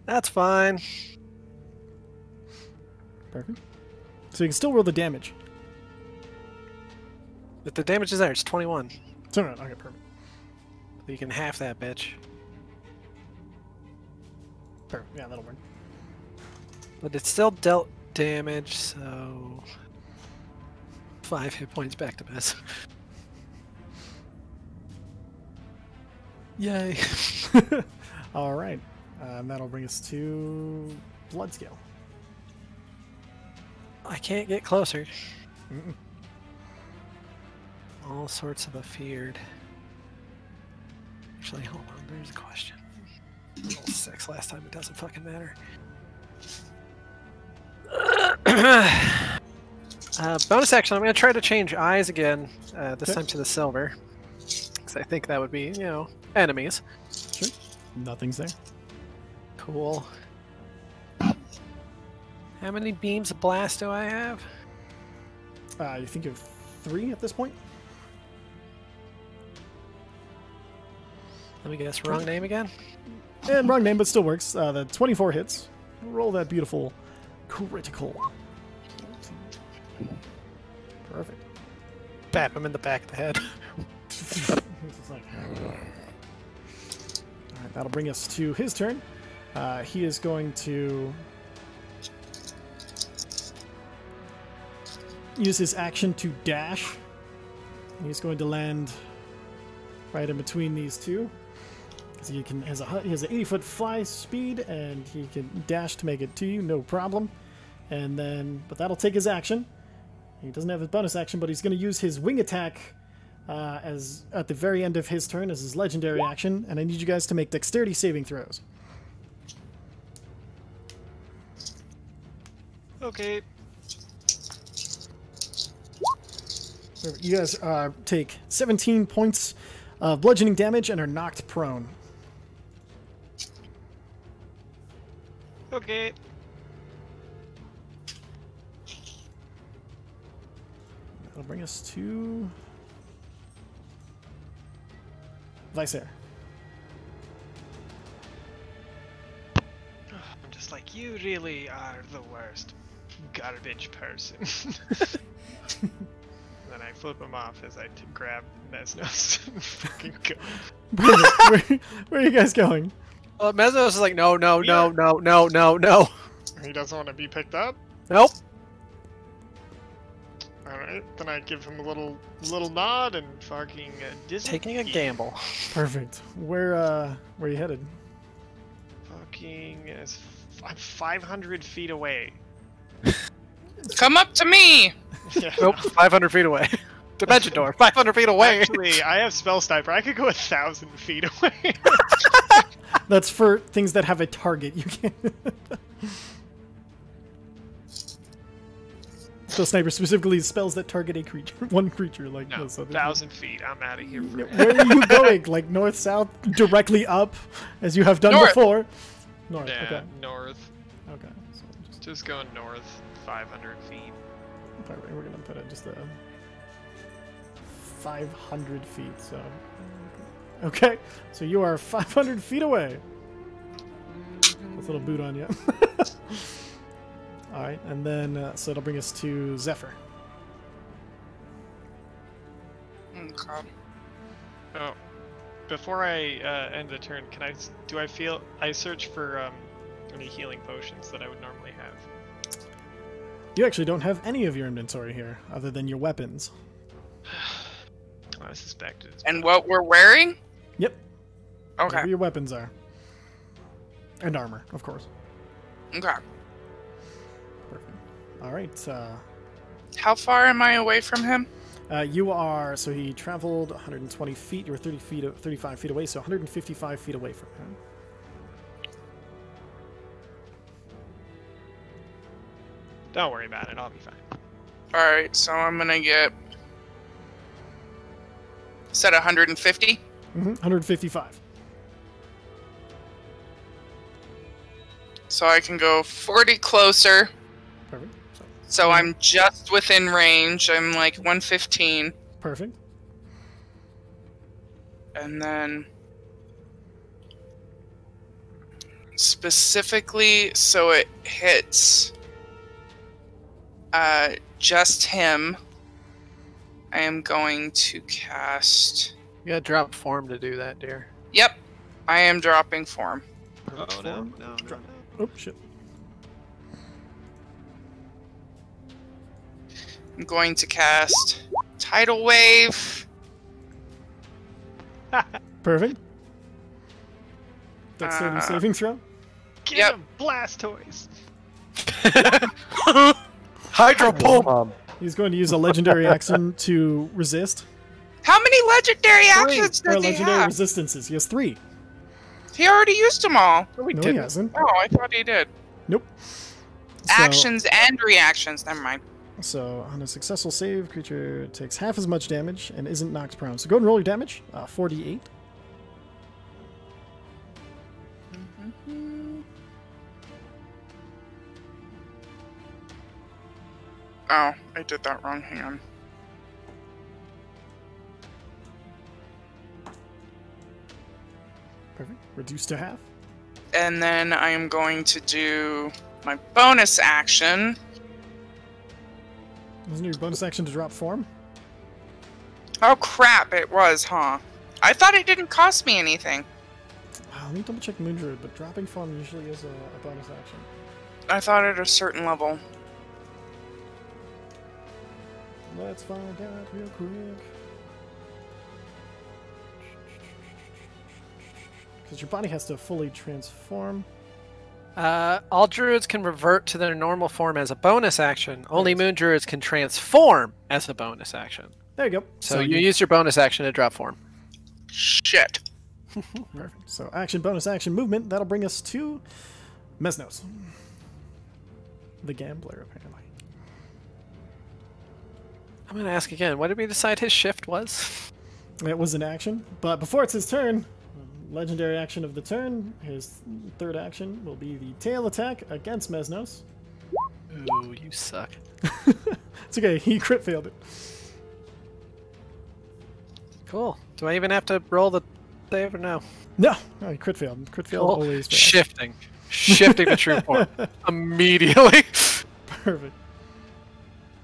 That's fine. Perfect. So you can still roll the damage. But the damage is there, it's 21. So no, okay, perfect. You can half that bitch. Perfect. Yeah, that'll work. But it's still dealt damage, so 5 hit points back to Mess. Yay. All right. And that'll bring us to Bloodscale. I can't get closer. Mm-mm. All sorts of afeared. Actually, hold on, there's a question. I rolled 6 last time, it doesn't fucking matter. Bonus action, I'm going to try to change eyes again, this Okay. time to the silver. Because I think that would be, you know, enemies. Sure. Nothing's there. Cool. How many beams of blast do I have? You think you have 3 at this point? Let me guess. Wrong name again? And wrong name, but still works. The 24 hits. Roll that beautiful critical. Perfect. Bap him in the back of the head. Alright, that'll bring us to his turn. He is going to use his action to dash. He's going to land right in between these two. Because he has an 80-foot fly speed, and he can dash to make it to you, no problem. And then, but that'll take his action. He doesn't have his bonus action, but he's going to use his wing attack as at the very end of his turn as his legendary action. And I need you guys to make dexterity saving throws. Okay. You guys take 17 points of bludgeoning damage and are knocked prone. Okay. That'll bring us to Visair. I'm just like, you really are the worst garbage person. Then I flip him off as I grab Mesnos and fucking go. Where are you guys going? Well, Mesnos is like, no. He doesn't want to be picked up? Nope. Alright, then I give him a little nod and fucking Taking a gamble. Perfect. Where are you headed? Fucking, I'm 500 feet away. Come up to me! Yeah. Nope, 500 feet away. Dimension door, 500 feet away. Actually, I have Spell Sniper. I could go 1,000 feet away. That's for things that have a target. You can't. Spell Sniper specifically spells that target a creature, one creature, like No, this. 1,000 feet. I'm out of here. Where are you going? Like north, south, directly up, as you have done North. before? North. Yeah, Okay. north. Okay. So Just going north 500 feet. we're gonna put it just 500 feet. So. Okay. So you are 500 feet away. With a little boot on you. All right, and then so it'll bring us to Zephyr. Okay. Oh, before I end the turn, I search for any healing potions that I would normally have? You actually don't have any of your inventory here, other than your weapons. I suspected. And what we're wearing? Yep. Okay. Whatever your weapons are. And armor, of course. Okay. Perfect. All right. How far am I away from him? You are, so he traveled 120 feet. You were 35 feet away, so 155 feet away from him. Don't worry about it. I'll be fine. Alright, so I'm gonna get... Set 150? 155. So I can go 40 closer. Perfect. So I'm just within range. I'm like 115. Perfect. And then... Specifically, so it hits... just him. I am going to cast... You gotta drop form to do that, dear. Yep. I am dropping form. Oh, no. Oh, shit. I'm going to cast Tidal Wave. Perfect. Dexterity saving throw. Get Yep. him, Blastoise! Hydro pump! He's going to use a legendary action to resist. How many legendary actions Or does he legendary have? resistances. He has 3. He already used them all. No, we No, he didn't. hasn't. Oh, I thought he did. Nope. Actions and reactions. Never mind. So on a successful save, creature takes half as much damage and isn't knocked prone. So go ahead and roll your damage. 48. Oh, I did that wrong. Hang on. Perfect. Reduced to half. And then I am going to do my bonus action. Wasn't your bonus action to drop form? Oh crap, it was, huh? I thought it didn't cost me anything. Let me double check Moon Druid, but dropping form usually is a bonus action. I thought at a certain level. Let's find out real quick. Because your body has to fully transform. All druids can revert to their normal form as a bonus action. Only moon druids can transform as a bonus action. There you go. So you use your bonus action to drop form. Shit. Perfect. So action, bonus action, movement. That'll bring us to Mesnos. The gambler, apparently. I'm going to ask again. What did we decide his shift was? It was an action, but before it's his turn, legendary action of the turn, his third action will be the tail attack against Mesnos. Ooh, you suck. It's okay, he crit failed it. Cool. Do I even have to roll the save or no? No, he crit failed. Crit failed Cool. always fails. Shifting to true form. Immediately. Perfect.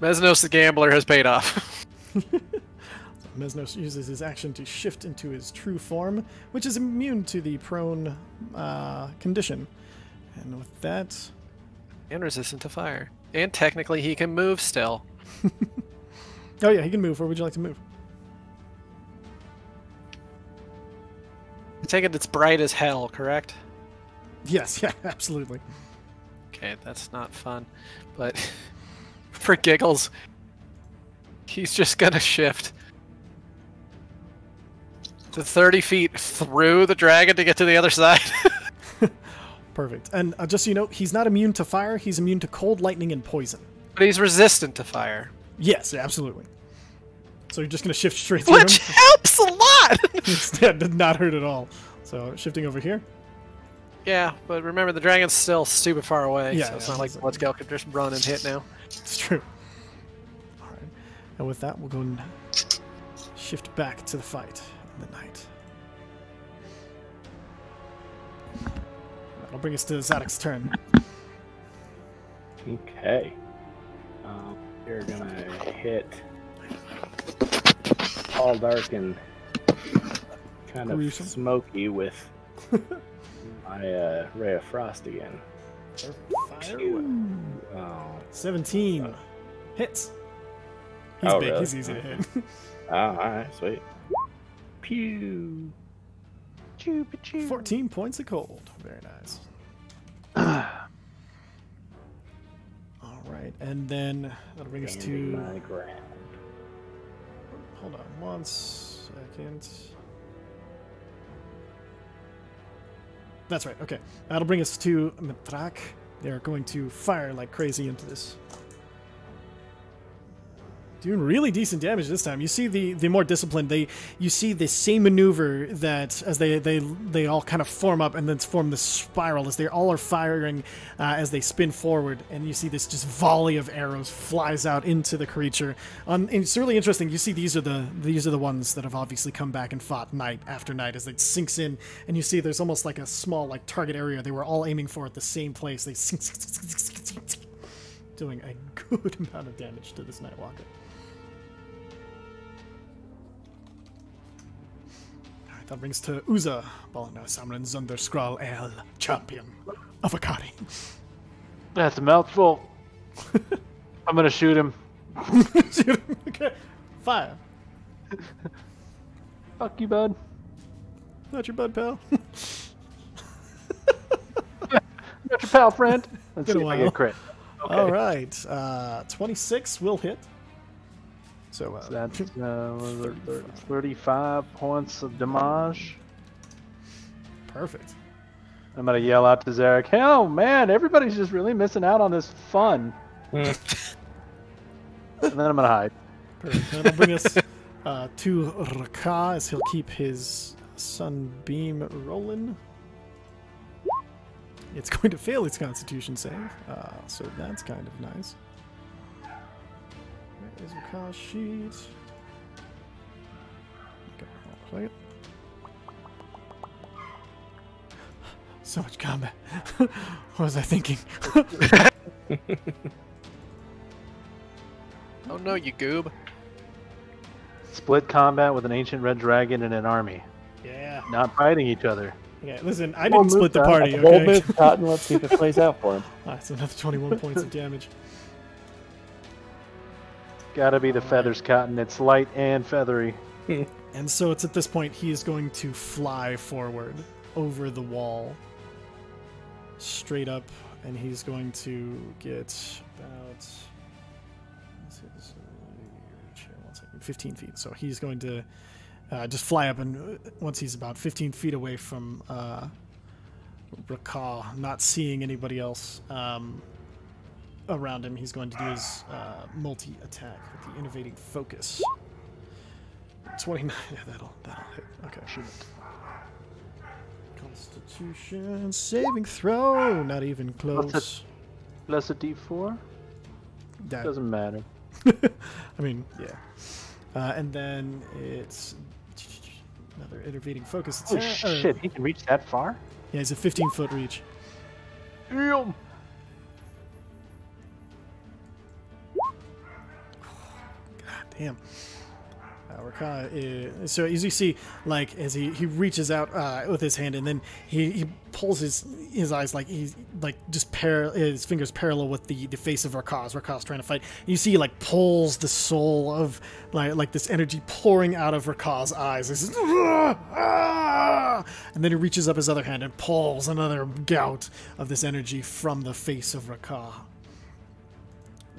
Mesnos the gambler has paid off. Mesnos uses his action to shift into his true form, which is immune to the prone condition. And with that... And resistant to fire. And technically he can move still. Oh yeah, he can move. Where would you like to move? I take it it's bright as hell, correct? Yes, yeah, absolutely. Okay, that's not fun. But for giggles, he's just gonna shift to 30 feet through the dragon to get to the other side. Perfect. And just so you know, he's not immune to fire. He's immune to cold, lightning, and poison. But he's resistant to fire. Yes, absolutely. So you're just going to shift straight through Which him? helps a lot! That did not hurt at all. So shifting over here. Yeah, but remember the dragon's still stupid far away, Yeah, so it's yeah, not like exactly. Bloodscale could just run and hit now. It's true. All right. And with that, we'll go and shift back to the fight in the night. That'll bring us to Zadok's turn. Okay. You're gonna hit all dark and kind of Gruesome. smoky with my Ray of Frost again. Fire. Oh, 17. Hits. He's Oh, big. really? He's easy to hit. alright, sweet. Pew. 14 points of cold. Very nice. All right, and then that'll bring us Standing to... my ground. Hold on 1 second. That's right, okay. That'll bring us to Mithrak. They're going to fire like crazy into this. Doing really decent damage this time. You see the more disciplined, you see the same maneuver that as they all kind of form up and then form this spiral as they all are firing as they spin forward, and you see this just volley of arrows flies out into the creature. And it's really interesting. You see these are the ones that have obviously come back and fought night after night as it sinks in, and you see there's almost like a small like target area they were all aiming for at the same place. They sink, doing a good amount of damage to this Nightwalker. That brings to Uza, Balna Samran Zunderskral El, champion of Akari. That's a mouthful. I'm gonna shoot him. Okay, fire. Fuck you, bud. Not your bud, pal. Not your pal, friend. Let's Been see a if I while. get crit. Okay. All right, 26 will hit. So, So that's 35 points of damage. perfect. I'm gonna yell out to Zarek, "Hell, man, everybody's just really missing out on this fun." And then I'm gonna hide. Perfect. That'll bring us to Raka as he'll keep his sunbeam rolling. It's going to fail its Constitution save, so that's kind of nice. is Rakah's sheet. Okay, I'll play it. So much combat. What was I thinking? Oh no, you goob. Split combat with an ancient red dragon and an army. Yeah. Not fighting each other. Okay, listen, I didn't split the party, Roll okay? move, Cotton. Let's see if it plays out for him. That's another 21 points of damage. Gotta be the feathers, Cotton. It's light and feathery. And so it's at this point he is going to fly forward over the wall. Straight up, and he's going to get about... Let's see, this is, 15 feet. So he's going to just fly up, and once he's about 15 feet away from Rakah, not seeing anybody else around him, he's going to do his multi-attack with the innovating focus. 29. Yeah, that'll hit. Okay, shoot it. Constitution saving throw. Not even close. Plus a D4? That, Doesn't matter. I mean, yeah. And then it's another innovating focus Oh attack. shit, he can reach that far? Yeah, it's a 15-foot reach. Damn. God damn. Rakah so as you see, like as he reaches out with his hand, and then he pulls his eyes, like he's like just his fingers parallel with the face of Rakah's. Rakah's trying to fight. You see, he like pulls the soul of like this energy pouring out of Rakah's eyes. This is, and then he reaches up his other hand and pulls another gout of this energy from the face of Rakah.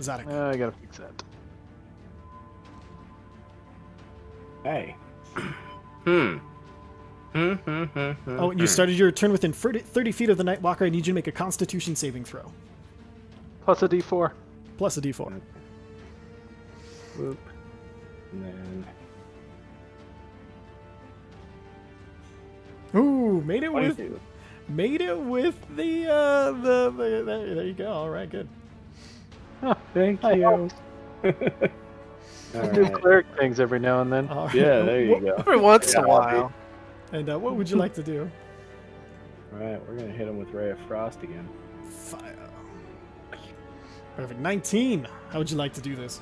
Zadok. I gotta fix that. Hey. Oh, you started your turn within 30 feet of the Nightwalker. I need you to make a Constitution saving throw. Plus a D4. Plus a D4. Whoop. And then... Ooh, made it with 22. the there you go. All right, good. Thank you. Do cleric things every now and then. All right. Yeah, there you go. Every once in a while. And what would you like to do? Alright, we're gonna hit him with Ray of Frost again. Fire. Perfect. 19. How would you like to do this?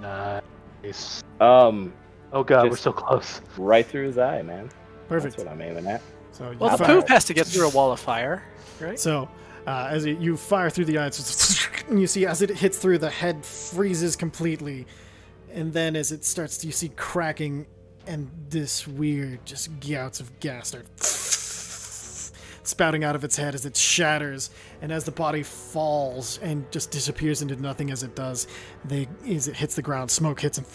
Nice. Oh God, we're just- so close. Right through his eye, man. Perfect. That's what I'm aiming at. So you Well, the fire. poop has to get through a wall of fire, right? So, as you fire through the eye, and you see as it hits through, the head freezes completely, and then as it starts, you see cracking, and this weird, just gouts of gas start spouting out of its head as it shatters, and as the body falls and just disappears into nothing as it does, as it hits the ground, smoke hits and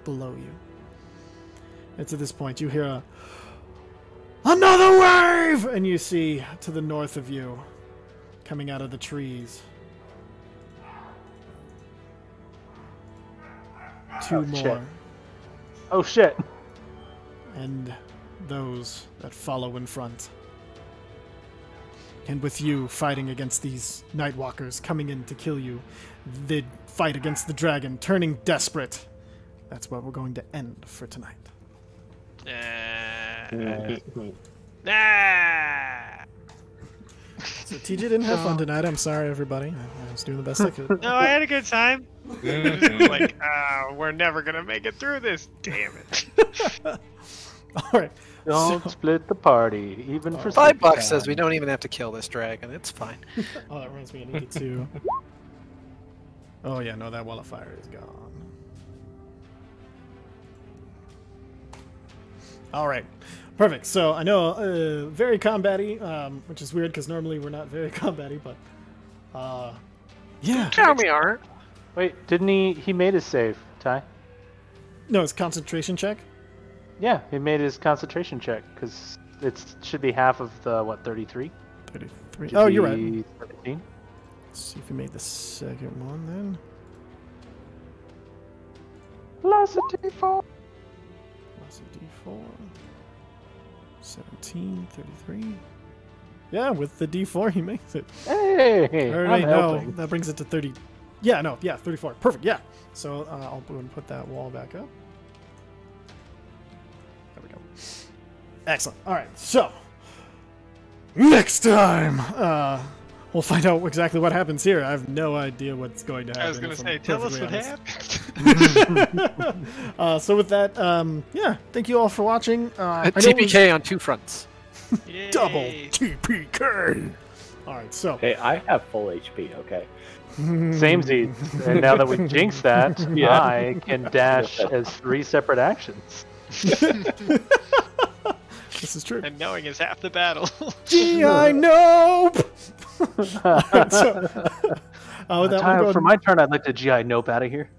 below you. And to this point, you hear another wave! And you see to the north of you, coming out of the trees, two more. Shit. Oh shit! And those that follow in front. And with you fighting against these Nightwalkers coming in to kill you, the fight against the dragon turning desperate. That's what we're going to end for tonight. So TJ didn't have fun tonight. I'm sorry, everybody. I was doing the best I could. No, I had a good time. It was like, we're never gonna make it through this. Damn it. All right. Don't split the party, even for $5 says we don't even have to kill this dragon. It's fine. Oh, that reminds me. I needed to. Oh yeah, no, that wall of fire is gone. All right, perfect. So I know very combat-y, which is weird because normally we're not very combat-y, but yeah. Tell me, aren't. Wait, didn't he made his save, Ty? No, it's concentration check. Yeah, he made his concentration check, because it should be half of the, 33? 33. Oh, you're right. 17. Let's see if he made the second one then. Plus a D4. Plus a D4. 17, 33. Yeah, with the D4 he makes it. Hey, Or I'm wait, no, helping. that brings it to 32. Yeah, no, yeah, 34. Perfect, yeah. So I'll go and put that wall back up. There we go. Excellent. All right, so next time we'll find out exactly what happens here. I have no idea what's going to happen. I was going to say, tell us what happened. So with that, yeah, thank you all for watching. TPK on 2 fronts. Yay. Double TPK. All right, so Hey, I have full HP. Okay. Samesies. And now that we jinxed that, Yeah. I can dash as 3 separate actions. this is true. And knowing is half the battle. GI nope. Alright, so, with that, we'll go For my turn, I'd like to GI nope out of here.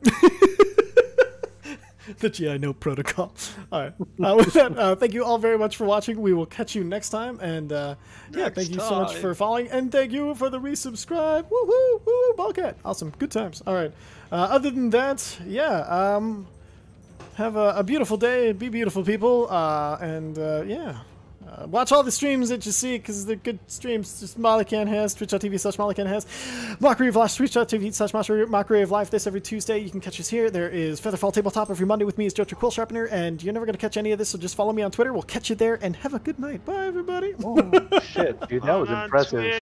the GI nope protocol. All right. With that, thank you all very much for watching. We will catch you next time. And yeah, thank you so much for following. And thank you for the resubscribe. Woohoo! Woo! Ballcat. Awesome. Good times. All right. Other than that, yeah. Have a beautiful day. Be beautiful, people. And yeah. Watch all the streams that you see because they're good streams. Just Mollycan has, twitch.tv/Mollycan has, Mockery of Life, twitch.tv/Mockery of Life. This every Tuesday. You can catch us here. There is Featherfall Tabletop every Monday with me as Joker Quill Sharpener, and you're never going to catch any of this, so just follow me on Twitter. We'll catch you there, and have a good night. Bye, everybody. Oh, shit, dude, that was On impressive. Twitch.